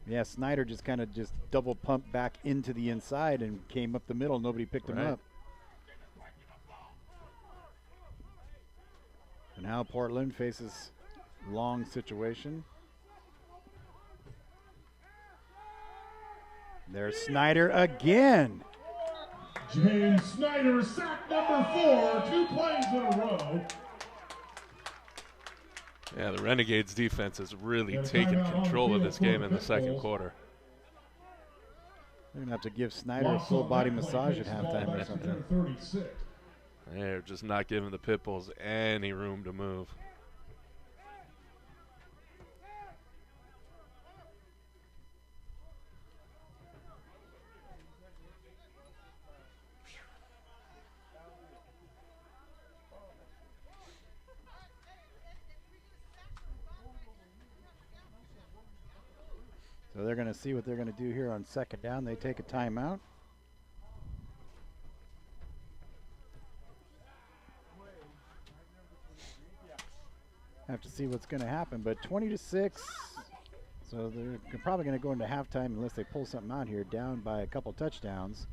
Yeah, Snyder just kind of double pumped back into the inside and came up the middle. Nobody picked him up. And now Portland faces long situation. There's Snyder again. James Snyder, sack number 4, 2 plays in a row. Yeah, the Renegades defense has really taken control of this game in the second quarter. They're going to have to give Snyder a full body massage at halftime or something. They're just not giving the Pitbulls any room to move. So they're going to see what they're going to do here on second down. They take a timeout. Have to see what's going to happen, but 20-6. So they're probably going to go into halftime unless they pull something out here, down by a couple touchdowns.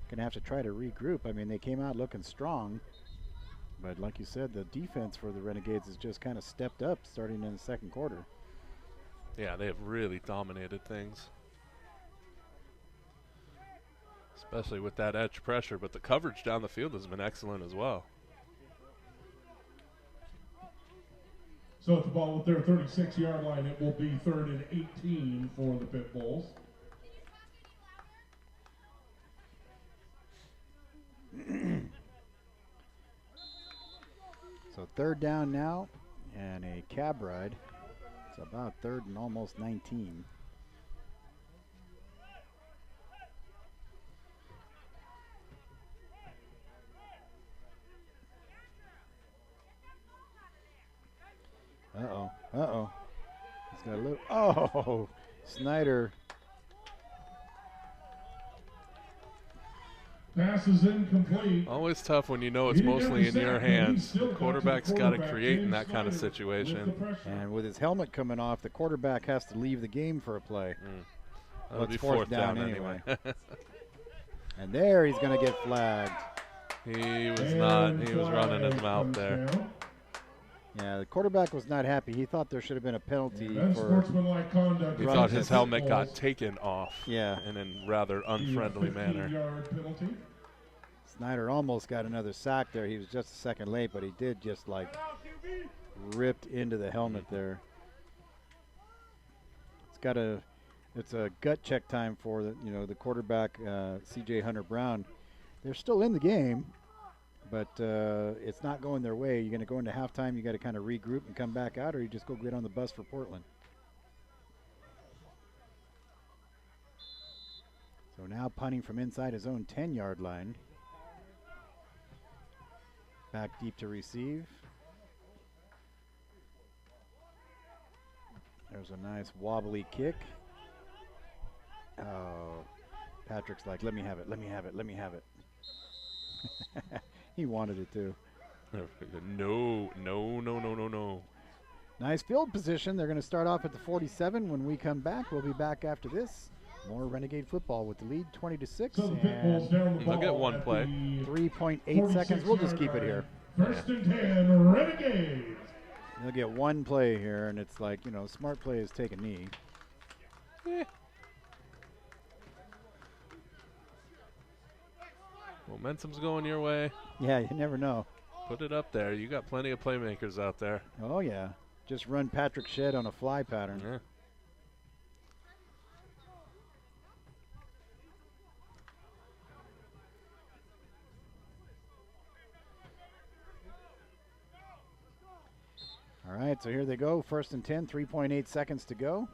Going to have to try to regroup. I mean, they came out looking strong, but like you said, the defense for the Renegades has just kind of stepped up starting in the second quarter. Yeah, they have really dominated things, especially with that edge pressure, but the coverage down the field has been excellent as well. So at the ball with their 36-yard line, it will be 3rd and 18 for the Pitbulls. So 3rd down now, and a cab ride. It's about 3rd and almost 19. Uh-oh. He's got a little, oh, Snyder. Pass is incomplete. Always tough when you know it's mostly in your hands. The quarterback's got to create in that kind of situation. And with his helmet coming off, the quarterback has to leave the game for a play. That'll be 4th down anyway. And there he's going to get flagged. He was not. He was running his mouth there. Yeah, the quarterback was not happy. He thought there should have been a penalty for conduct. He thought his helmet got taken off. Yeah. In a rather unfriendly manner. Snyder almost got another sack there. He was just a second late, but he did just like ripped into the helmet there. It's a gut check time for the quarterback, C.J. Hunter-Brown. They're still in the game, but it's not going their way. You're going to go into halftime. You got to kind of regroup and come back out, or you just go get on the bus for Portland. So now punting from inside his own 10-yard line. Back deep to receive. There's a nice wobbly kick. Oh, Patrick's like, let me have it, let me have it, let me have it. He wanted it too. No. Nice field position. They're going to start off at the 47. When we come back, we'll be back after this. More Renegade football with the lead 20-6. So the Pitbulls down the ball. They'll get one play. 3.8 seconds. We'll just keep it here. 1st and 10, Renegades. They'll get one play here, and it's like, smart play is take a knee. Momentum's going your way. Yeah, you never know. Put it up there. You got plenty of playmakers out there. Oh, yeah. Just run Patrick Shedd on a fly pattern. Yeah. right, so here they go. 1st and 10, 3.8 seconds to go.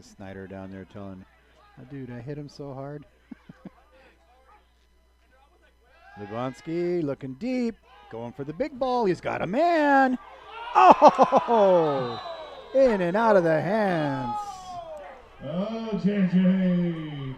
Snyder down there telling, oh, dude, I hit him so hard. Lebonsky looking deep, going for the big ball. He's got a man. Oh, in and out of the hands. Oh, JJ.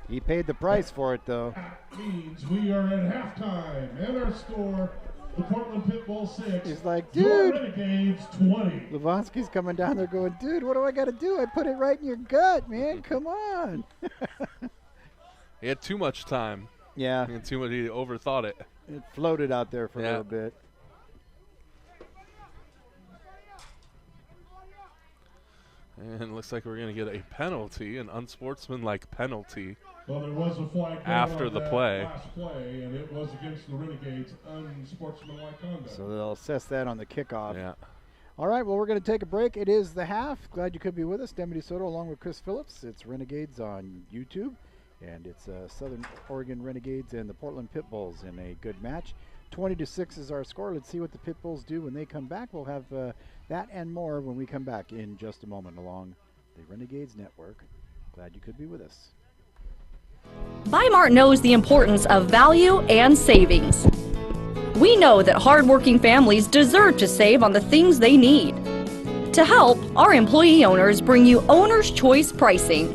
He paid the price for it, though. That means we are at halftime, and our score, the Portland Pitbulls 6. He's like, your dude. Renegades 20. Lebonsky's coming down there going, dude, what do I got to do? I put it right in your gut, man. Come on. He had too much time. Yeah. He overthought it. It floated out there for a little bit. And it looks like we're going to get a penalty, an unsportsmanlike penalty. Well, there was a flag after the play. Last play, and it was against the Renegades' unsportsmanlike conduct. So they'll assess that on the kickoff. Yeah. All right, well, we're going to take a break. It is the half. Glad you could be with us. Demi DeSoto along with Chris Phillips. It's Renegades on YouTube, and it's Southern Oregon Renegades and the Portland Pitbulls in a good match. 20-6 is our score. Let's see what the Pitbulls do when they come back. We'll have that and more when we come back in just a moment along the Renegades Network. Glad you could be with us. Weimart knows the importance of value and savings. We know that hardworking families deserve to save on the things they need. To help, our employee owners bring you owner's choice pricing.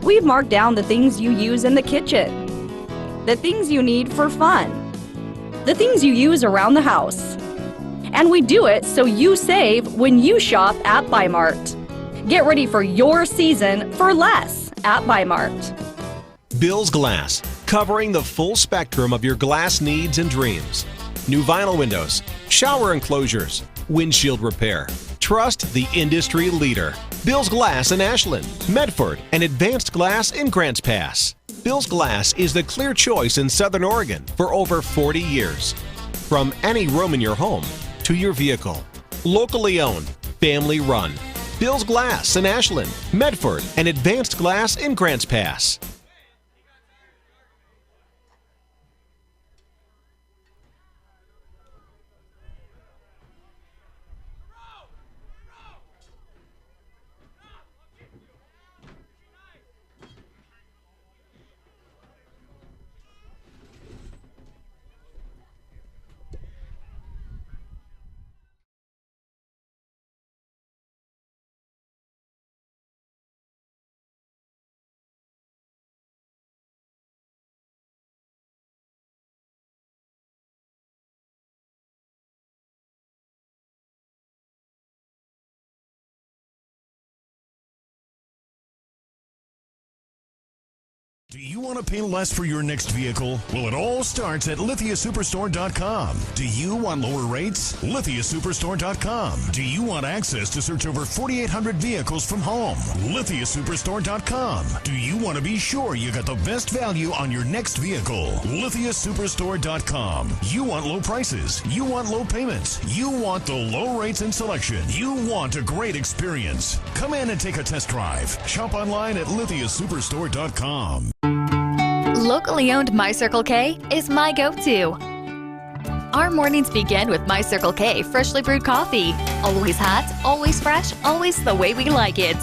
We've marked down the things you use in the kitchen, the things you need for fun, the things you use around the house. And we do it so you save when you shop at Weimart. Get ready for your season for less at Weimart. Bill's Glass, covering the full spectrum of your glass needs and dreams. New vinyl windows, shower enclosures, windshield repair. Trust the industry leader. Bill's Glass in Ashland, Medford, and Advanced Glass in Grants Pass. Bill's Glass is the clear choice in Southern Oregon for over 40 years. From any room in your home to your vehicle. Locally owned, family run. Bill's Glass in Ashland, Medford, and Advanced Glass in Grants Pass. Do you want to pay less for your next vehicle? Well, it all starts at lithiasuperstore.com. Do you want lower rates? lithiasuperstore.com. Do you want access to search over 4,800 vehicles from home? lithiasuperstore.com. Do you want to be sure you got the best value on your next vehicle? lithiasuperstore.com. You want low prices. You want low payments. You want the low rates and selection. You want a great experience. Come in and take a test drive. Shop online at lithiasuperstore.com. Locally owned My Circle K is my go-to. Our mornings begin with My Circle K freshly brewed coffee. Always hot, always fresh, always the way we like it.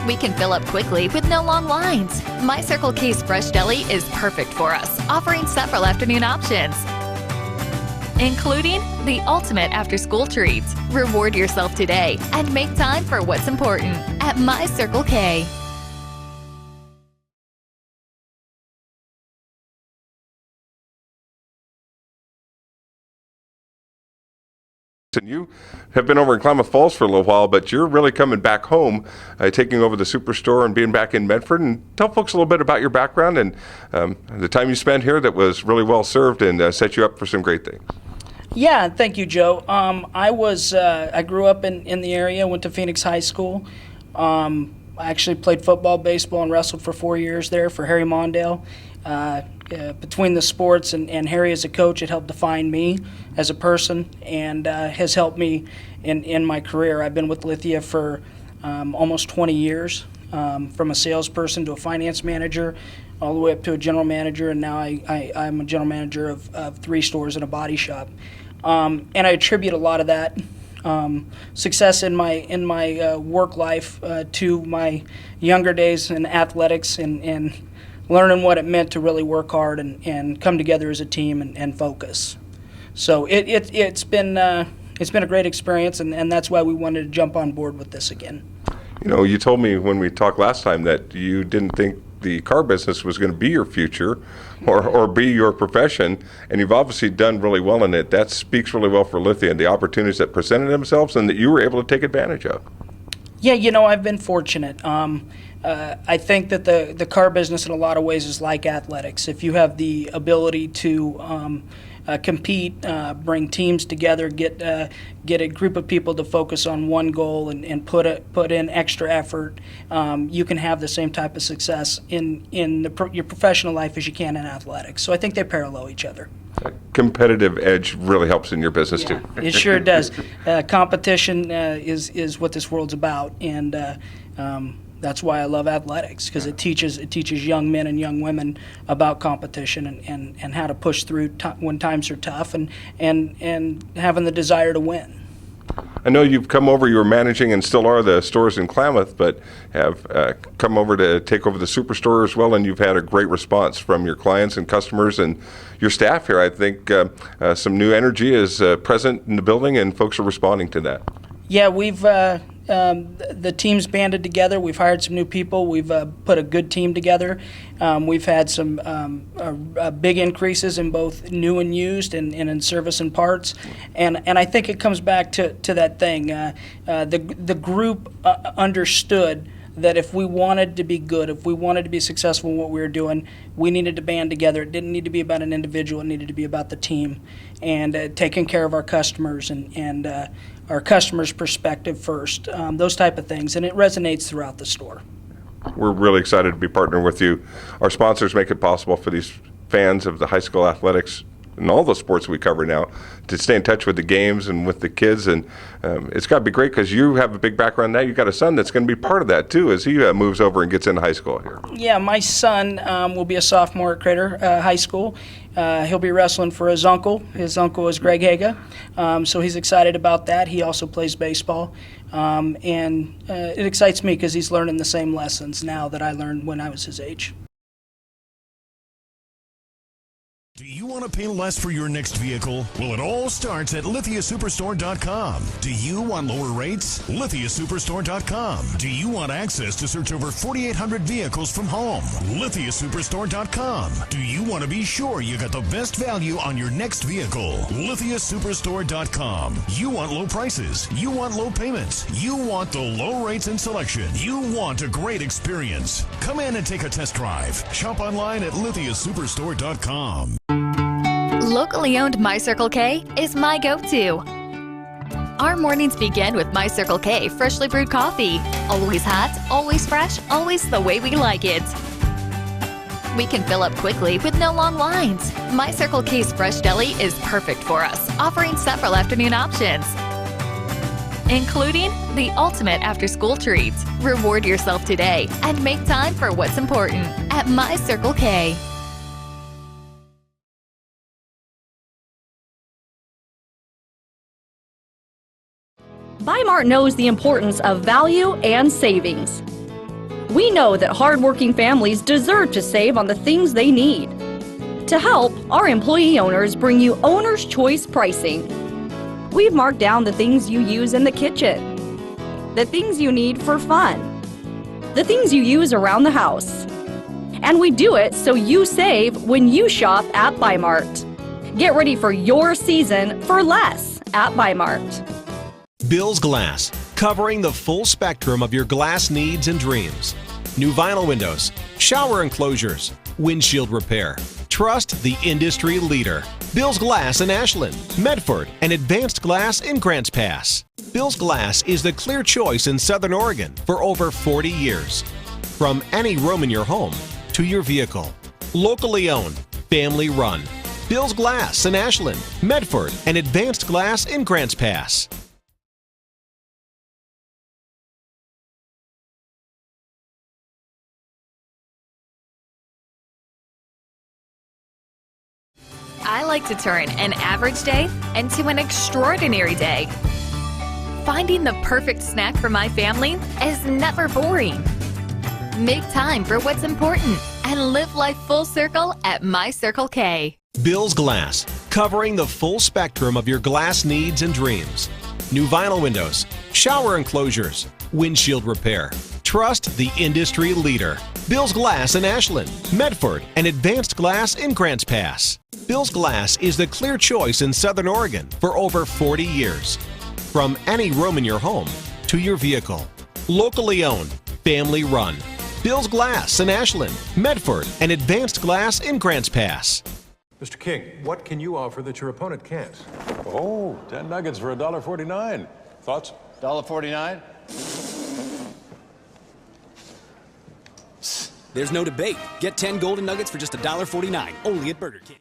We can fill up quickly with no long lines. My Circle K's fresh deli is perfect for us, offering several afternoon options, including the ultimate after-school treat. Reward yourself today and make time for what's important at My Circle K. And you have been over in Klamath Falls for a little while, but you're really coming back home, taking over the Superstore and being back in Medford. And tell folks a little bit about your background and the time you spent here that was really well served and set you up for some great things. Yeah, thank you, Joe. I grew up in the area, went to Phoenix High School. I actually played football, baseball, and wrestled for 4 years there for Harry Mondale. Between the sports and Harry as a coach, it helped define me as a person and has helped me in my career. I've been with Lithia for almost 20 years. from a salesperson to a finance manager, all the way up to a general manager, and now I'm a general manager of 3 stores and a body shop. And I attribute a lot of that success in my work life to my younger days in athletics and learning what it meant to really work hard and come together as a team and focus. So it's been a great experience, and that's why we wanted to jump on board with this again. You know, you told me when we talked last time that you didn't think the car business was going to be your future or be your profession, and you've obviously done really well in it. That speaks really well for Lithia and the opportunities that presented themselves and that you were able to take advantage of. Yeah, you know, I've been fortunate. I think that the car business in a lot of ways is like athletics. If you have the ability to compete, bring teams together, get a group of people to focus on one goal and put in extra effort, you can have the same type of success in your professional life as you can in athletics. So I think they parallel each other. Competitive edge really helps in your business too. It sure does. Competition is what this world's about, and that's why I love athletics, because it teaches young men and young women about competition and how to push through when times are tough and having the desire to win. I know you've come over, you were managing and still are the stores in Klamath, but have come over to take over the Superstore as well, and you've had a great response from your clients and customers and your staff here. I think some new energy is present in the building, and folks are responding to that. Yeah, we've the team's banded together. We've hired some new people. We've put a good team together. We've had some big increases in both new and used and in service and parts. And I think it comes back to that thing. The group understood that if we wanted to be good, if we wanted to be successful in what we were doing, we needed to band together. It didn't need to be about an individual. It needed to be about the team and taking care of our customers and our customers' perspective first, those type of things. And it resonates throughout the store. We're really excited to be partnering with you. Our sponsors make it possible for these fans of the high school athletics and all the sports we cover now to stay in touch with the games and with the kids, and it's got to be great because you have a big background now. You've got a son that's going to be part of that too as he moves over and gets into high school here. Yeah, my son will be a sophomore at Crater High School. He'll be wrestling for his uncle. His uncle is Greg Haga, so he's excited about that. He also plays baseball, and it excites me because he's learning the same lessons now that I learned when I was his age. Do you want to pay less for your next vehicle? Well, it all starts at LithiaSuperstore.com. Do you want lower rates? LithiaSuperstore.com. Do you want access to search over 4,800 vehicles from home? LithiaSuperstore.com. Do you want to be sure you got the best value on your next vehicle? LithiaSuperstore.com. You want low prices. You want low payments. You want the low rates and selection. You want a great experience. Come in and take a test drive. Shop online at LithiaSuperstore.com. Locally owned My Circle K is my go-to. Our mornings begin with My Circle K freshly brewed coffee. Always hot, always fresh, always the way we like it. We can fill up quickly with no long lines. My Circle K's fresh deli is perfect for us, offering several afternoon options, including the ultimate after-school treat. Reward yourself today and make time for what's important at My Circle K. Weimart knows the importance of value and savings. We know that hardworking families deserve to save on the things they need. To help, our employee owners bring you owner's choice pricing. We've marked down the things you use in the kitchen, the things you need for fun, the things you use around the house. And we do it so you save when you shop at Weimart. Get ready for your season for less at Weimart. Bill's Glass, covering the full spectrum of your glass needs and dreams. New vinyl windows, shower enclosures, windshield repair. Trust the industry leader. Bill's Glass in Ashland, Medford, and Advanced Glass in Grants Pass. Bill's Glass is the clear choice in Southern Oregon for over 40 years. From any room in your home to your vehicle. Locally owned, family run. Bill's Glass in Ashland, Medford, and Advanced Glass in Grants Pass. I like to turn an average day into an extraordinary day. Finding the perfect snack for my family is never boring. Make time for what's important and live life full circle at My Circle K. Bill's Glass, covering the full spectrum of your glass needs and dreams. New vinyl windows, shower enclosures, windshield repair. Trust the industry leader. Bill's Glass in Ashland, Medford, and Advanced Glass in Grants Pass. Bill's Glass is the clear choice in Southern Oregon for over 40 years. From any room in your home to your vehicle. Locally owned, family run. Bill's Glass in Ashland, Medford, and Advanced Glass in Grants Pass. Mr. King, what can you offer that your opponent can't? Oh, 10 nuggets for $1.49. Thoughts? $1.49? There's no debate. Get 10 golden nuggets for just $1.49, only at Burger King.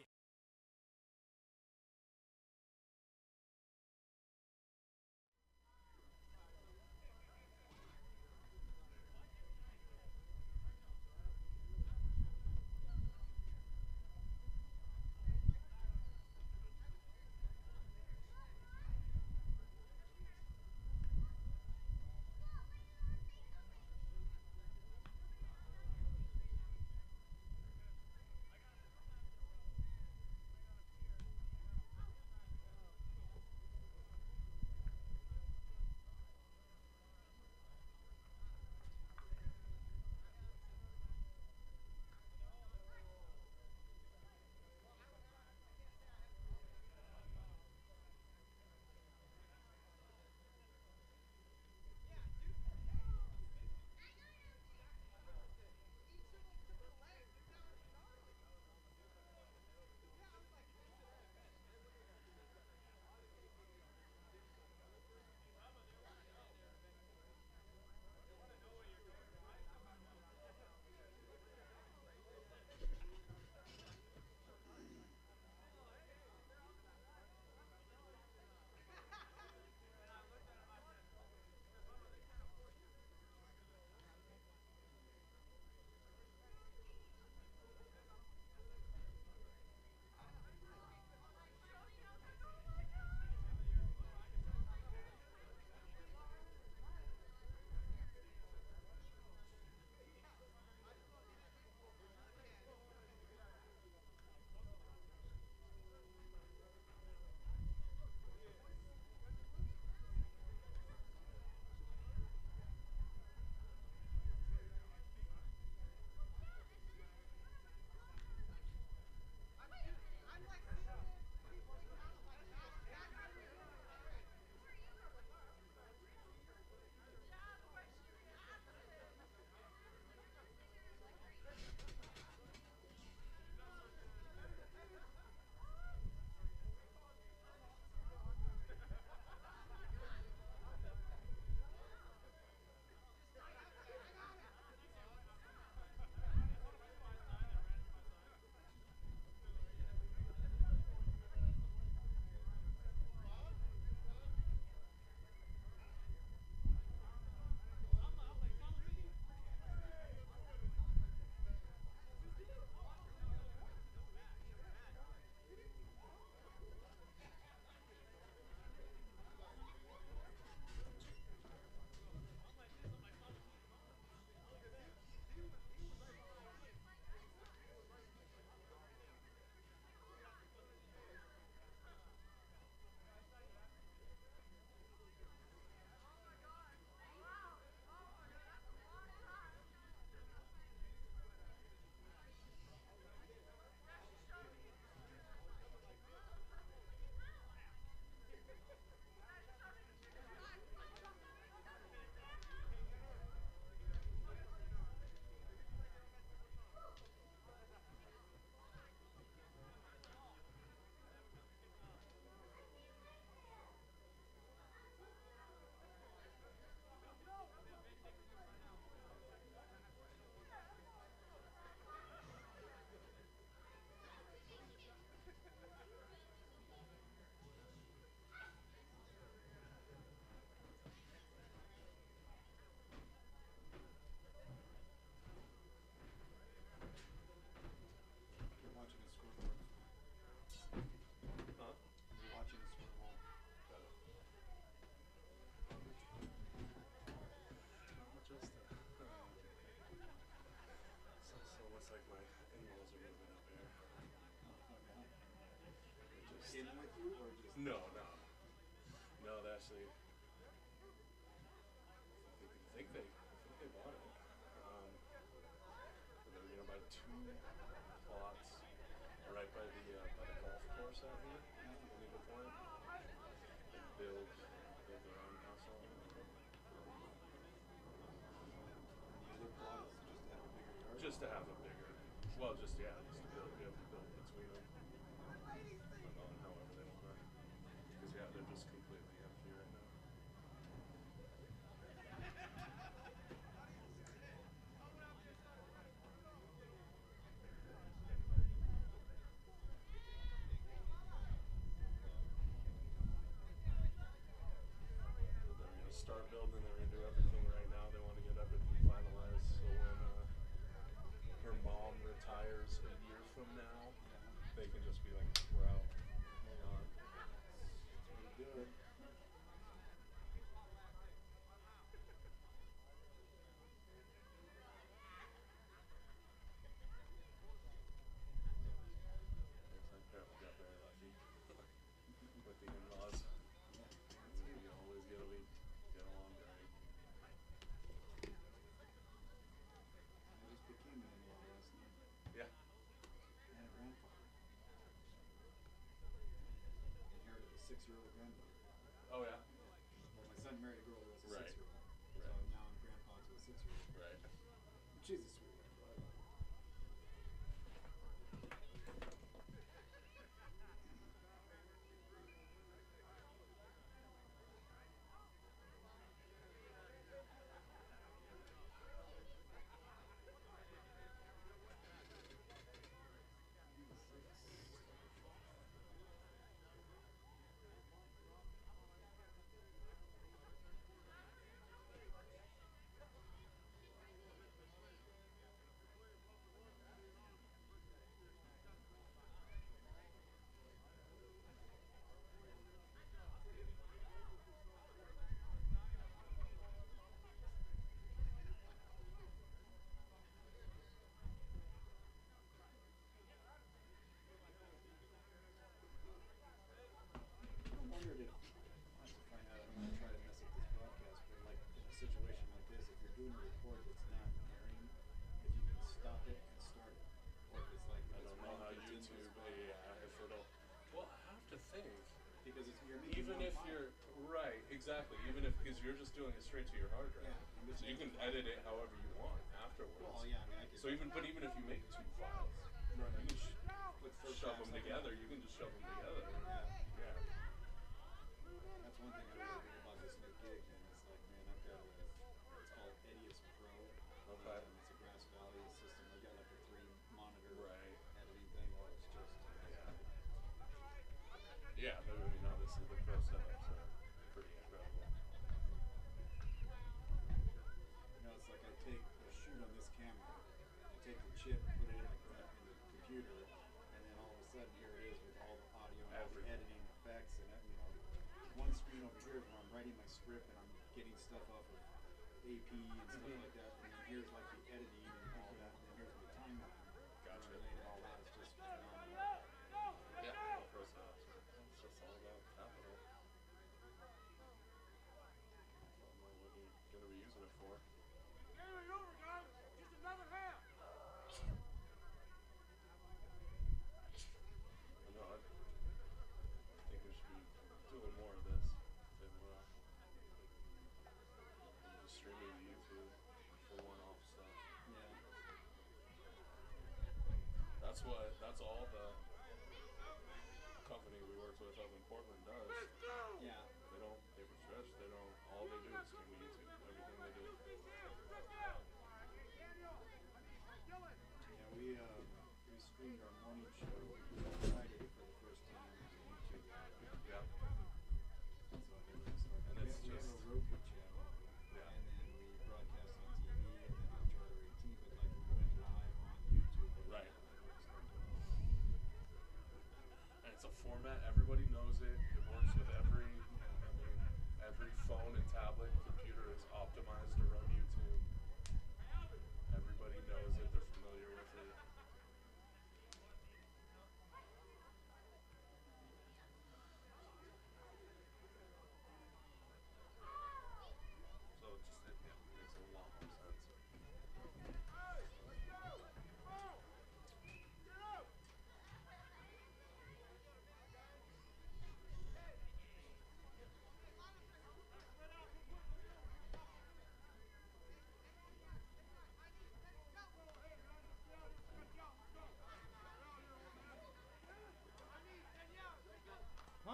in with you, or just no. They actually. I think they bought it. They were gonna buy 2 plots right by the golf course out here in Eagle Point and build their own house on it. the other plot is just to have a bigger yard? Just to have a bigger, well, just to be able to build between them. However they want to, because they're just completely empty right now. They're going to start building. They're going to do everything right now. They want to get everything finalized. So when her mom retires a year from now, they can just be like, we're out. Hang on. That's pretty good. Looks like Grandpa got very lucky with the in-laws. You always get along great. I just became an in-law last night. Yeah. And a grandfather. Inherited a 6-year-old granddaughter. Oh yeah. Well, my son married a girl who was a Right. 6-year-old. Right. So now I'm grandpa to a 6-year-old. Right. She's a sweet one. I wondered if, I have to find out, I don't want to try to mess up this broadcast, but like in a situation like this, if you're doing a report that's not airing, if you can stop it and start it, or if it's like, I don't know how YouTube, if it'll. Well, I have to think. Because it's, you're Even if you're right, exactly. Even if because you're just doing it straight to your hard drive, so you can edit it however you want afterwards. Well, yeah, I mean, I can. So even if you make 2 files, Right. you can Put first shove drafts them like together. that. You can just shove them together. Yeah. Yeah. That's one thing I really think about this new gig, man. It's like, man, I've got it's called Edius Pro. Okay. It's a Grass Valley system. I've got like a 3-monitor Right. editing thing. Oh, it's just. Yeah, but I mean, obviously the pro setups are pretty incredible. You know, it's like I take a shoot on this camera, I take the chip, put it in the computer, and then all of a sudden here it is with all the audio and all the editing effects, and you know, one screen over here is where I'm writing my script and I'm getting stuff off of AP and stuff like that, and then here's like the editing and all that, and then here's my timeline. Gotcha. And all that is just phenomenal. Yeah, pro setups. It's just all about capital. I don't know what you're gonna be using it for. Just another half. I think we should be doing more of this. Just streaming to YouTube for one-off stuff. Yeah. That's all the company we worked with up in Portland does. Yeah. They don't paper stretch. All they do is stream to YouTube. Everything they do. Yeah, we streamed our morning show Friday for the first time on YouTube. Yeah. So everyone started. And it's we have just a Roku channel. Yeah. And then we broadcast on TV and then on Charter 18, but like we went live on YouTube. Right. And it's a format, everybody knows it. It works with every phone and tablet, computer is optimized to run YouTube. Everybody knows it, they're familiar with it.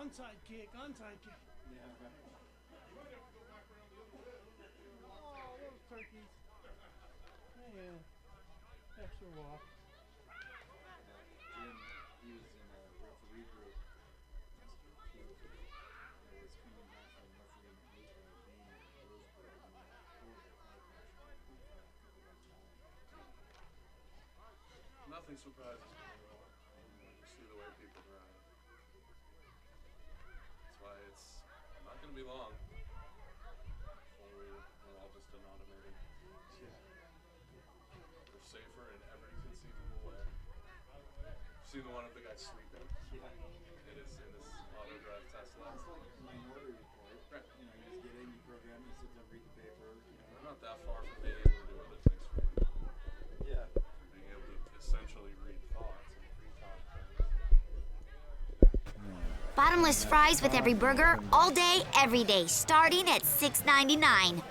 Onside kick, onside kick. Yeah, right. Oh, those turkeys. Man, extra walk. Jim, he was in a referee group. He was coming back from refereeing a game in Roseburg, and he had a horrible car crash on a couple of times. Nothing surprises me at all. You see the way people drive. That's why it's not going to be long before we're all just an automated. Yeah. We're safer in every conceivable way. See the one of the guy sleeping? Yeah. In his auto drive Tesla. It's like Minority Report. Right. You know, you just get in, you program, you sit there, read the paper. We're not that far from being able to do other things for you. Yeah. Being able to essentially read thoughts and pre-thought things. Bottomless fries with every burger, all day, every day, starting at $6.99.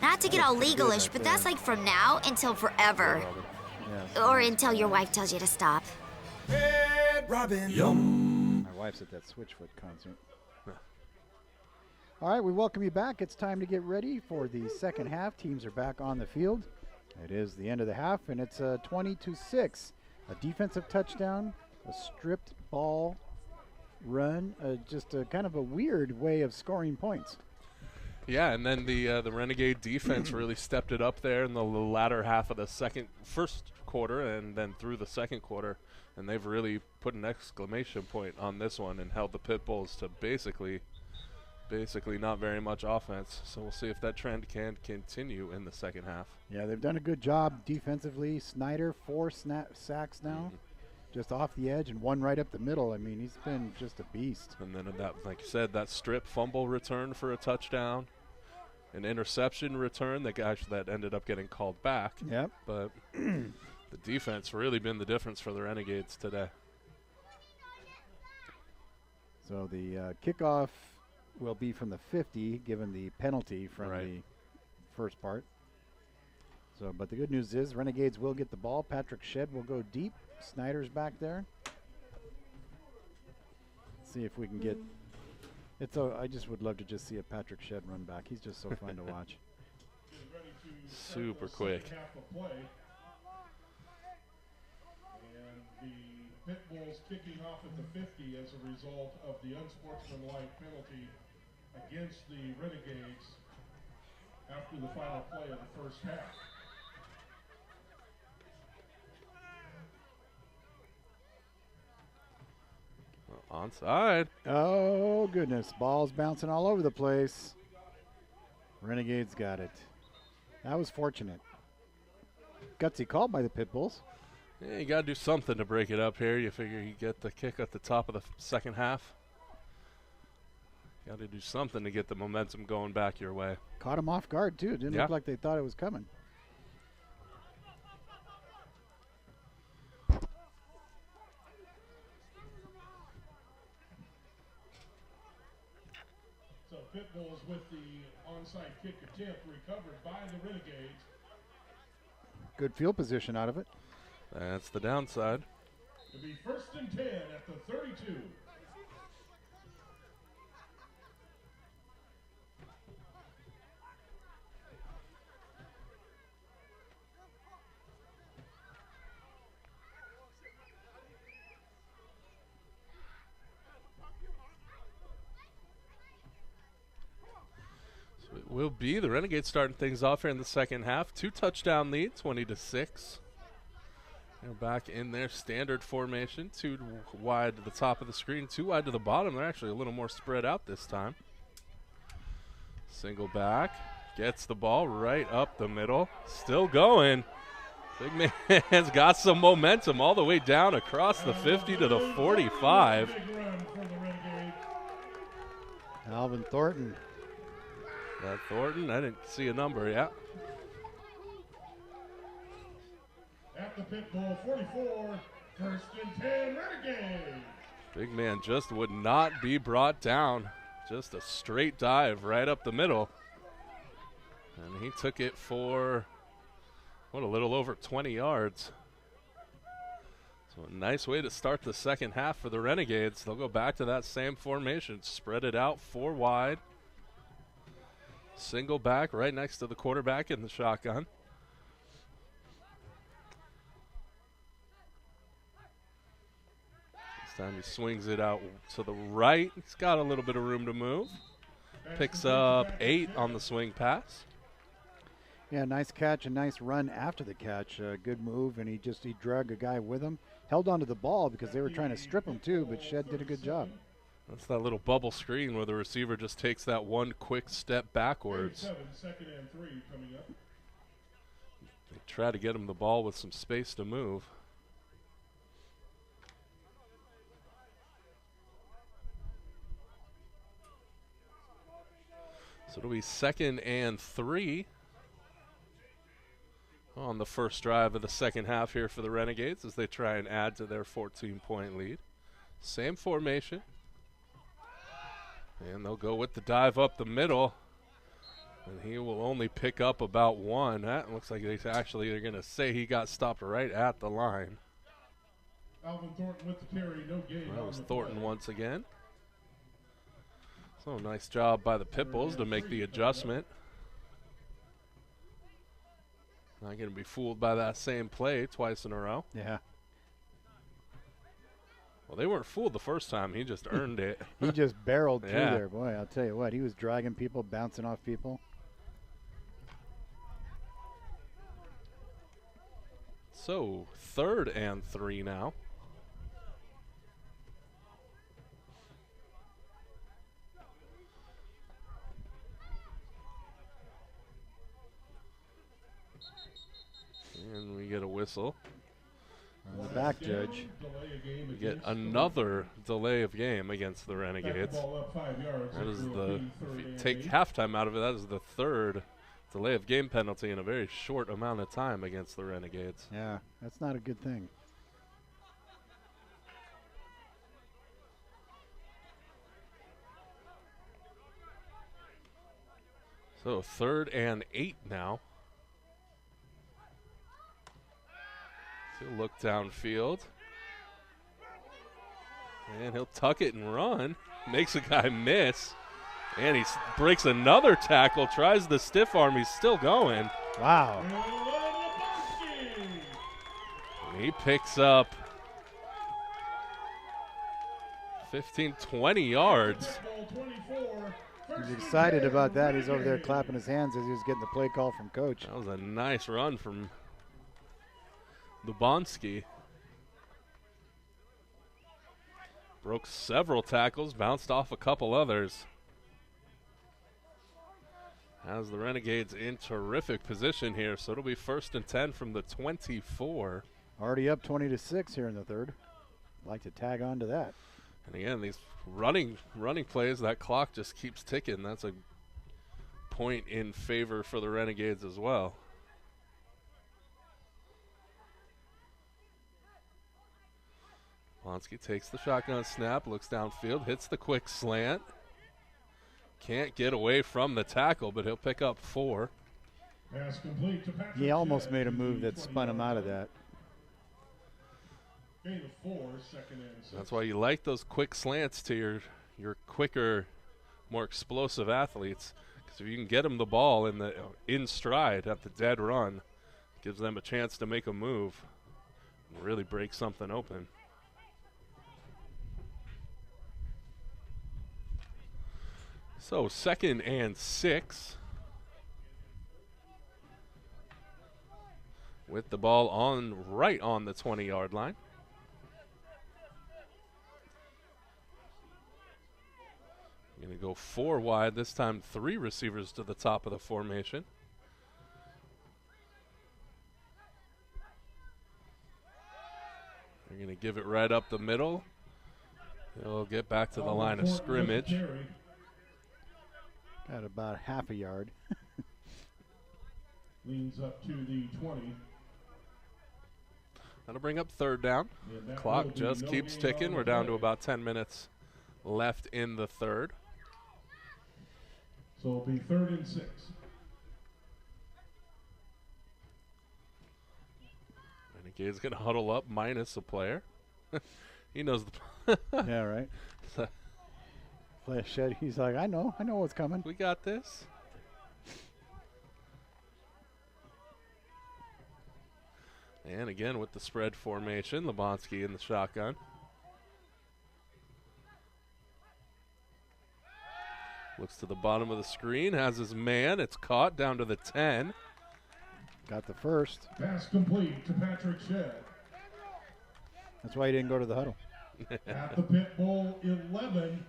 Not to get all legalish, but that's like from now until forever. Or until your wife tells you to stop. Robin. Yum. My wife's at that Switchfoot concert. All right, we welcome you back. It's time to get ready for the second half. Teams are back on the field. It is the end of the half, and it's 20-6. A defensive touchdown, a stripped ball run, just a kind of a weird way of scoring points. Yeah, and then the Renegade defense really stepped it up there in the latter half of the first quarter, and then through the second quarter, and they've really put an exclamation point on this one and held the Pitbulls to basically not very much offense. So we'll see if that trend can continue in the second half. Yeah, they've done a good job defensively. Snyder, 4 sacks now, just off the edge, and 1 right up the middle. I mean, he's been just a beast. And then that, like you said, that strip fumble return for a touchdown, an interception return that ended up getting called back. Yep. But the defense really been the difference for the Renegades today. So the kickoff will be from the 50, given the penalty from the first part. So, but the good news is Renegades will get the ball. Patrick Shedd will go deep. Snyder's back there. Let's see if we can get. I just would love to just see a Patrick Shedd run back. He's just so fun to watch. Super quick. And the Pitbulls kicking off at the 50 as a result of the unsportsmanlike penalty against the Renegades after the final play of the first half. Onside. Oh, goodness. Ball's bouncing all over the place. Renegades got it. That was fortunate. Gutsy call by the Pitbulls. Yeah, you got to do something to break it up here. You figure you get the kick at the top of the second half. Got to do something to get the momentum going back your way. Caught him off guard, too. It didn't look like they thought it was coming. So Pitbulls with the onside kick attempt recovered by the Renegades. Good field position out of it. That's the downside. It'll be 1st and 10 at the 32. So it will be the Renegades starting things off here in the second half. 2 touchdown lead, 20-6. They're back in their standard formation. 2 wide to the top of the screen, 2 wide to the bottom. They're actually a little more spread out this time. Single back. Gets the ball right up the middle. Still going. Big man's got some momentum all the way down across the 50 to the 45. Alvin Thornton. That Thornton, I didn't see a number yet. At the Pitbull 44, 1st and 10 Renegades. Big man just would not be brought down. Just a straight dive right up the middle. And he took it for, a little over 20 yards. So a nice way to start the second half for the Renegades. They'll go back to that same formation. Spread it out 4 wide. Single back right next to the quarterback in the shotgun. This time he swings it out to the right. He's got a little bit of room to move. Picks up 8 on the swing pass. Yeah, nice catch, a nice run after the catch. Good move, and he drug a guy with him. Held onto the ball because they were trying to strip him too, but Shed did a good job. That's that little bubble screen where the receiver just takes that one quick step backwards. 2nd and 3 coming up. They try to get him the ball with some space to move. So it'll be 2nd and 3 on the first drive of the second half here for the Renegades as they try and add to their 14-point lead. Same formation. And they'll go with the dive up the middle. And he will only pick up about 1. That looks like they're going to say he got stopped right at the line. Alvin Thornton with the carry, no gain. That was Thornton once again. So nice job by the Pitbulls to make the adjustment. Not going to be fooled by that same play twice in a row. Yeah. Well, they weren't fooled the first time. He just earned it. He just barreled through Yeah. there. Boy, I'll tell you what. He was dragging people, bouncing off people. So 3rd and 3 now. And we get a whistle. On the back, Judge. We get another delay of game against the Renegades. That is the, if you take halftime out of it, that is the 3rd delay of game penalty in a very short amount of time against the Renegades. Yeah, that's not a good thing. So 3rd and 8 now. He'll look downfield. And he'll tuck it and run. Makes a guy miss. And he breaks another tackle, tries the stiff arm. He's still going. Wow. And he picks up 15, 20 yards. He's excited about that. He's over there clapping his hands as he was getting the play call from Coach. That was a nice run from Lubonsky. Broke several tackles, bounced off a couple others. Has the Renegades in terrific position here, so it'll be 1st and 10 from the 24. Already up 20-6 here in the 3rd. Like to tag on to that. And again, these running plays, that clock just keeps ticking. That's a point in favor for the Renegades as well. Lonsky takes the shotgun snap, looks downfield, hits the quick slant. Can't get away from the tackle, but he'll pick up 4. He almost made a move that spun him out of that. That's why you like those quick slants to your quicker, more explosive athletes, because if you can get them the ball in stride at the dead run, it gives them a chance to make a move and really break something open. So 2nd and 6. With the ball right on the 20-yard line. Going to go 4 wide, this time 3 receivers to the top of the formation. They're going to give it right up the middle. They'll get back to the line of scrimmage. Got about half a yard. Leans up to the 20. That'll bring up 3rd down. Clock just keeps ticking. We're down to about 10 minutes left in the 3rd. So it'll be 3rd and 6. And Renegades going to huddle up minus a player. He knows the yeah, right. Play a shed. He's like, I know what's coming. We got this. And again with the spread formation, Lebonsky in the shotgun. Looks to the bottom of the screen, has his man. It's caught down to the 10. Got the first. Pass complete to Patrick Shedd. That's why he didn't go to the huddle. At the Pitbull 11,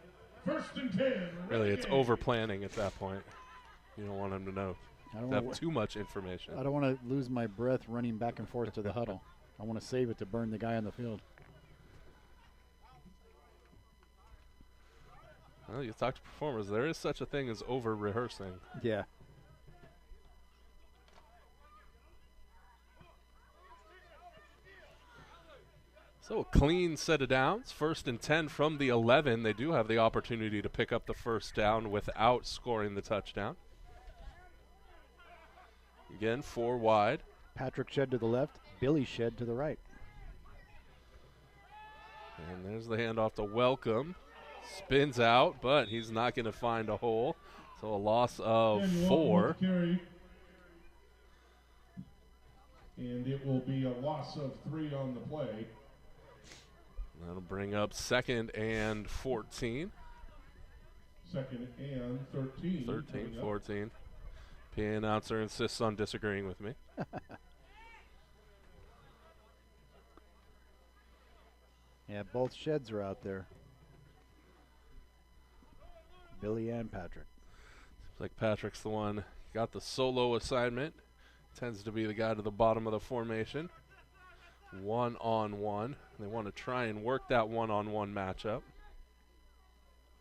1st and 10. Really, it's over planning at that point. You don't want him to know. Have too much information. I don't want to lose my breath running back and forth to the huddle. I want to save it to burn the guy on the field. Well, you talk to performers. There is such a thing as over-rehearsing. Yeah. So a clean set of downs. 1st and 10 from the 11. They do have the opportunity to pick up the first down without scoring the touchdown. Again, 4 wide. Patrick Shedd to the left, Billy Shedd to the right. And there's the handoff to Welcome. Spins out, but he's not going to find a hole. So a loss of 4. And it will be a loss of 3 on the play. That'll bring up 2nd and 14. 2nd and 13. 13, 14. PA announcer insists on disagreeing with me. Yeah, both Sheds are out there. Billy and Patrick. Seems like Patrick's the one got the solo assignment. Tends to be the guy to the bottom of the formation. 1-on-1. They want to try and work that 1-on-1 matchup.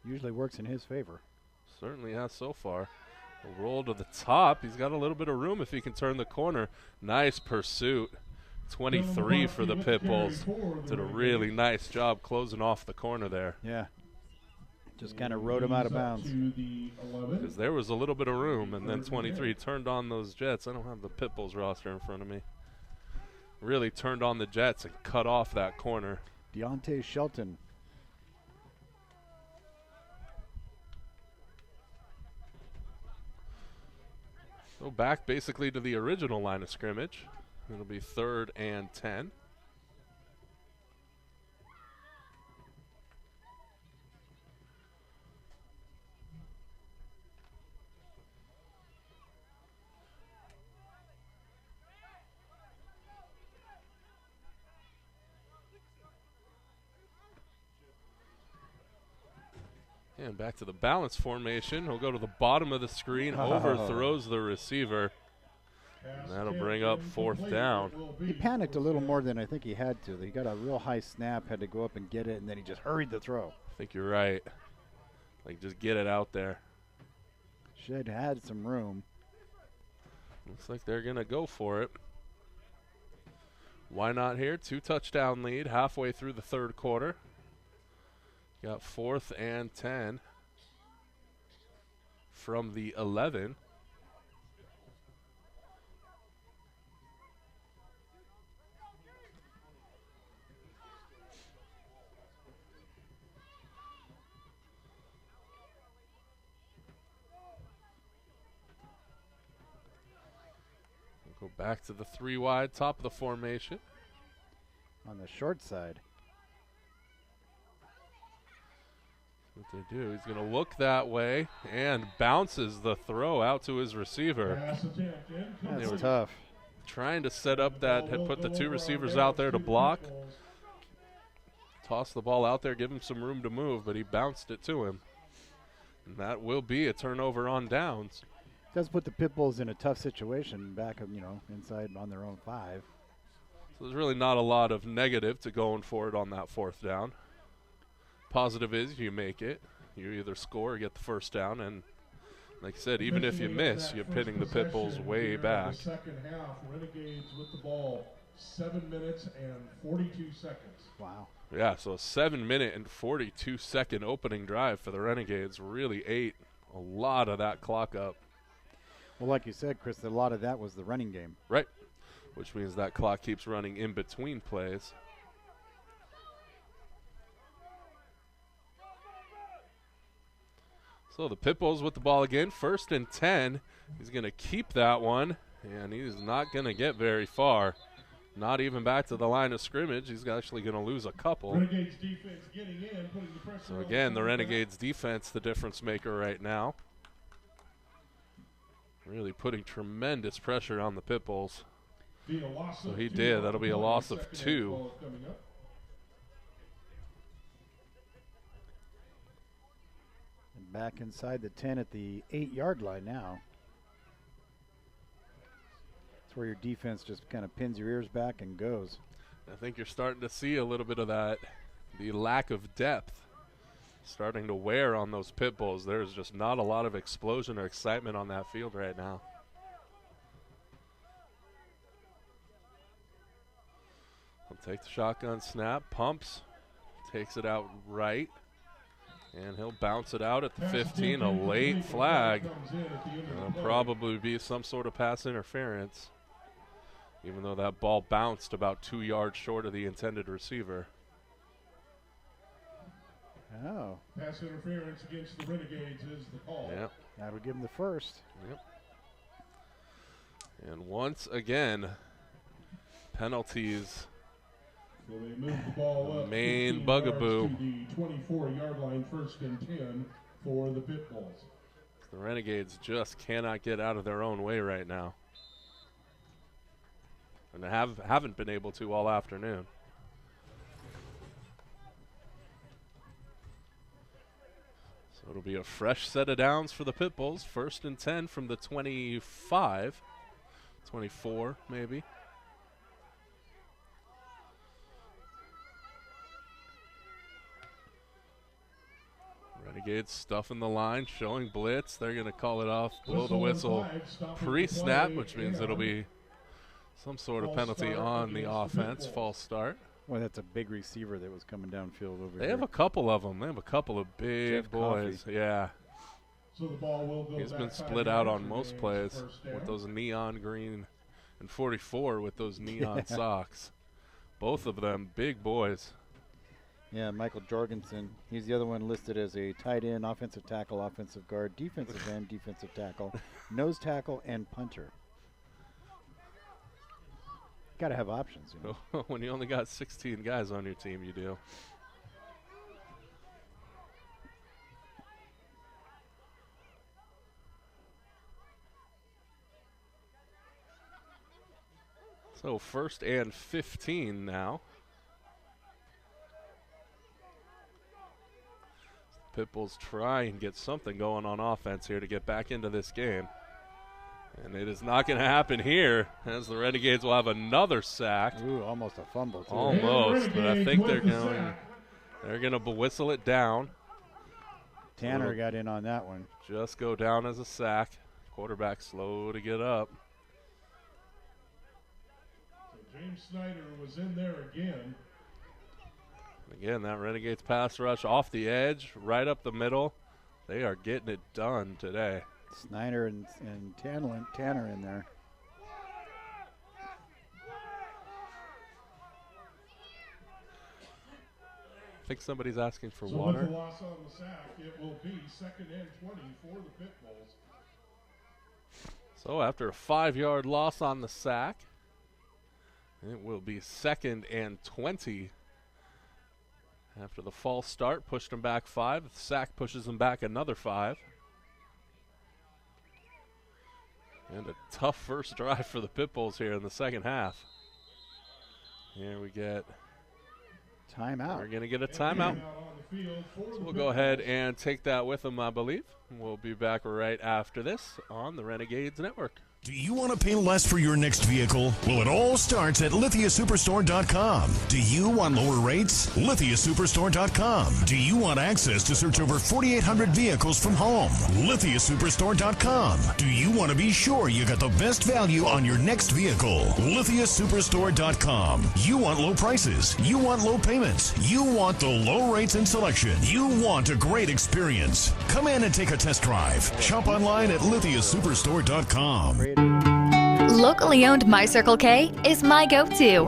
Usually works in his favor. Certainly has so far. A roll to the top. He's got a little bit of room if he can turn the corner. Nice pursuit. 23 for the Pitbulls. Did a really nice job closing off the corner there. Yeah. Just kind of rode him out of bounds. Because there was a little bit of room, and then 23 turned on those Jets. I don't have the Pitbulls roster in front of me. Really turned on the Jets and cut off that corner. Deontay Shelton. So back basically to the original line of scrimmage. It'll be 3rd and 10. And back to the balance formation. He'll go to the bottom of the screen, overthrows the receiver. And that'll bring up 4th down. He panicked a little more than I think he had to. He got a real high snap, had to go up and get it, and then he just hurried the throw. I think you're right. Like, just get it out there. Shedd had some room. Looks like they're going to go for it. Why not here? 2-touchdown lead halfway through the 3rd quarter. Got 4th and 10 from the 11. We'll go back to the 3 wide, top of the formation. On the short side. What they do, he's going to look that way and bounces the throw out to his receiver. That's tough. Trying to set up that, had put the 2 receivers out there to block. Toss the ball out there, give him some room to move, but he bounced it to him. And that will be a turnover on downs. Does put the Pitbulls in a tough situation back, inside on their own 5. So there's really not a lot of negative to going for it on that 4th down. Positive is you make it. You either score or get the first down, and like I said, even if you miss, you're pitting the Pitbulls way back. Second half, Renegades with the ball, 7 minutes and 42 seconds. Wow. Yeah, so a 7-minute and 42-second opening drive for the Renegades really ate a lot of that clock up. Well, like you said, Chris, a lot of that was the running game. Right. which means that clock keeps running in between plays. So the Pitbulls with the ball again, 1st and 10. He's going to keep that one, and he's not going to get very far. Not even back to the line of scrimmage. He's actually going to lose a couple. Renegades defense getting in, putting the pressure So on again, the Renegades defense, the difference maker right now. Really putting tremendous pressure on the Pitbulls. So he did. That'll be a loss of 2. And back inside the 10 at the 8-yard line now. That's where your defense just kind of pins your ears back and goes. I think you're starting to see a little bit of that, the lack of depth starting to wear on those Pitbulls. There's just not a lot of explosion or excitement on that field right now. He'll take the shotgun snap, pumps, takes it out right, and he'll bounce it out at the 15, a late flag. It'll probably be some sort of pass interference, even though that ball bounced about 2 yards short of the intended receiver. Oh. Pass interference against the Renegades is the call. Yep. That would give him the first. Yep. And once again, penalties. So they move the ball up Main bugaboo. To the 24-yard line, 1st and 10 for the Pitbulls. The Renegades just cannot get out of their own way right now. And they haven't been able to all afternoon. So it'll be a fresh set of downs for the Pitbulls. 1st and 10 from the 25, 24 maybe. Renegades stuffing the line, showing blitz. They're going to call it off, blow the whistle pre-snap, which means it'll be some sort of penalty on the offense, false start. Well, that's a big receiver that was coming downfield over They here. have a couple of them. They have a couple of big Jeff boys. Coffey. Yeah. So the ball will go He's back been 5 split out yards on most remains, plays 1st down. with those neon green, and 44 with those neon Yeah. socks. Both of them big boys. Yeah, Michael Jorgensen. He's the other one listed as a tight end, offensive tackle, offensive guard, defensive end, defensive tackle, nose tackle, and punter. Got to have options. You know? When you only got 16 guys on your team, you do. So 1st and 15 now. Pitbulls try and get something going on offense here to get back into this game. And it is not going to happen here, as the Renegades will have another sack. Ooh, almost a fumble, too. Almost, but I think they're going to whistle it down. Tanner So got in on that one. just go down as a sack. Quarterback slow to get up. So James Snyder was in there again. Again, that Renegades pass rush off the edge, right up the middle. They are getting it done today. Snyder and Tanner in there. I think somebody's asking for So water. with the loss on the sack, it will be 2nd and 20 for the Pitbulls. So after a 5-yard loss on the sack, it will be 2nd and 20. After the false start, pushed them back 5. The sack pushes them back another 5. And a tough first drive for the Pitbulls here in the second half. Here we get timeout. We're going to get a timeout. So we'll go ahead and take that with them, I believe. We'll be back right after this on the Renegades Network. Do you want to pay less for your next vehicle? Well, it all starts at lithiasuperstore.com. Do you want lower rates? lithiasuperstore.com. Do you want access to search over 4,800 vehicles from home? lithiasuperstore.com. Do you want to be sure you got the best value on your next vehicle? lithiasuperstore.com. You want low prices. You want low payments. You want the low rates and selection. You want a great experience. Come in and take a test drive. Shop online at lithiasuperstore.com. Locally owned My Circle K is my go-to.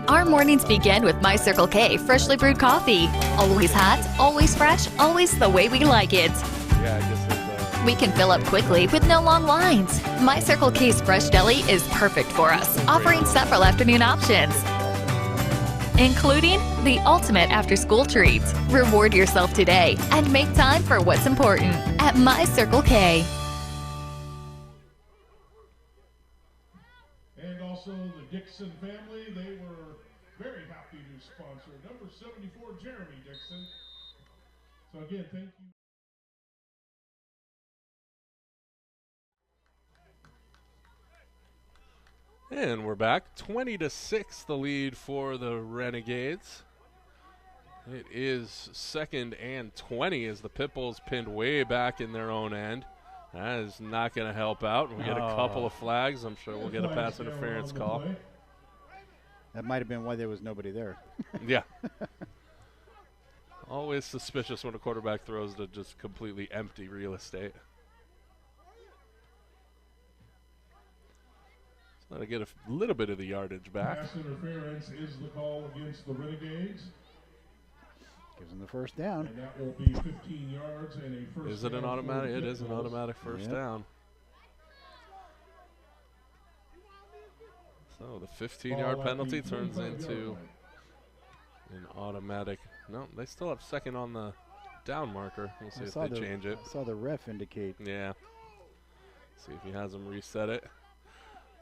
Our mornings begin with My Circle K freshly brewed coffee. Always hot, always fresh, always the way we like it. Yeah, I guess We can fill up quickly with no long lines. My Circle K's Fresh Deli is perfect for us, offering several afternoon options, including the ultimate after-school treat. Reward yourself today and make time for what's important at My Circle K. And also the Dixon family, they were very happy to sponsor number 74, Jeremy Dixon. So again, thank you. And we're back. 20-6 the lead for the Renegades. It is 2nd and 20 as the Pitbulls pinned way back in their own end. That is not going to help out. We get a couple of flags. I'm sure we'll get a pass interference call. That might have been why there was nobody there. Yeah. Always suspicious when a quarterback throws to just completely empty real estate. So to get a little bit of the yardage back. Pass interference is the call against the Renegades. Gives them the first down. And that will be 15 yards and a first down. Is it an automatic? It is an automatic first down. So the 15-yard penalty turns into an automatic. No, they still have 2nd on the down marker. We'll see if they change it. I saw the ref indicate. Yeah. See if he has them reset it.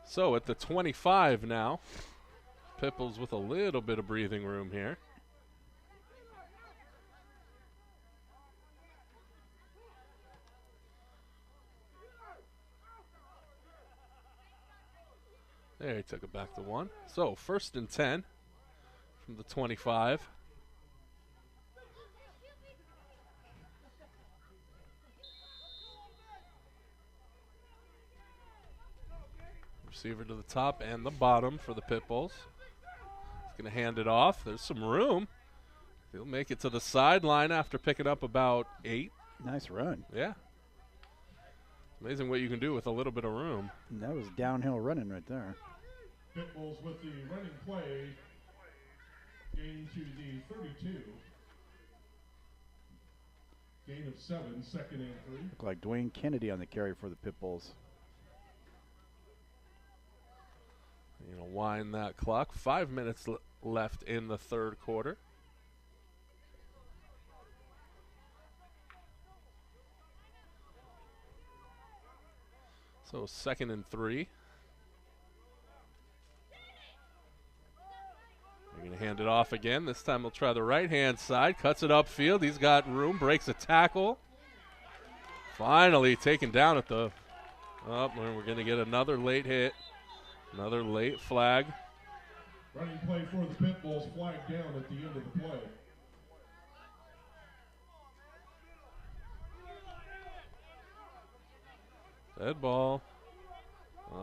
So at the 25 now, Pitbulls with a little bit of breathing room here. There, he took it back to 1. So 1st and 10 from the 25. Receiver to the top and the bottom for the Pitbulls. He's going to hand it off. There's some room. He'll make it to the sideline after picking up about 8. Nice run. Yeah. Amazing what you can do with a little bit of room. And that was downhill running right there. Pitbulls with the running play. Gain to the 32. Gain of 7, 2nd and 3. Looked like Dwayne Kennedy on the carry for the Pitbulls. You know, wind that clock. 5 minutes left in the 3rd quarter. So 2nd and 3. They're going to hand it off again. This time we'll try the right-hand side. Cuts it upfield. He's got room. Breaks a tackle. Finally taken down at the... Oh, we're going to get another late hit. Another late flag. Running play for the Pitbulls, flag down at the end of the play. Dead ball.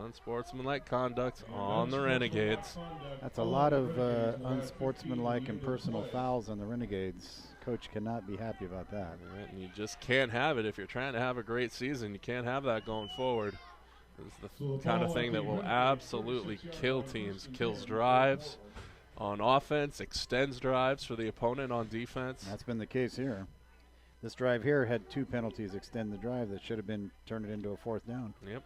Unsportsmanlike conduct on the Renegades. That's a lot of unsportsmanlike and personal fouls on the Renegades. Coach cannot be happy about that. Right, and you just can't have it if you're trying to have a great season. You can't have that going forward. It's the kind of thing that will absolutely kill teams. Kills drives on offense, extends drives for the opponent on defense. That's been the case here. This drive here had 2 penalties extend the drive that should have been turned it into a 4th down. Yep.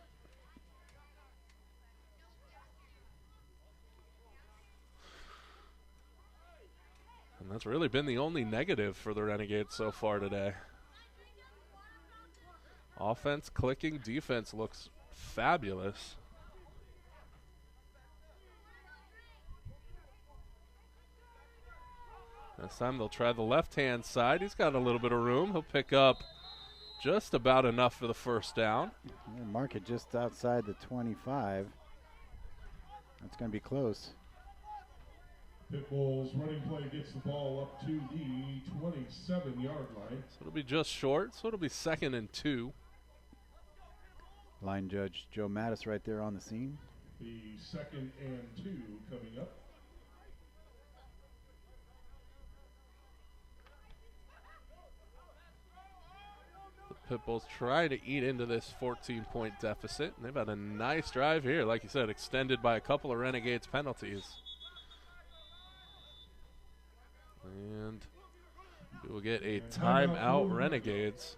And that's really been the only negative for the Renegades so far today. Offense clicking, defense looks fabulous. This time they'll try the left-hand side. He's got a little bit of room. He'll pick up just about enough for the first down. Mark it just outside the 25. That's going to be close. Pitbulls running play gets the ball up to the 27-yard line. So it'll be just short. So it'll be 2nd and 2. Line judge Joe Mattis right there on the scene. The 2nd and 2 coming up. The Pitbulls trying to eat into this 14-point deficit. And they've had a nice drive here, like you said, extended by a couple of Renegades penalties. And we will get a timeout, Renegades.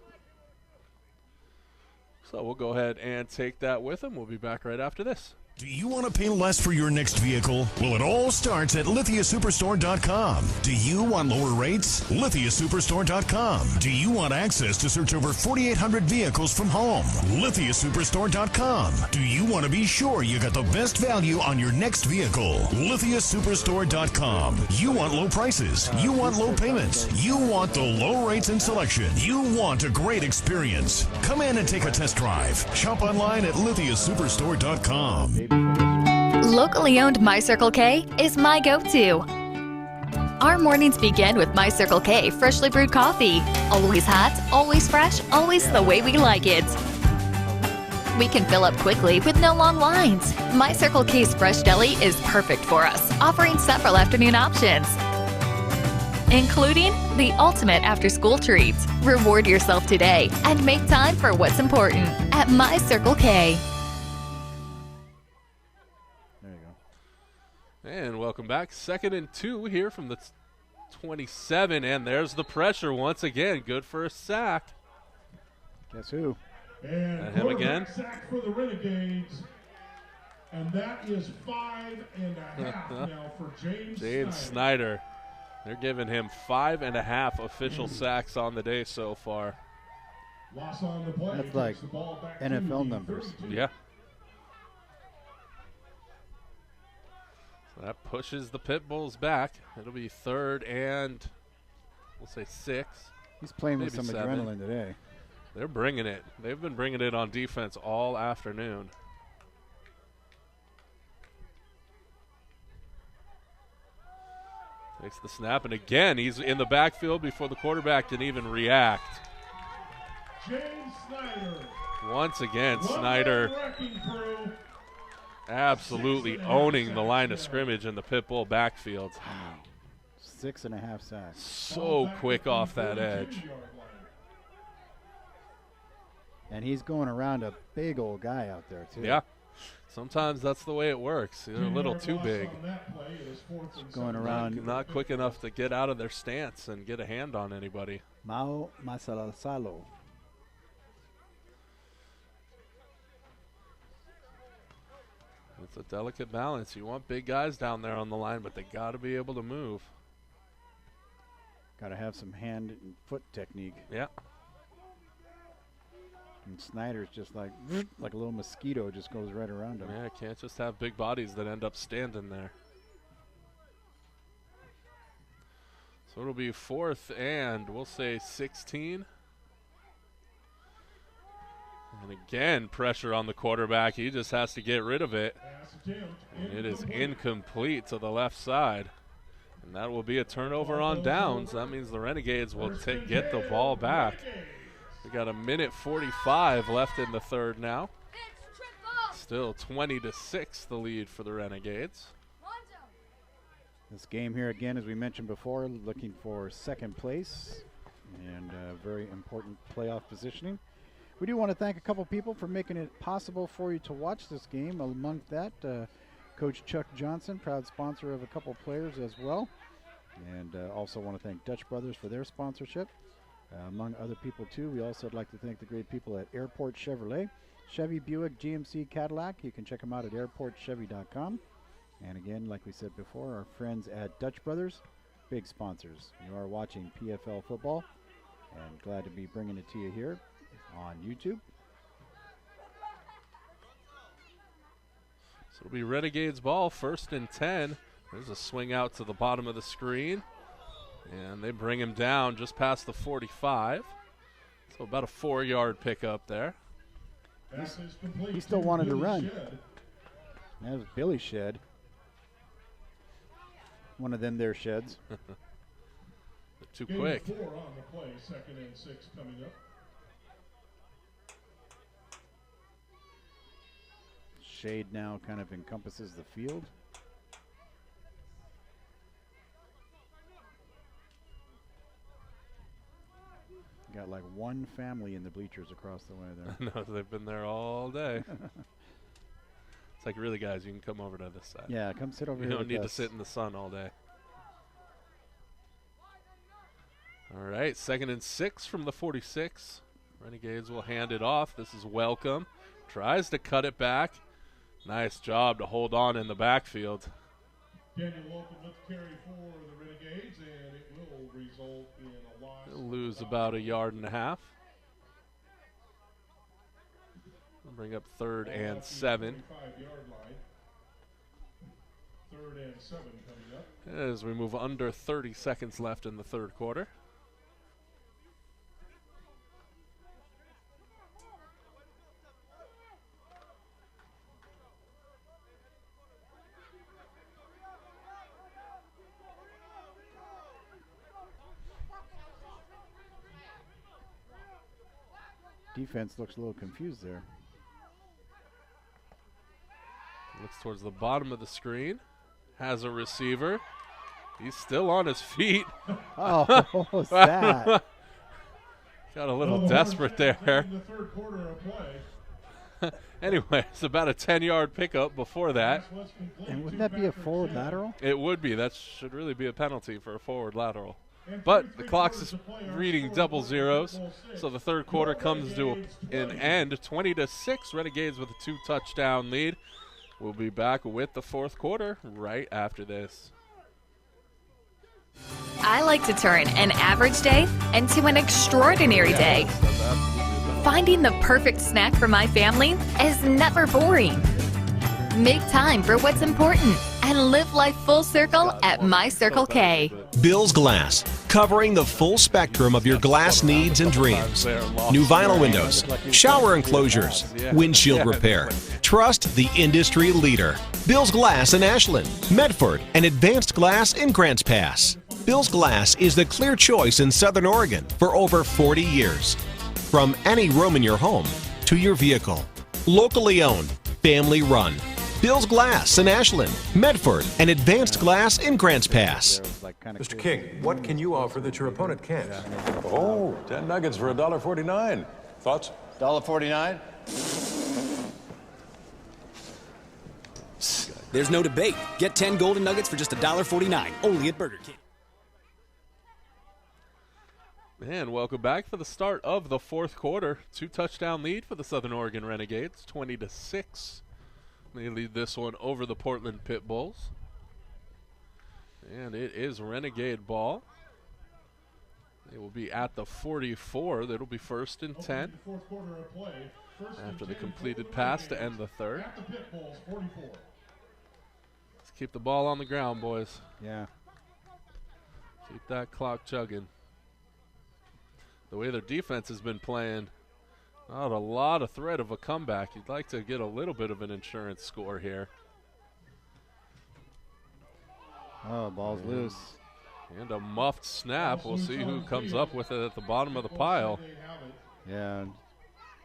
So we'll go ahead and take that with them. We'll be back right after this. Do you want to pay less for your next vehicle? Well, it all starts at lithiasuperstore.com. Do you want lower rates? lithiasuperstore.com. Do you want access to search over 4,800 vehicles from home? lithiasuperstore.com. Do you want to be sure you got the best value on your next vehicle? lithiasuperstore.com. You want low prices. You want low payments. You want the low rates and selection. You want a great experience. Come in and take a test drive. Shop online at lithiasuperstore.com. Locally owned My Circle K is my go-to. Our mornings begin with My Circle K freshly brewed coffee. Always hot, always fresh, always the way we like it. We can fill up quickly with no long lines. My Circle K's fresh deli is perfect for us, offering several afternoon options, including the ultimate after-school treat. Reward yourself today and make time for what's important at My Circle K. And welcome back. 2nd and 2 here from the 27, and there's the pressure once again. Good for a sack. Guess who? And him again. Sack for the Renegades, and that is 5.5 now for James Snyder. They're giving him 5.5 official sacks on the day so far. Loss on the play. That's like NFL numbers. Yeah. That pushes the Pitbulls back. It'll be 3rd and, we'll say 6. He's playing with maybe some 7. adrenaline today. They're bringing it. They've been bringing it on defense all afternoon. Takes the snap, and again, he's in the backfield before the quarterback can even react. James Snyder. Once again, Snyder absolutely owning the line of scrimmage in the Pitbull backfield. 6.5 sacks. So quick off that edge. And he's going around a big old guy out there, too. Yeah. Sometimes that's the way it works. They're a little too big. Going around. Not quick enough to get out of their stance and get a hand on anybody. Mao Masalasalo. It's a delicate balance. You want big guys down there on the line, but they got to be able to move. Got to have some hand and foot technique. Yeah. And Snyder's just like a little mosquito, just goes right around him. Yeah, can't just have big bodies that end up standing there. So it'll be 4th and we'll say 16. And again, pressure on the quarterback. He just has to get rid of it. And it is incomplete to the left side. And that will be a turnover on downs. That means the Renegades will get the ball back. We got 1:45 left in the 3rd now. Still 20-6 the lead for the Renegades. This game here again, as we mentioned before, looking for 2nd place and very important playoff positioning. We do want to thank a couple people for making it possible for you to watch this game. Among that, Coach Chuck Johnson, proud sponsor of a couple players as well. And also want to thank Dutch Brothers for their sponsorship. Among other people, too, we also would like to thank the great people at Airport Chevrolet, Chevy, Buick, GMC, Cadillac. You can check them out at airportchevy.com. And again, like we said before, our friends at Dutch Brothers, big sponsors. You are watching PFL football, and glad to be bringing it to you here on YouTube. So it'll be Renegades ball, 1st and 10. There's a swing out to the bottom of the screen. And they bring him down just past the 45. So about a 4-yard pickup there. He still wanted to run. That was Billy's shed. One of them there sheds. Too quick. 4 on the play, 2nd and 6 coming up. Shade now kind of encompasses the field. Got like one family in the bleachers across the way there. No, they've been there all day. It's like, really, guys, you can come over to this side. Yeah, come sit over here. You don't need to us. sit in the sun all day. All right, 2nd and 6 from the 46. Renegades will hand it off. This is Welcome. Tries to cut it back. Nice job to hold on in the backfield. Daniel Welcome with the carry for the Renegades, and it will result in a loss. They'll lose about 1.5 yards. We'll bring up 3rd and 7. 45-yard line. 3rd and 7 coming up. As we move under 30 seconds left in the 3rd quarter. Defense looks a little confused there. Looks towards the bottom of the screen. Has a receiver. He's still on his feet. Oh, what was that? Got a little desperate there. The 3rd quarter of play. Anyway, it's about a 10-yard pickup before that. And wouldn't that be a forward lateral? It would be. That should really be a penalty for a forward lateral. But the clock is reading double zeros, so the 3rd quarter comes to an end. 20-6, Renegades with a 2-touchdown lead. We'll be back with the 4th quarter right after this. I like to turn an average day into an extraordinary day. Finding the perfect snack for my family is never boring. Make time for what's important and live life full circle at My Circle K. Bill's Glass, covering the full spectrum of your glass needs and dreams. New vinyl windows, shower enclosures, windshield repair. Trust the industry leader. Bill's Glass in Ashland, Medford, and Advanced Glass in Grants Pass. Bill's Glass is the clear choice in Southern Oregon for over 40 years. From any room in your home to your vehicle. Locally owned, family run. Bill's Glass in Ashland, Medford, and Advanced Glass in Grants Pass. Mr. King, what can you offer that your opponent can't? Oh, 10 nuggets for $1.49. Thoughts? $1.49? There's no debate. Get 10 golden nuggets for just $1.49, only at Burger King. And welcome back for the start of the 4th quarter. 2-touchdown lead for the Southern Oregon Renegades, 20-6. They lead this one over the Portland Pitbulls. And it is Renegade ball. They will be at the 44. That'll be 1st and 10. After the completed pass to end the 3rd. Let's keep the ball on the ground, boys. Yeah. Keep that clock chugging. The way their defense has been playing, not a lot of threat of a comeback. You'd like to get a little bit of an insurance score here. Oh, ball's loose. And a muffed snap. We'll see who comes up with it at the bottom of the pile. Yeah,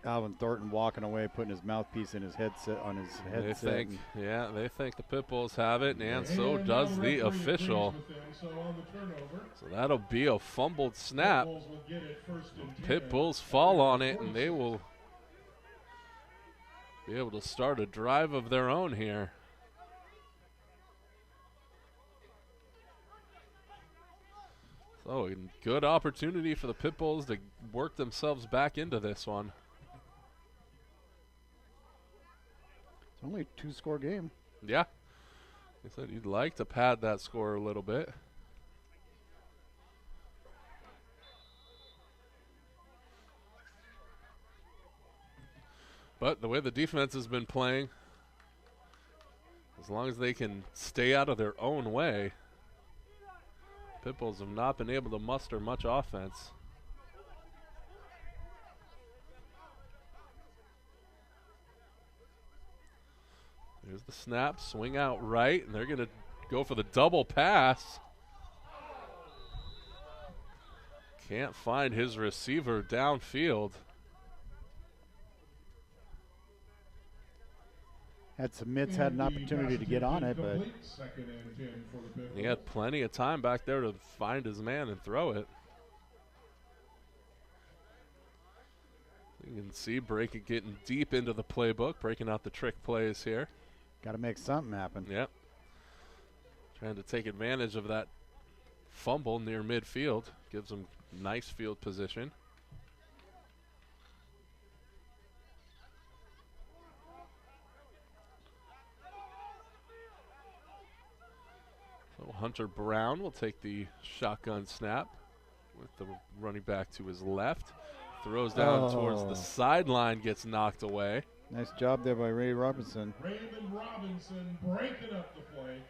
Alvin Thornton walking away, putting his mouthpiece in his headset on his headset. They think the Pitbulls have it, and so does the official. So that'll be a fumbled snap. Pitbulls fall on it, and they will be able to start a drive of their own here. So a good opportunity for the Pitbulls to work themselves back into this one. It's only a 2-score game. Yeah. He said he'd like to pad that score a little bit. But the way the defense has been playing, as long as they can stay out of their own way, Pitbulls have not been able to muster much offense. There's the snap, swing out right, and they're going to go for the double pass. Can't find his receiver downfield. Had some mitts, had an opportunity to get on it, but he had plenty of time back there to find his man and throw it. You can see getting deep into the playbook, breaking out the trick plays here. Got to make something happen. Yep. Trying to take advantage of that fumble near midfield. Gives them nice field position. So Hunter Brown will take the shotgun snap with the running back to his left. Throws down towards the sideline, gets knocked away. Nice job there by Ray Robinson. Raymond Robinson breaking up the play.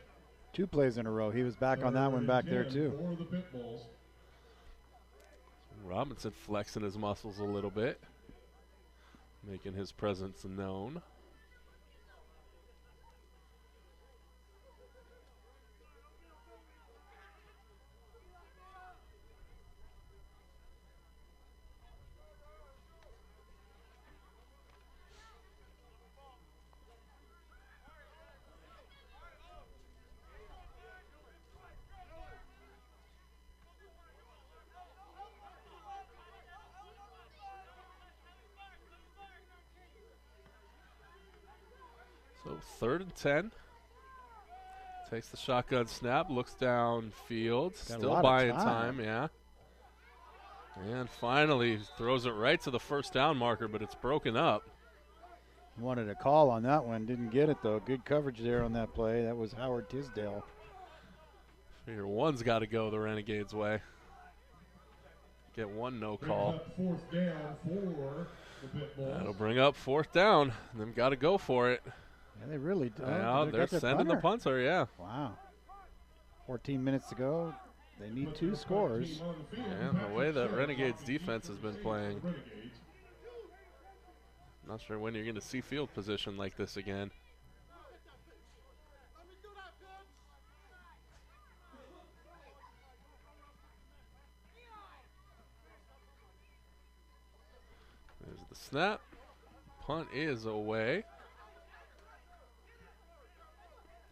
2 plays in a row. He was back on that one back there too. For the Pitbulls. Robinson flexing his muscles a little bit, making his presence known. So 3rd and 10. Takes the shotgun snap, looks downfield, still buying time, yeah. And finally throws it right to the first down marker, but it's broken up. Wanted a call on that one, didn't get it though. Good coverage there on that play. That was Howard Tisdale. Figure one's got to go the Renegades' way. Get one no call. 4th down for the Pitbulls. That'll bring up 4th down. Them got to go for it. Yeah, they really do. Yeah, they're sending the punter, yeah. Wow. 14 minutes to go. They need 2 scores. Yeah, the way that Renegades defense has been playing. Not sure when you're going to see field position like this again. There's the snap. Punt is away.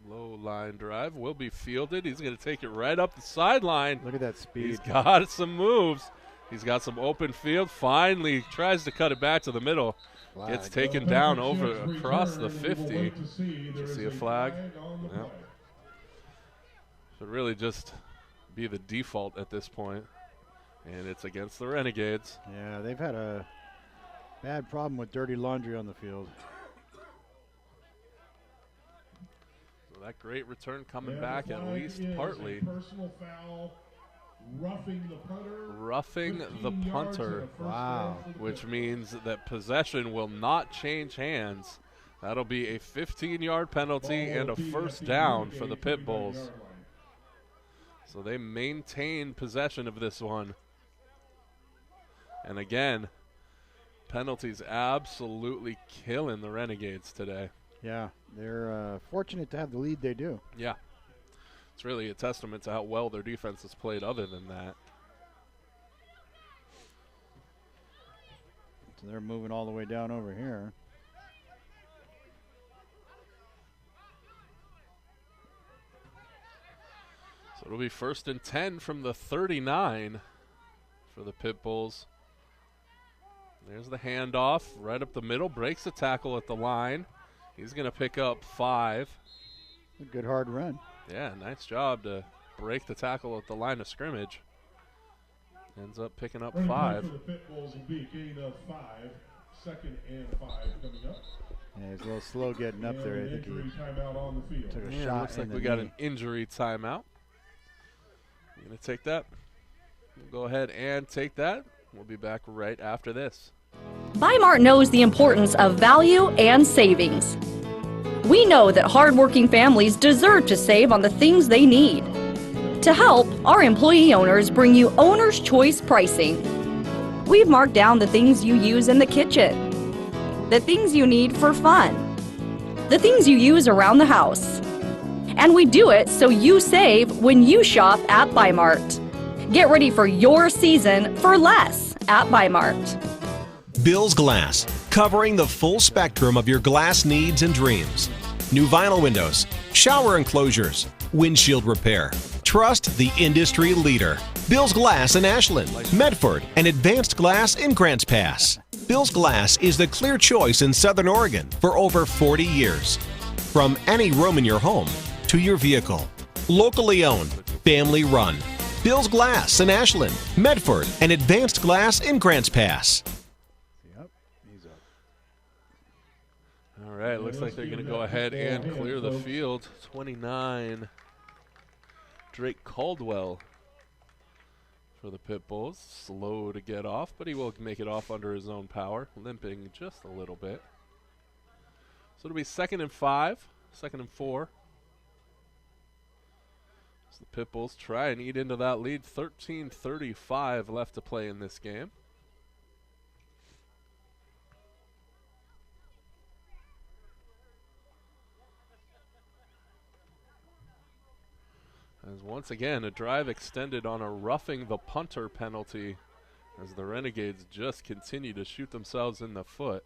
Low line drive will be fielded. He's going to take it right up the sideline. Look at that speed. He's got some moves. He's got some open field. Finally tries to cut it back to the middle. Flag. Gets taken down across the 50. Did you see a flag? Yeah. Should really just be the default at this point. And it's against the Renegades. Yeah, they've had a bad problem with dirty laundry on the field. That great return coming back at least partly. Personal foul, roughing the punter. Roughing the punter. Wow. Which means that possession will not change hands. That'll be a 15-yard penalty and a 1st down for the Pitbulls. So they maintain possession of this one. And again, penalties absolutely killing the Renegades today. Yeah, they're fortunate to have the lead they do. Yeah. It's really a testament to how well their defense has played other than that. So they're moving all the way down over here. So it'll be 1st and 10 from the 39 for the Pitbulls. There's the handoff right up the middle, breaks the tackle at the line. He's going to pick up 5. A good hard run. Yeah, nice job to break the tackle at the line of scrimmage. Ends up picking up 5. For the Pitbulls will be gain of 5. 2nd and 5 coming up. Yeah, he's a little slow getting up there. I think injury timeout on the field. Took a Yeah, shot. looks like we got an injury timeout. You going to take that? We'll go ahead and take that. We'll be back right after this. Weimart knows the importance of value and savings. We know that hardworking families deserve to save on the things they need. To help, our employee owners bring you owner's choice pricing. We've marked down the things you use in the kitchen, the things you need for fun, the things you use around the house. And we do it so you save when you shop at Weimart. Get ready for your season for less at Weimart. Bill's Glass, covering the full spectrum of your glass needs and dreams. New vinyl windows, shower enclosures, windshield repair. Trust the industry leader. Bill's Glass in Ashland, Medford, and Advanced Glass in Grants Pass. Bill's Glass is the clear choice in Southern Oregon for over 40 years. From any room in your home to your vehicle. Locally owned, family run. Bill's Glass in Ashland, Medford, and Advanced Glass in Grants Pass. Yep, he's up. All right, looks like they're going to go ahead and clear the field. 29, Drake Caldwell for the Pitbulls. Slow to get off, but he will make it off under his own power, limping just a little bit. So it'll be 2nd and 5, 2nd and 4. As the Pitbulls try and eat into that lead. 13:35 left to play in this game. As once again, a drive extended on a roughing the punter penalty as the Renegades just continue to shoot themselves in the foot.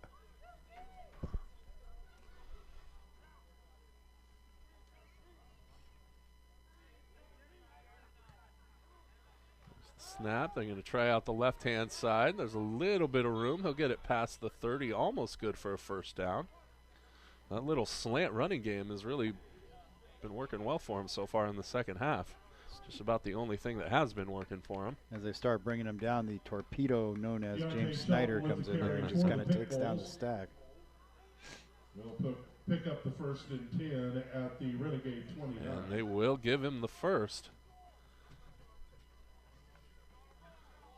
Snap. They're going to try out the left-hand side. There's a little bit of room. He'll get it past the 30. Almost good for a first down. That little slant running game has really been working well for him so far in the second half. It's just about the only thing that has been working for him. As they start bringing him down, the torpedo known as James Snyder comes in there and just kind of takes down the stack. They'll pick up the 1st and 10 at the Renegade 29. And they will give him the first.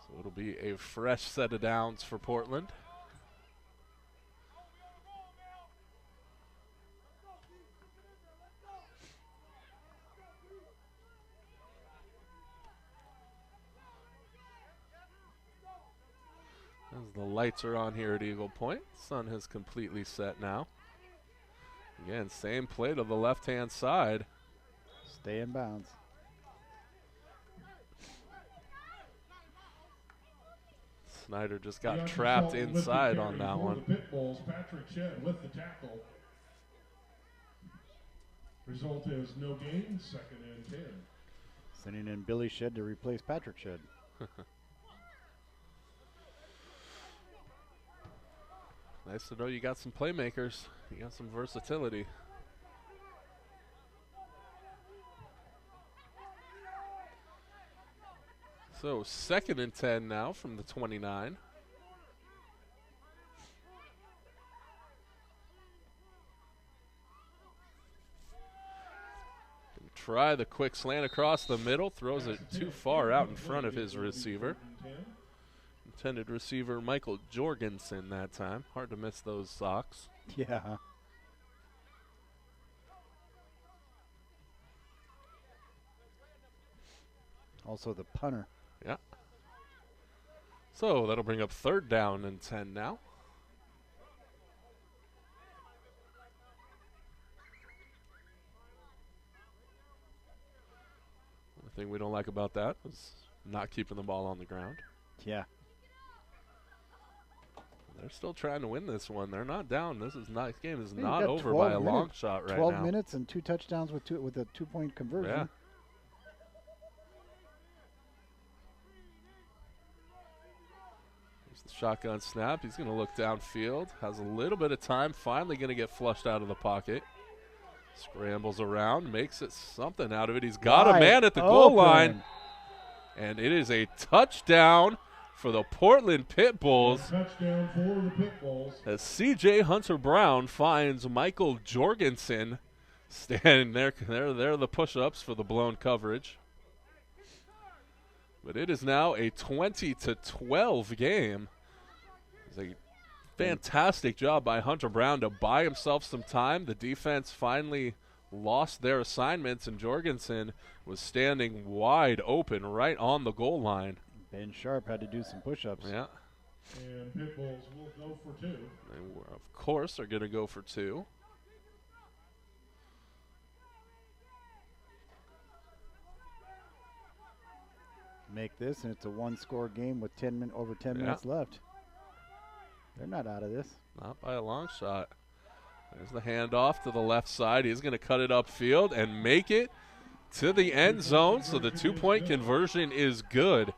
So it'll be a fresh set of downs for Portland. As the lights are on here at Eagle Point, sun has completely set now. Again, same play to the left-hand side. Stay in bounds. Snyder just got trapped inside on that one. The Pitbulls, Patrick Shed with the tackle. Result is no gain, 2nd and 10. Sending in Billy Shed to replace Patrick Shed. Nice to know you got some playmakers. You got some versatility. So 2nd and 10 now from the 29. Try the quick slant across the middle. Throws it too far out in front of his receiver. Intended receiver Michael Jorgensen that time. Hard to miss those socks. Yeah. Also the punter. Yeah. So that'll bring up 3rd down and 10 now. The thing we don't like about that is not keeping the ball on the ground. Yeah. They're still trying to win this one. They're not down. This game is not over by a long shot right 12 now. 12 minutes and 2 touchdowns with a 2-point conversion. Yeah. There's the shotgun snap. He's going to look downfield. Has a little bit of time. Finally going to get flushed out of the pocket. Scrambles around. Makes it something out of it. He's got a man at the goal line. And it is a touchdown for the Portland Pitbulls. Touchdown for the Pitbulls. As C.J. Hunter Brown finds Michael Jorgensen standing there. There are the push-ups for the blown coverage. But it is now a 20-12 game. It's a fantastic job by Hunter Brown to buy himself some time. The defense finally lost their assignments, and Jorgensen was standing wide open right on the goal line. Ben Sharp had to do some push-ups. Yeah. And Pitbulls will go for 2. They, of course, are going to go for 2. Make this, and it's a 1-score game with over 10 minutes left. They're not out of this. Not by a long shot. There's the handoff to the left side. He's going to cut it upfield and make it to the end zone, so the 2-point conversion is good.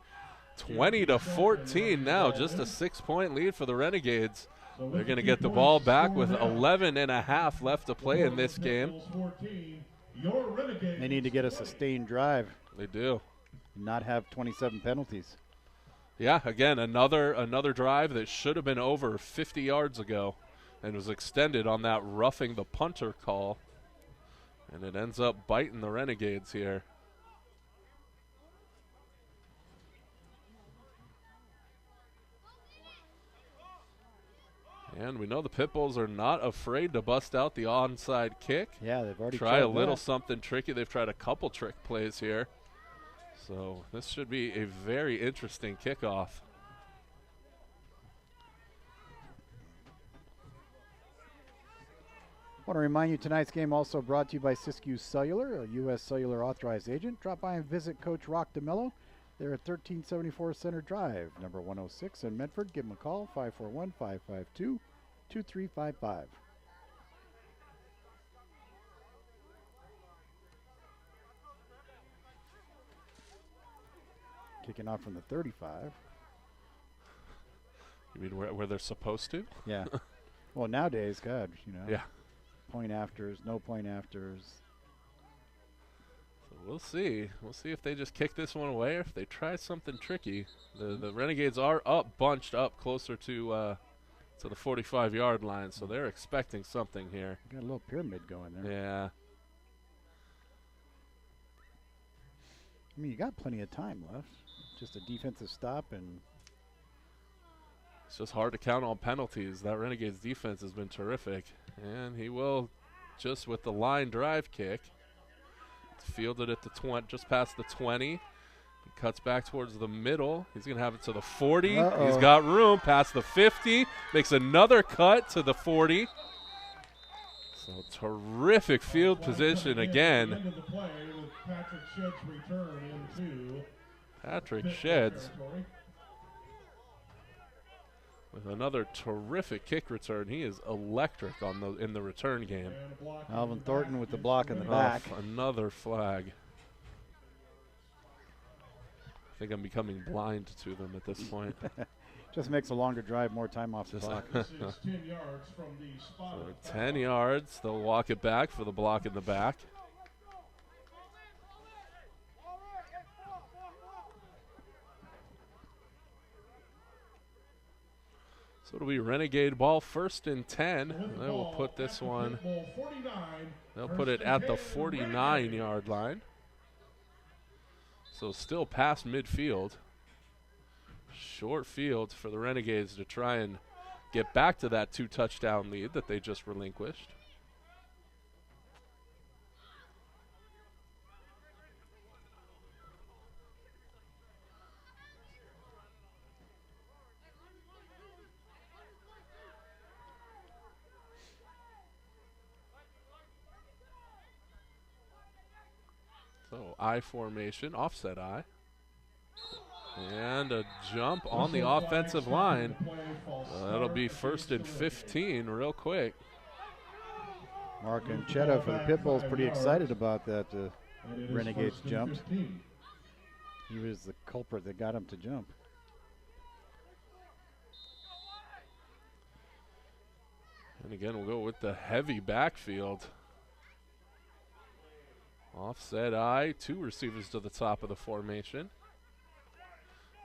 20-14 now, just a 6-point lead for the Renegades. They're going to get the ball back with 11 and a half left to play in this game. They need to get a sustained drive. They do. Not have 27 penalties. Yeah, again, another drive that should have been over 50 yards ago and was extended on that roughing the punter call. And it ends up biting the Renegades here. And we know the Pitbulls are not afraid to bust out the onside kick. Yeah, they've already tried a tried little that. something tricky. They've tried a couple trick plays here. So this should be a very interesting kickoff. I want to remind you tonight's game also brought to you by Siskiyou Cellular, a U.S. Cellular authorized agent. Drop by and visit Coach Rock DeMello. They're at 1374 Center Drive, number 106 in Medford. Give them a call, 541-552-2355. Kicking off from the 35. You mean where they're supposed to? Yeah. Well, nowadays, God, you know. Yeah. Point afters, no point afters. So we'll see. We'll see if they just kick this one away or if they try something tricky. The Renegades are bunched up closer to the 45-yard line, so they're expecting something here. Got a little pyramid going there. Yeah. I mean, you got plenty of time left. Just a defensive stop, and it's just hard to count on penalties. That Renegades defense has been terrific. And he will, just with the line drive kick, it's fielded at the just past the 20. He cuts back towards the middle. He's going to have it to the 40. Uh-oh. He's got room past the 50. Makes another cut to the 40. So terrific field position again. Patrick Sheds with another terrific kick return. He is electric in the return game. Alvin Thornton with the block in the back. Another flag. I think I'm becoming blind to them at this point. Just makes a longer drive, more time off the clock. 10 yards. They'll walk it back for the block in the back. So it'll be Renegade ball, 1st and 10. They will put this one. They'll put it at the 49-yard line. So still past midfield. Short field for the Renegades to try and get back to that 2-touchdown lead that they just relinquished. So I formation, offset I. And a jump on the offensive line. That'll be 1st and 15 real quick. Mark Anchetta for the Pitbulls pretty excited about that Renegades jumped. He was the culprit that got him to jump. And again, we'll go with the heavy backfield. Offset I, 2 receivers to the top of the formation.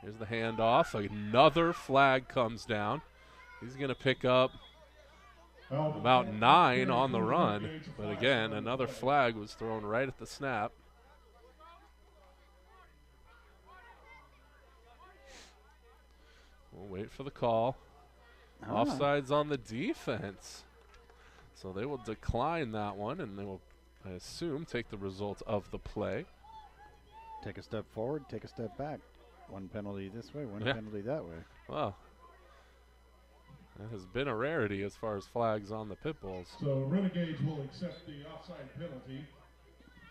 Here's the handoff. Another flag comes down. He's going to pick up about 9 on the run. But again, another flag was thrown right at the snap. We'll wait for the call. Offsides on the defense. So they will decline that one, and they will, I assume, take the result of the play. Take a step forward, take a step back. One penalty this way, one penalty that way. Wow. That has been a rarity as far as flags on the Pitbulls. So Renegades will accept the offside penalty.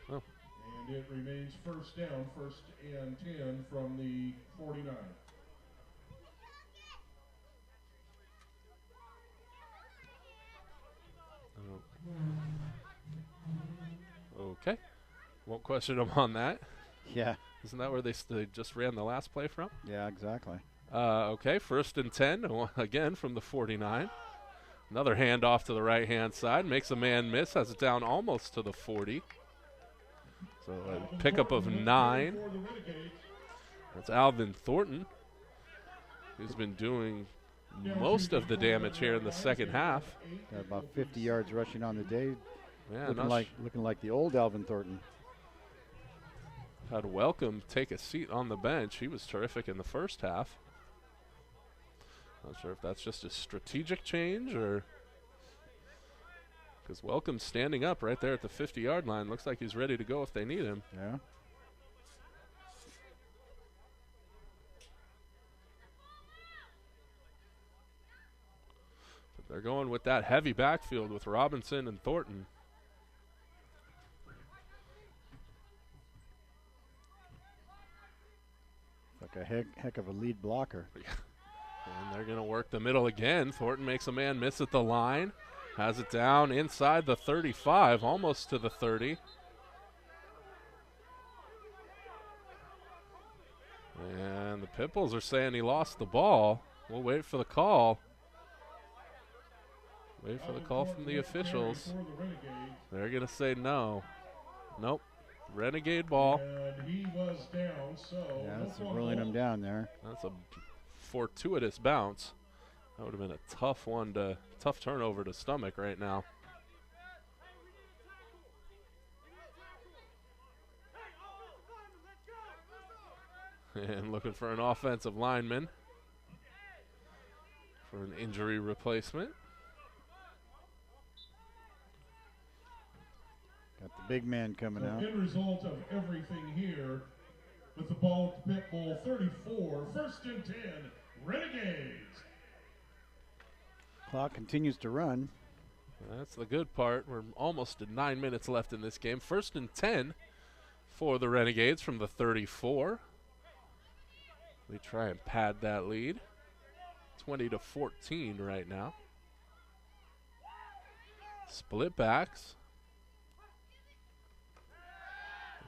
Oh. And it remains 1st down, 1st and 10 from the 49. Okay. Won't question them on that. Yeah. Isn't that where they just ran the last play from? Yeah, exactly. Okay, 1st and 10, again from the 49. Another handoff to the right-hand side. Makes a man miss. Has it down almost to the 40. So a pickup of 9. That's Alvin Thornton, who's been doing most of the damage here in the second half. Got about 50 yards rushing on the day. Yeah, looking like the old Alvin Thornton. Had Welcome take a seat on the bench. He was terrific in the first half. Not sure if that's just a strategic change or because Welcome's standing up right there at the 50-yard line. Looks like he's ready to go if they need him. Yeah. But they're going with that heavy backfield with Robinson and Thornton. Like a heck of a lead blocker. And they're going to work the middle again. Thornton makes a man miss at the line. Has it down inside the 35, almost to the 30. And the Pitbulls are saying he lost the ball. We'll wait for the call. Wait for the call from the officials. They're going to say no. Nope. Renegade ball. And he was down, so yeah, that's rolling him down there. That's a fortuitous bounce. That would have been a tough turnover to stomach right now. And looking for an offensive lineman for an injury replacement. Got the big man coming out. End result of everything here with the ball at the pit bull 34, 1st and 10, Renegades. Clock continues to run. That's the good part. We're almost at 9 minutes left in this game. 1st and 10 for the Renegades from the 34. They try and pad that lead. 20-14 right now. Split backs.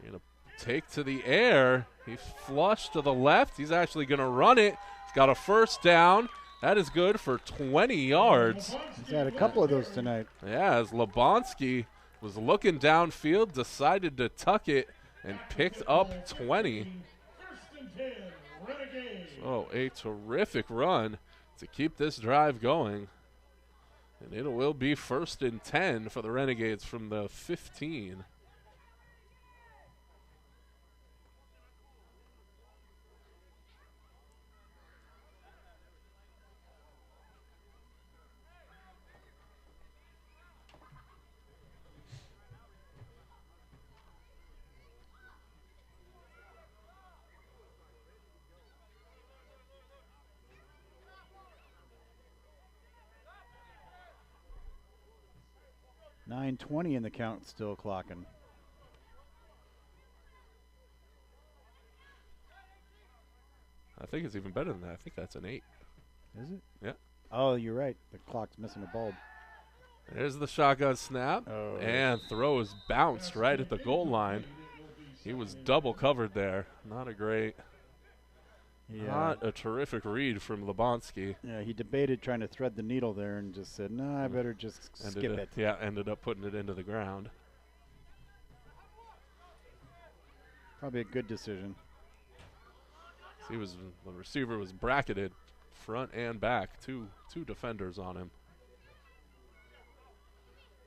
They're going to take to the air. He flushed to the left. He's actually going to run it. He's got a 1st down. That is good for 20 yards. He's had a couple of those tonight. Yeah, as Lebonsky was looking downfield, decided to tuck it and picked up 20. So a terrific run to keep this drive going. And it will be 1st and 10 for the Renegades from the 15. .920 in the count, still clocking. I think it's even better than that. I think that's an 8. Is it? Yeah. Oh, you're right. The clock's missing a bulb. There's the shotgun snap. Oh. And throw is bounced right at the goal line. He was double covered there. Not a great, not a terrific read from Lebonsky. Yeah, he debated trying to thread the needle there and just said, no, I better just skip it. Yeah, ended up putting it into the ground. Probably a good decision. The receiver was bracketed front and back. Two defenders on him.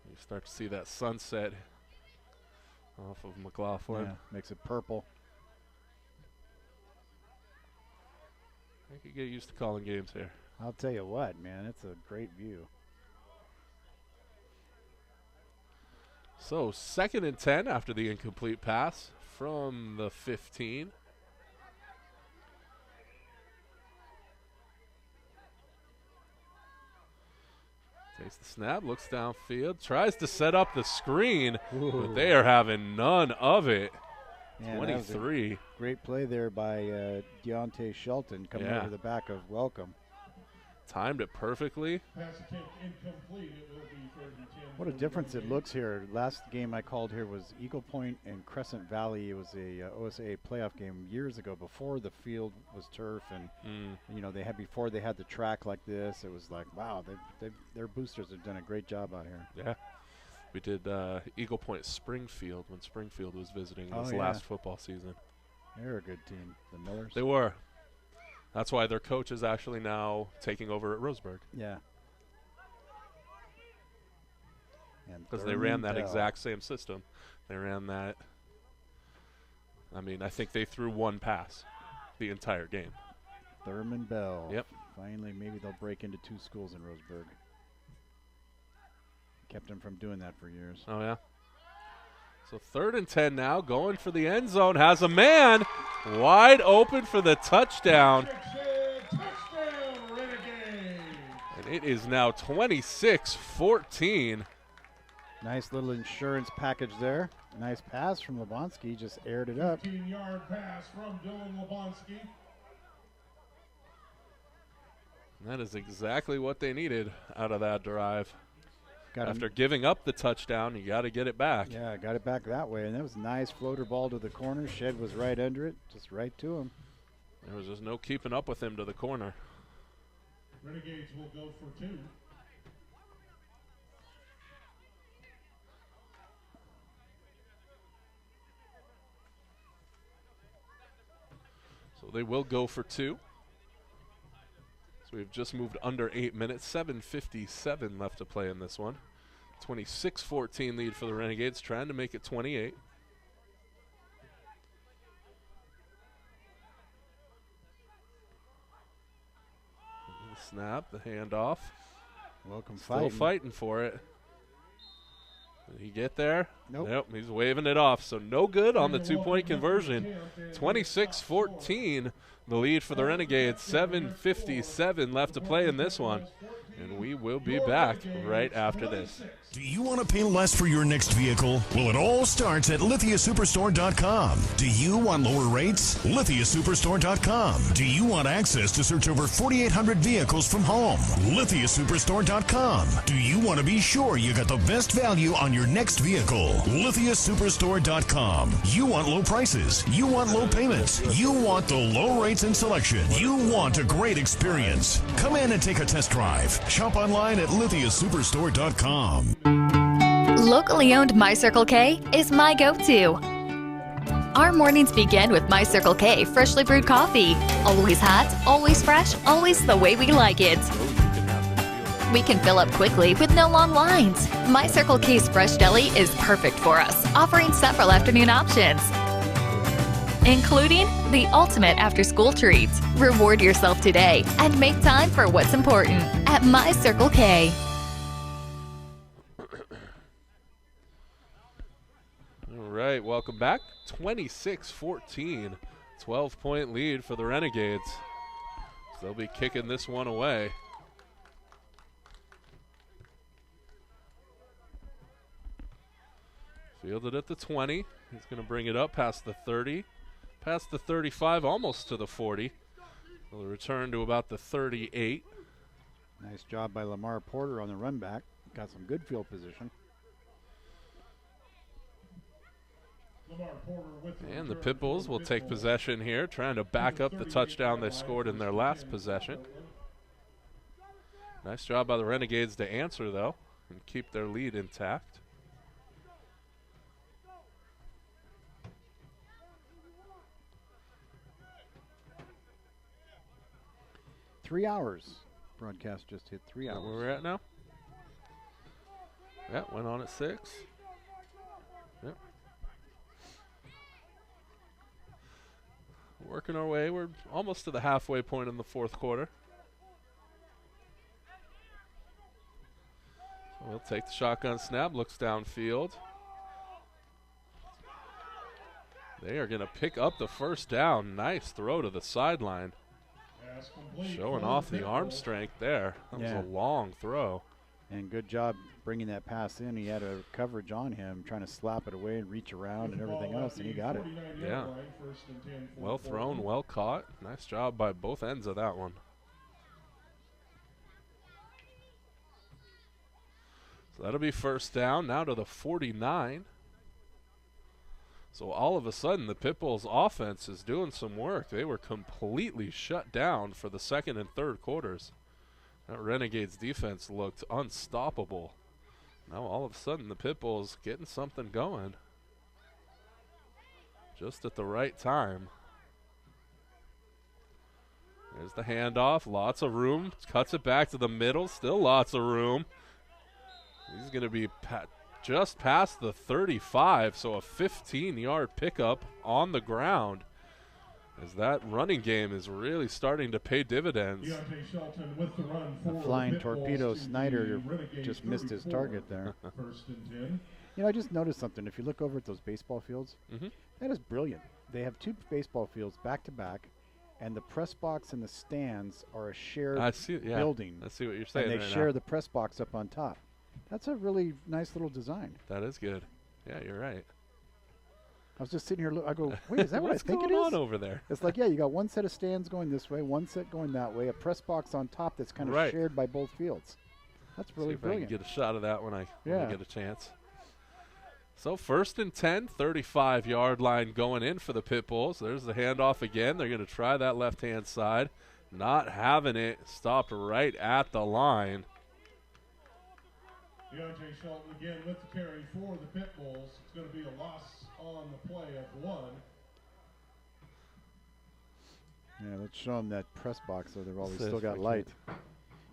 You start to see that sunset off of McLaughlin. Yeah, makes it purple. I could get used to calling games here. I'll tell you what, man, it's a great view. So 2nd and 10 after the incomplete pass from the 15. Takes the snap, looks downfield, tries to set up the screen, but they are having none of it. Man, 23. Great play there by Deontay Shelton coming over the back of Welcome. timed it perfectly. Pass attempt incomplete. It will be 3rd and 10. What a difference it looks here. Last game I called here was Eagle Point and Crescent Valley. It was a OSA playoff game years ago before the field was turf, and you know, before they had the track like this. It was like, wow, their boosters have done a great job out here. Yeah, we did Eagle Point Springfield when Springfield was visiting this yeah. last football season. They're a good team, the Millers. They were. That's why their coach is actually now taking over at Roseburg. Yeah. Because they ran that exact same system. They ran that. I mean, I think they threw one pass the entire game. Thurman Bell. Yep. Finally, maybe they'll break into 2 schools in Roseburg. Kept them from doing that for years. Oh, yeah. So 3rd and 10 now, going for the end zone. Has a man wide open for the touchdown. Touchdown, Renegades. And it is now 26-14. Nice little insurance package there. Nice pass from Lebonsky, just aired it up. 15-yard pass from Dylan Lebonsky. That is exactly what they needed out of that drive. Got After giving up the touchdown, you got to get it back. Yeah, got it back that way. And that was a nice floater ball to the corner. Shed was right under it, just right to him. There was just no keeping up with him to the corner. Renegades will go for 2. So they will go for 2. So we've just moved under 8 minutes. 7:57 left to play in this one. 26-14 lead for the Renegades, trying to make it 28. The snap, the handoff. Welcome Still fighting for it. Did he get there? Nope. He's waving it off. So no good on the 2-point conversion. 26-14, the lead for the Renegades. 7:57 left to play in this one. And we will be back right after this. Do you want to pay less for your next vehicle? Well, it all starts at lithiasuperstore.com. Do you want lower rates? lithiasuperstore.com. Do you want access to search over 4,800 vehicles from home? lithiasuperstore.com. Do you want to be sure you got the best value on your next vehicle? lithiasuperstore.com. You want low prices. You want low payments. You want the low rates and selection. You want a great experience. Come in and take a test drive. Shop online at lithiasuperstore.com. Locally owned My Circle K is my go-to. Our mornings begin with My Circle K freshly brewed coffee. Always hot, always fresh, always the way we like it. We can fill up quickly with no long lines. My Circle K's fresh deli is perfect for us, offering several afternoon options, including the ultimate after-school treat. Reward yourself today and make time for what's important at My Circle K. All right, welcome back. 26-14, 12-point lead for the Renegades. So they'll be kicking this one away. Fielded at the 20. He's going to bring it up past the 30, past the 35, almost to the 40. Will return to about the 38. Nice job by Lamar Porter on the run back. Got some good field position. And the Pitbulls will take possession here, trying to back up the touchdown they scored in their last possession. Nice job by the Renegades to answer, though, and keep their lead intact. Three hours. Broadcast just hit 3 hours. Where we're at now? Yeah, went on at 6. Yep. Working our way. We're almost to the halfway point in the fourth quarter. So we'll take the shotgun snap. Looks downfield. They are going to pick up the first down. Nice throw to the sideline. Showing off the arm strength there. That was a long throw. And good job bringing that pass in. He had a coverage on him, trying to slap it away and reach around and everything else, and he got it. Yeah. Well thrown, well caught. Nice job by both ends of that one. So that'll be first down, now to the 49. So all of a sudden, the Pitbulls offense is doing some work. They were completely shut down for the second and third quarters. That Renegades defense looked unstoppable. Now all of a sudden, the Pitbulls getting something going. Just at the right time. There's the handoff, lots of room. Cuts it back to the middle, still lots of room. He's going to be just past the 35, so a 15-yard pickup on the ground. As that running game is really starting to pay dividends. The flying torpedo Snyder just missed his target there. You know, I just noticed something. If you look over at those baseball fields, that is brilliant. They have two baseball fields back to back, and the press box and the stands are a shared building. I see what you're saying. And they share the press box up on top. That's a really nice little design. That is good. Yeah, you're right. I was just sitting here. I go, wait, is that what I think it is? What's going on over there? It's like, yeah, you got one set of stands going this way, one set going that way, a press box on top that's kind of shared by both fields. That's really brilliant. I can get a shot of that when I get a chance. So first and 10, 35-yard line going in for the Pitbulls. There's the handoff again. They're going to try that left-hand side. Not having it. Stopped right at the line. Deontay Shelton again with the carry for the Pitbulls. It's going to be a loss on the play of 1. Yeah, let's show them that press box so they've always still got light.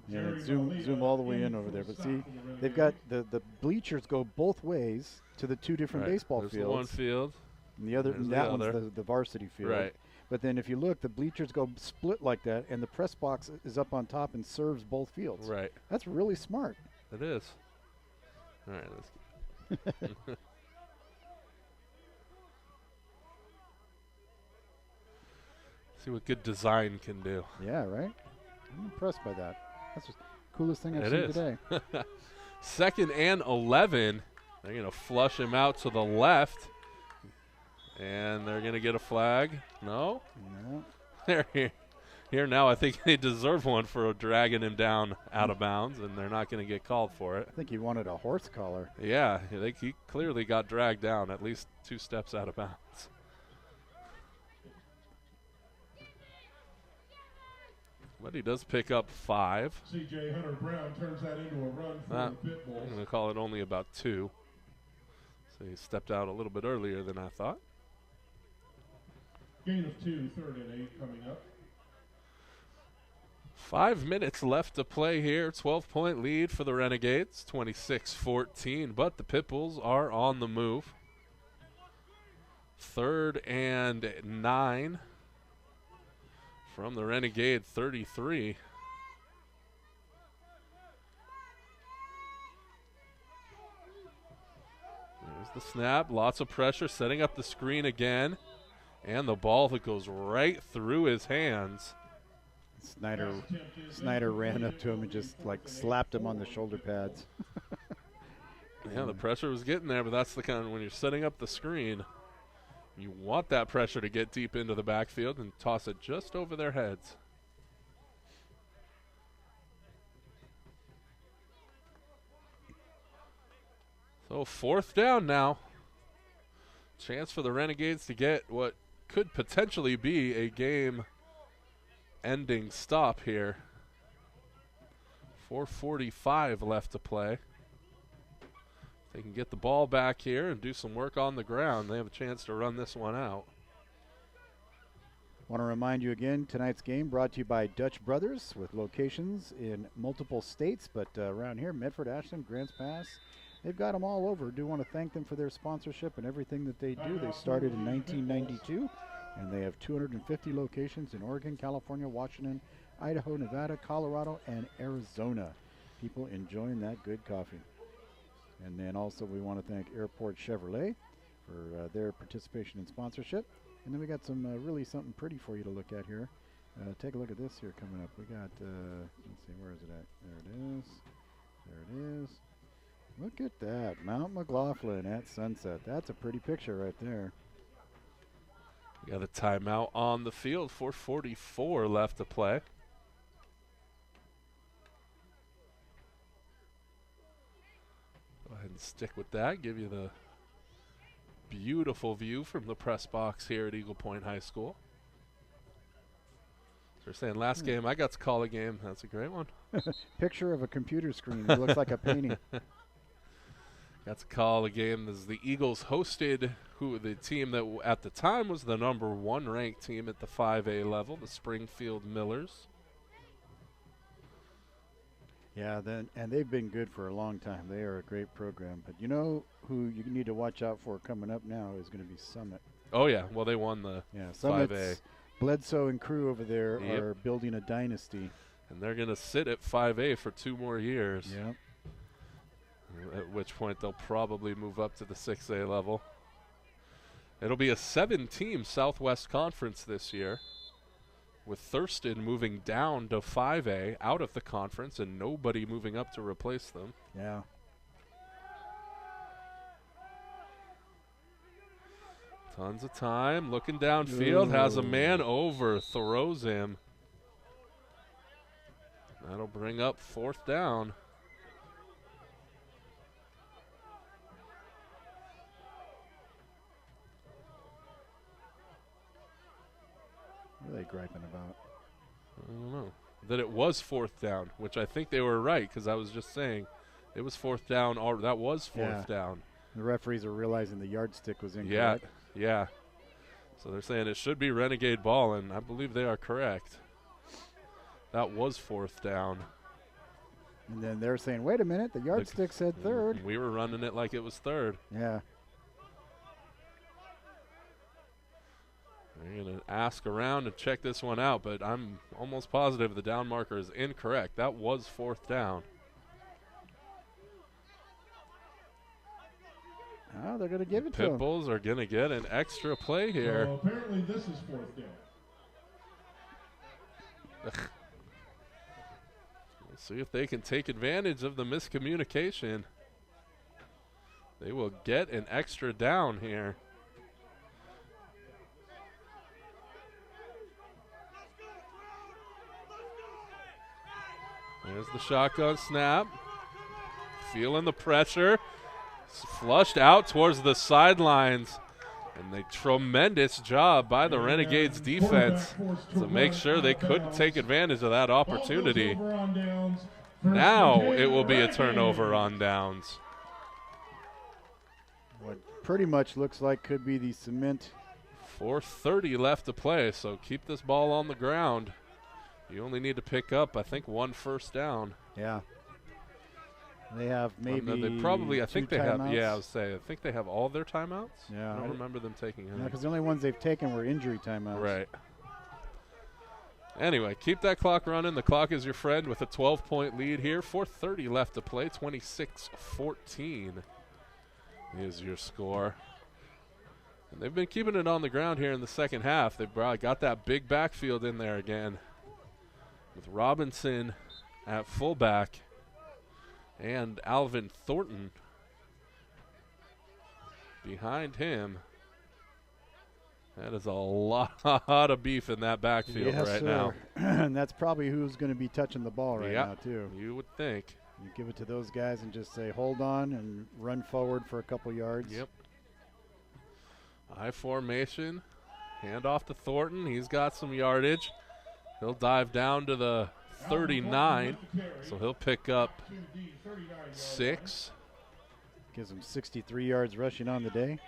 Yeah, zoom all the way in over there. But see, they've got the bleachers go both ways to the two different baseball There's fields. One field. And the other, one's the varsity field. Right. But then if you look, the bleachers go split like that, and the press box is up on top and serves both fields. Right. That's really smart. It is. All right, let's see what good design can do. Yeah, right? I'm impressed by that. That's the coolest thing I've seen today. Second and 11. They're going to flush him out to the left. And they're going to get a flag. No? No. They're here now. I think they deserve one for dragging him down out of bounds, and they're not going to get called for it. I think he wanted a horse collar. Yeah, he clearly got dragged down at least 2 steps out of bounds. But he does pick up 5. C.J. Hunter-Brown turns that into a run for the Pitbulls. I'm going to call it only about 2. So he stepped out a little bit earlier than I thought. Gain of 2, 3rd and 8 coming up. 5 minutes left to play here. 12-point lead for the Renegades, 26-14. But the Pitbulls are on the move. 3rd and 9 from the Renegade 33. There's the snap. Lots of pressure, setting up the screen again. And the ball that goes right through his hands. Snyder ran up to him and just like slapped him on the shoulder pads. Yeah, the pressure was getting there, but that's the kind of, when you're setting up the screen, you want that pressure to get deep into the backfield and toss it just over their heads. So 4th down now. Chance for the Renegades to get what could potentially be a game-ending stop here. 4:45 left to play. If they can get the ball back here and do some work on the ground, they have a chance to run this one out. Want to remind you again, tonight's game brought to you by Dutch Brothers with locations in multiple states, but around here, Medford, Ashland, Grants Pass, they've got them all over. Do want to thank them for their sponsorship and everything that they do. They started in 1992, and they have 250 locations in Oregon, California, Washington, Idaho, Nevada, Colorado, and Arizona. People enjoying that good coffee. And then also we want to thank Airport Chevrolet for their participation in sponsorship. And then we got some really something pretty for you to look at here. Take a look at this here coming up. We got, let's see, where is it at? There it is. There it is. Look at that. Mount McLaughlin at sunset. That's a pretty picture right there. We got a timeout on the field. 4:44 left to play. Stick with that. Give you the beautiful view from the press box here at Eagle Point High School. They're saying last game I got to call a game. That's a great one. Picture of a computer screen. It looks like a painting. Got to call a game as the Eagles hosted the team that at the time was the #1 ranked team at the 5A level, the Springfield Millers. Yeah, and they've been good for a long time. They are a great program. But you know who you need to watch out for coming up now is going to be Summit. Oh, yeah. Well, they won the 5A. Bledsoe and crew over there are building a dynasty. And they're going to sit at 5A for 2 more years. Yep. At which point they'll probably move up to the 6A level. It'll be a 7-team Southwest Conference this year, with Thurston moving down to 5A out of the conference and nobody moving up to replace them. Yeah. Tons of time. Looking downfield. Has a man over. Throws him. That'll bring up 4th down. What are they griping about? I don't know. That it was 4th down, which I think they were right, because I was just saying it was 4th down. Or that was 4th down. The referees are realizing the yardstick was incorrect. Yeah. So they're saying it should be Renegade ball, and I believe they are correct. That was 4th down. And then they're saying, wait a minute, the yardstick said 3rd. We were running it like it was 3rd. Yeah. They're going to ask around and check this one out, but I'm almost positive the down marker is incorrect. That was 4th down. Oh, they're going to give it to them. Pitbulls are going to get an extra play here. So apparently this is 4th down. We'll see if they can take advantage of the miscommunication. They will get an extra down here. There's the shotgun snap. Feeling the pressure. Flushed out towards the sidelines. And a tremendous job by the Renegades defense to make sure they couldn't take advantage of that opportunity. Now it will be a turnover on downs. What pretty much looks like could be the cement. 4:30 left to play, so keep this ball on the ground. You only need to pick up, I think, 1 first down. Yeah. They have maybe they probably, I think they have, timeouts. I would say, I think they have all their timeouts. Yeah. I don't remember them taking any. Yeah, because the only ones they've taken were injury timeouts. Right. Anyway, keep that clock running. The clock is your friend with a 12-point lead here. 4:30 left to play. 26-14 is your score. And they've been keeping it on the ground here in the second half. They've got that big backfield in there again, with Robinson at fullback and Alvin Thornton behind him. That is a lot of beef in that backfield now. And that's probably who's going to be touching the ball now, too. You would think. You give it to those guys and just say, hold on, and run forward for a couple yards. Yep. I formation. Hand off to Thornton. He's got some yardage. He'll dive down to the 39, so he'll pick up 6. Gives him 63 yards rushing on the day.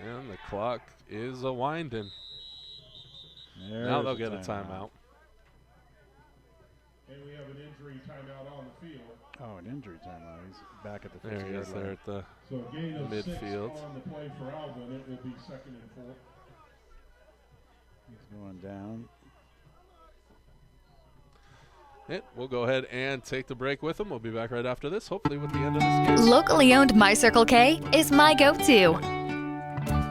And the clock is a-winding. Now they'll get a timeout. And we have an injury timeout on the field. Oh, an injury timeout. He's back at the 50-yard line. There he is there at the midfield. On the play for Alvin, it will be 2nd and 4. He's going down. We'll go ahead and take the break with him. We'll be back right after this, hopefully with the end of this game. Locally owned My Circle K is my go-to.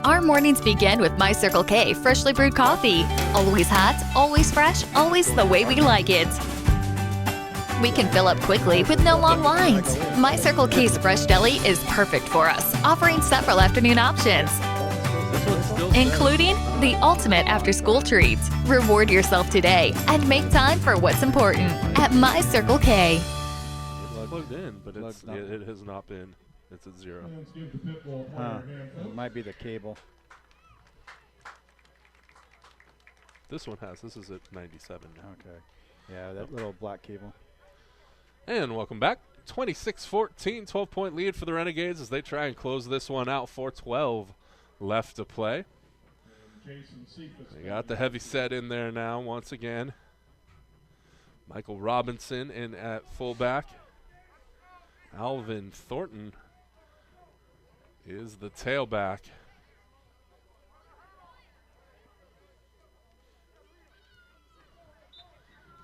Our mornings begin with My Circle K freshly brewed coffee. Always hot, always fresh, always the way we like it. We can fill up quickly with no long lines. My Circle K's fresh deli is perfect for us, offering several afternoon options, including the ultimate after-school treat. Reward yourself today and make time for what's important at My Circle K. It's plugged in, but it has not been It's at 0. Let's give the Pitbull player a hand, It folks. might be the cable. This one has. This is at 97 now. Okay. Yeah, that little black cable. And welcome back. 26-14, 12-point lead for the Renegades as they try and close this one out. 4:12 left to play. They got the heavy set in there now once again. Michael Robinson in at fullback. Alvin Thornton is the tailback.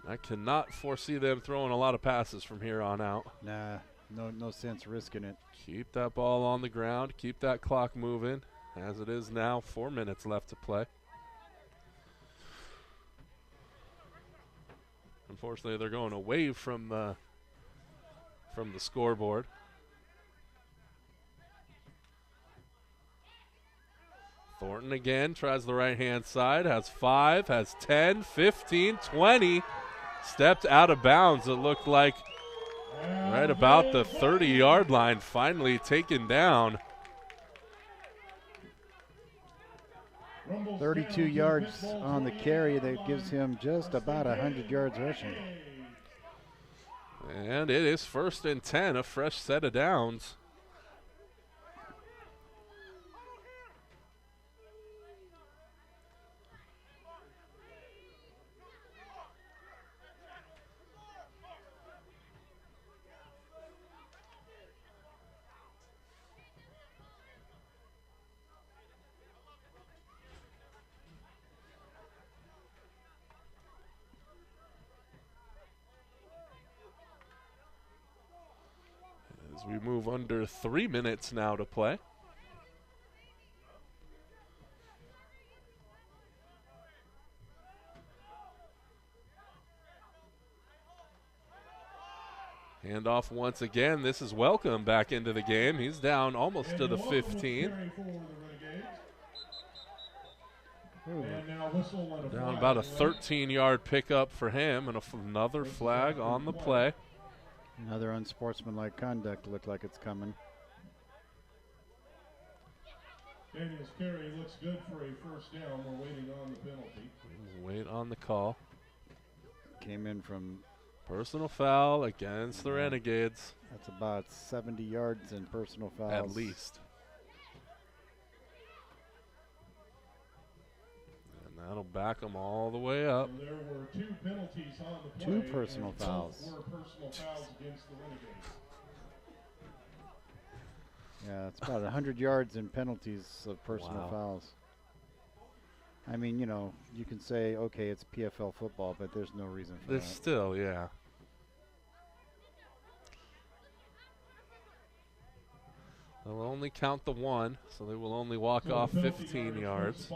I cannot foresee them throwing a lot of passes from here on out. Nah, no sense risking it. Keep that ball on the ground. Keep that clock moving. As it is now, 4 minutes left to play. Unfortunately, they're going away from the scoreboard. Thornton again tries the right-hand side. Has 5, has 10, 15, 20. Stepped out of bounds. It looked like right about the 30-yard line, finally taken down. 32 yards on the carry. That gives him just about 100 yards rushing. And it is 1st and 10, a fresh set of downs. As we move under 3 minutes now to play. Handoff once again. This is Welcome back into the game. He's down almost to the 15. Down about a 13-yard pickup for him, and another flag on the play. Another unsportsmanlike conduct looked like it's coming. Daniel's carry looks good for a first down. We're waiting on the penalty. Wait on the call. Came in from personal foul against the Renegades. That's about 70 yards in personal fouls. At least. And that'll back them all the way up. And there were 2 penalties on the play. 2 personal fouls. Both were personal fouls against the Renegades. Yeah, it's about 100 yards in penalties of personal fouls. I mean, you know, you can say, okay, it's PFL football, but there's no reason for There's that. still, yeah. They'll only count the 1, so they will only walk off 15 yards.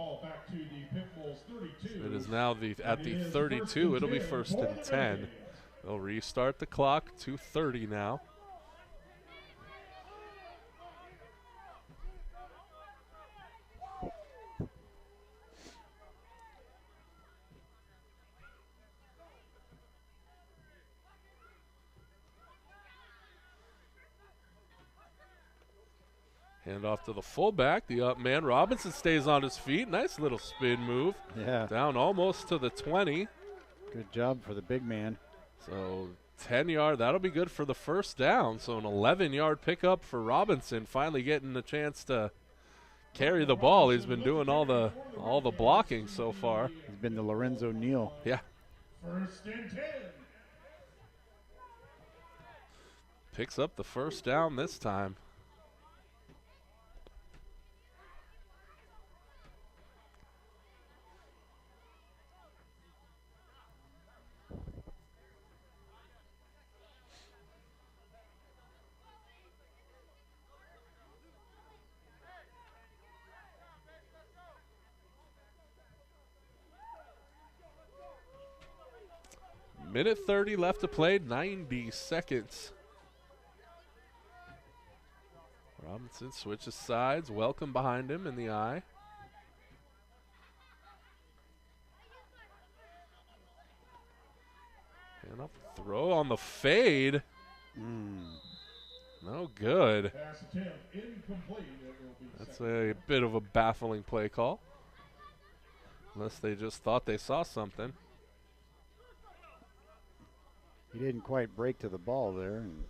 It is now at the 32. It'll be 1st and 10. They'll restart the clock. 2:30 now. Hand off to the fullback, the up man. Robinson stays on his feet. Nice little spin move. Yeah. Down almost to the 20. Good job for the big man. So 10-yard, that'll be good for the first down. So an 11-yard pickup for Robinson, finally getting the chance to carry the ball. He's been doing all the blocking so far. He's been the Lorenzo Neal. Yeah. 1st and 10. Picks up the first down this time. Minute 30 left to play, 90 seconds. Robinson switches sides, Welcome behind him in the eye. And up throw on the fade. No good. Pass attempt incomplete. It will be That's a bit of a baffling play call. Unless they just thought they saw something. He didn't quite break to the ball there. And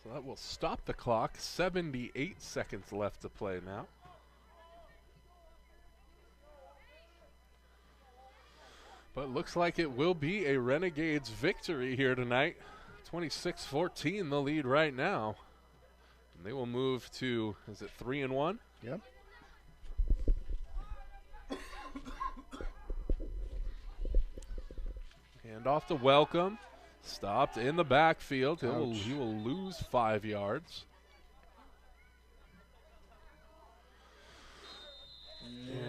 so that will stop the clock. 78 seconds left to play now. But looks like it will be a Renegades victory here tonight. 26-14 the lead right now. And they will move to, is it 3-1? Yep. Hand off to Welcome. Stopped in the backfield. He will lose 5 yards.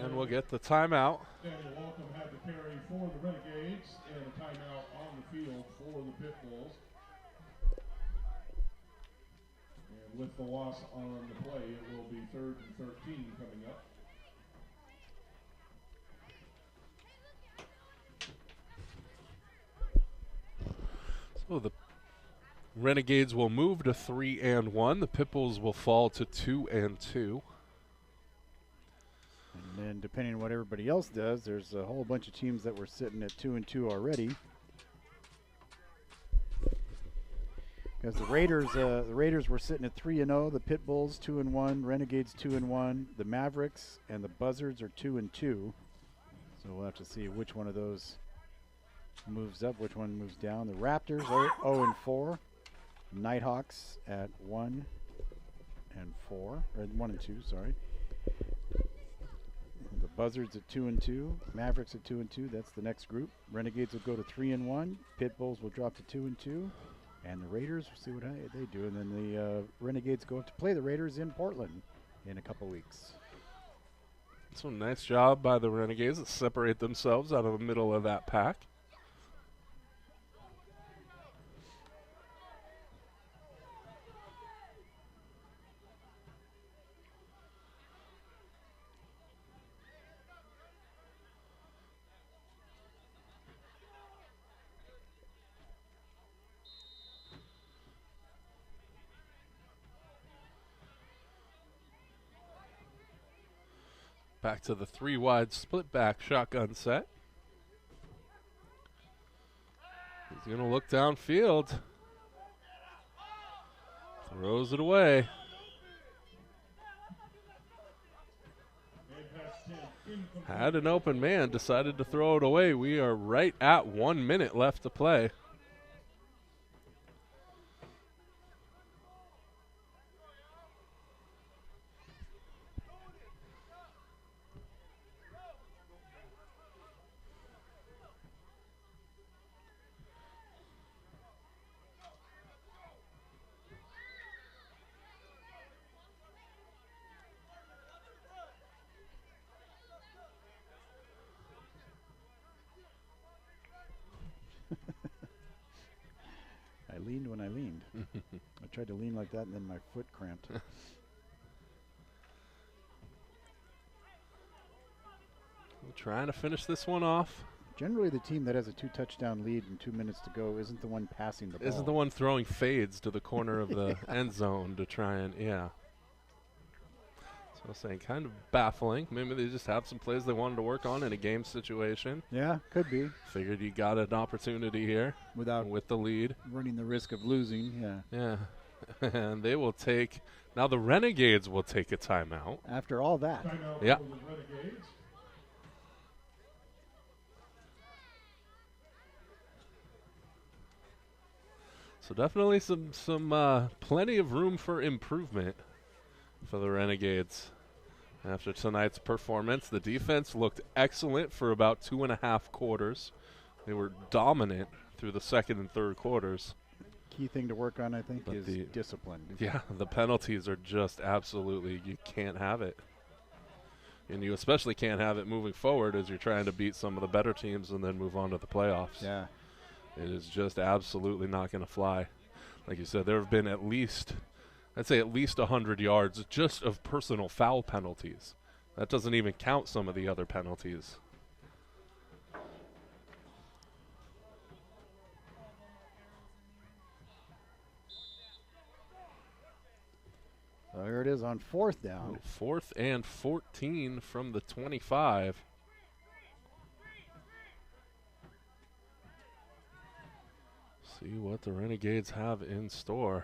And we'll get the timeout. Daniel Welcome had the carry for the Renegades and a timeout on the field for the Pitbulls. And with the loss on the play, it will be 3rd and 13 coming up. So the Renegades will move to 3-1. The Pitbulls will fall to 2-2. And then depending on what everybody else does, there's a whole bunch of teams that were sitting at 2-2 already. Because the Raiders were sitting at 3-0, the Pitbulls 2-1, Renegades 2-1, the Mavericks and the Buzzards are 2-2. So we'll have to see which one of those moves up, which one moves down. The Raptors are 0-4, Nighthawks at 1-4, or 1-2, sorry. The Buzzards at 2-2, Mavericks at 2-2. That's the next group. Renegades will go to 3-1. Pitbulls will drop to 2-2, and the Raiders, we'll see what they do. And then the Renegades go up to play the Raiders in Portland in a couple weeks. So nice job by the Renegades to separate themselves out of the middle of that pack. Back to the 3-wide split back shotgun set. He's going to look downfield. Throws it away. Had an open man, decided to throw it away. We are right at 1 minute left to play. I leaned when I leaned. I tried to lean like that, and then my foot cramped. We're trying to finish this one off. Generally, the team that has a 2-touchdown lead and 2 minutes to go isn't the one passing the ball. Isn't the one throwing fades to the corner of the end zone to try and, yeah. So I was saying, kind of baffling. Maybe they just have some plays they wanted to work on in a game situation. Yeah, could be. Figured you got an opportunity here with the lead. Running the risk of losing, yeah. Yeah. And they will take, now the Renegades will take a timeout. After all that. Timeout yeah. for the Renegades. So definitely some plenty of room for improvement for the Renegades. After tonight's performance, the defense looked excellent for about 2.5 quarters. They were dominant through the second and third quarters. Key thing to work on, I think, is discipline. Yeah, the penalties are just absolutely, you can't have it. And you especially can't have it moving forward as you're trying to beat some of the better teams and then move on to the playoffs. Yeah. It is just absolutely not going to fly. like you said, there have been at least 100 yards just of personal foul penalties. That doesn't even count some of the other penalties. So here it is on 4th down. 4th and 14 from the 25. See what the Renegades have in store.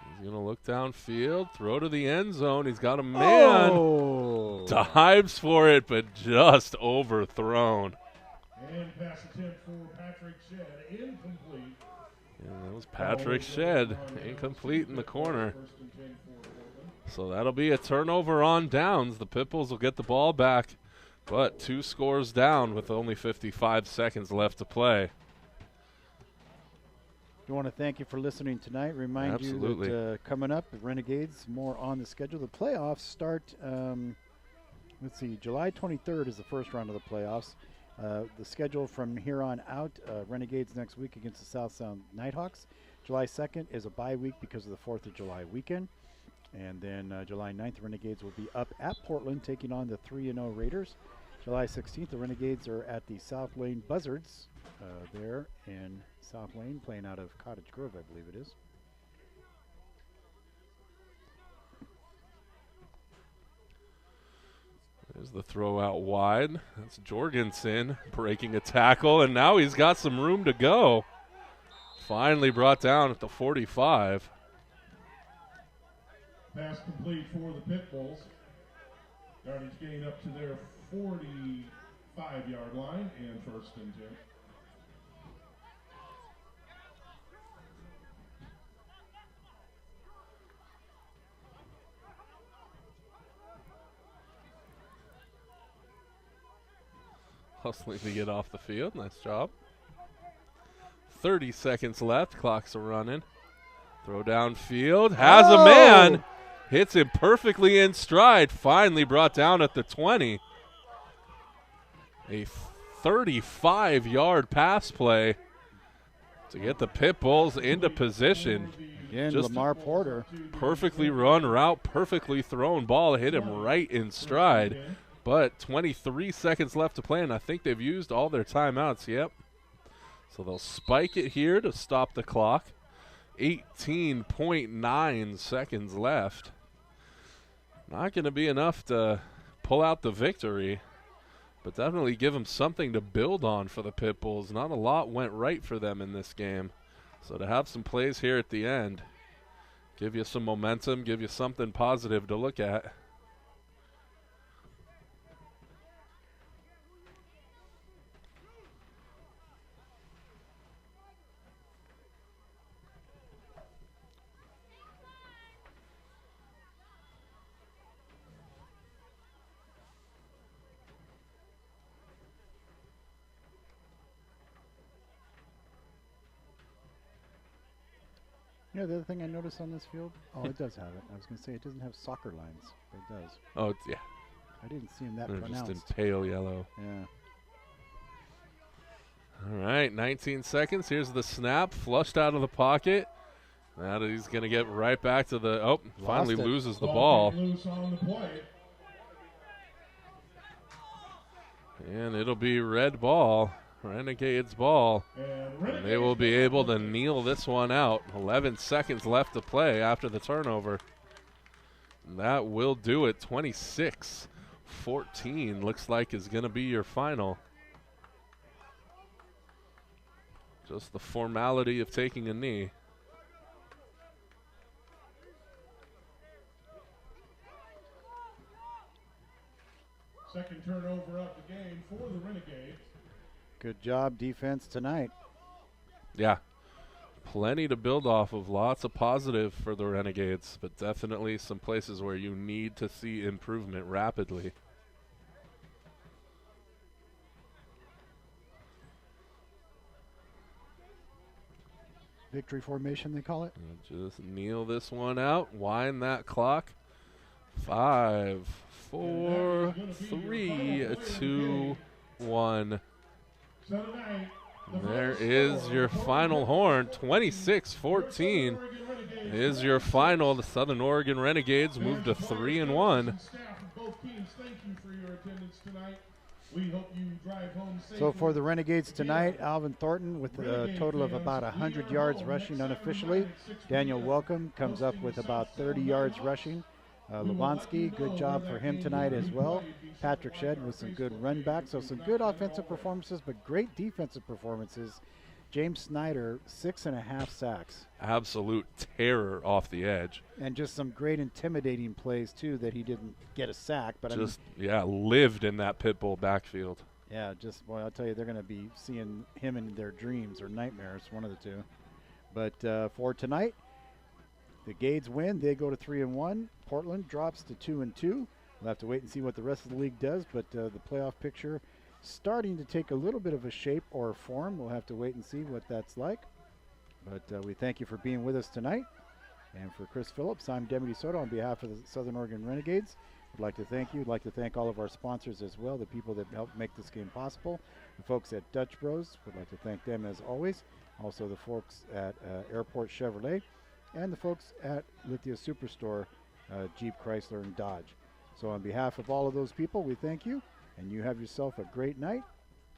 He's going to look downfield, throw to the end zone. He's got a man. Oh. Dives for it, but just overthrown. And pass attempt for Patrick Shedd, incomplete. And that was Patrick Shedd, incomplete in the corner. So that'll be a turnover on downs. The Pitbulls will get the ball back, but 2 scores down with only 55 seconds left to play. We want to thank you for listening tonight. Remind you that coming up, the Renegades, more on the schedule. The playoffs start, let's see, July 23rd is the first round of the playoffs. The schedule from here on out, Renegades next week against the South Sound Nighthawks. July 2nd is a bye week because of the 4th of July weekend. And then July 9th, the Renegades will be up at Portland taking on the 3-0 Raiders. July 16th, the Renegades are at the South Lane Buzzards there in South Lane, playing out of Cottage Grove, I believe it is. There's the throw out wide. That's Jorgensen breaking a tackle, and now he's got some room to go. Finally brought down at the 45. Pass complete for the Pitbulls. Yardage gain up to their 45-yard line and 1st and 10. Hustling to get off the field. Nice job. 30 seconds left. Clock's running. Throw downfield. Has a man. Hits him perfectly in stride. Finally brought down at the 20. A 35-yard pass play to get the Pitbulls into position. Again, just Lamar Porter. Perfectly run route, perfectly thrown ball. Hit him right in stride. But 23 seconds left to play, and I think they've used all their timeouts. Yep. So they'll spike it here to stop the clock. 18.9 seconds left. Not going to be enough to pull out the victory, but definitely give them something to build on for the Pitbulls. Not a lot went right for them in this game. So to have some plays here at the end, give you some momentum, give you something positive to look at. You know, the other thing I noticed on this field, it does have it. I was going to say it doesn't have soccer lines, but it does. Oh, yeah. I didn't see them that They're pronounced. just in pale yellow. Yeah. All right, 19 seconds. Here's the snap, flushed out of the pocket. Now he's going to get right back to the, finally loses the ball. Loose on the play. And it'll be red ball, Renegades ball. And they will be able to kneel this one out. 11 seconds left to play after the turnover. And that will do it. 26-14 looks like is going to be your final. Just the formality of taking a knee. Second turnover of the game for the Renegades. Good job defense tonight. Yeah, plenty to build off of. Lots of positive for the Renegades, but definitely some places where you need to see improvement rapidly. Victory formation, they call it. Just kneel this one out, wind that clock. 5, 4, 3, 2, 1. So tonight, There is your final horn. 26-14 is your final. The Southern Oregon Renegades move to 3-1. both teams, thank you for your attendance tonight. We hope you drive home safely. So for the Renegades tonight, Alvin Thornton with a total of about 100 yards rushing unofficially. Daniel Welcome comes up with about 30 yards rushing. Lubansky, good job for him tonight as well. Patrick Shedd with some good run backs. So some good offensive performances, but great defensive performances. James Snyder, 6.5 sacks. Absolute terror off the edge. And just some great intimidating plays, too, that he didn't get a sack. But Lived in that Pitbull backfield. Yeah, boy, I'll tell you, they're going to be seeing him in their dreams or nightmares, one of the two. But for tonight, the Gades win. They go to 3-1. Portland drops to 2-2. We'll have to wait and see what the rest of the league does, but the playoff picture starting to take a little bit of a shape or form. We'll have to wait and see what that's like. But we thank you for being with us tonight. And for Chris Phillips, I'm Demi DeSoto on behalf of the Southern Oregon Renegades. I'd like to thank you. I'd like to thank all of our sponsors as well, the people that helped make this game possible. The folks at Dutch Bros, would like to thank them as always. Also the folks at Airport Chevrolet and the folks at Lithia Superstore, Jeep, Chrysler, and Dodge. So on behalf of all of those people, we thank you. And you have yourself a great night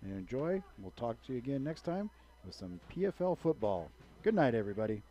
and enjoy. We'll talk to you again next time with some PFL football. Good night, everybody.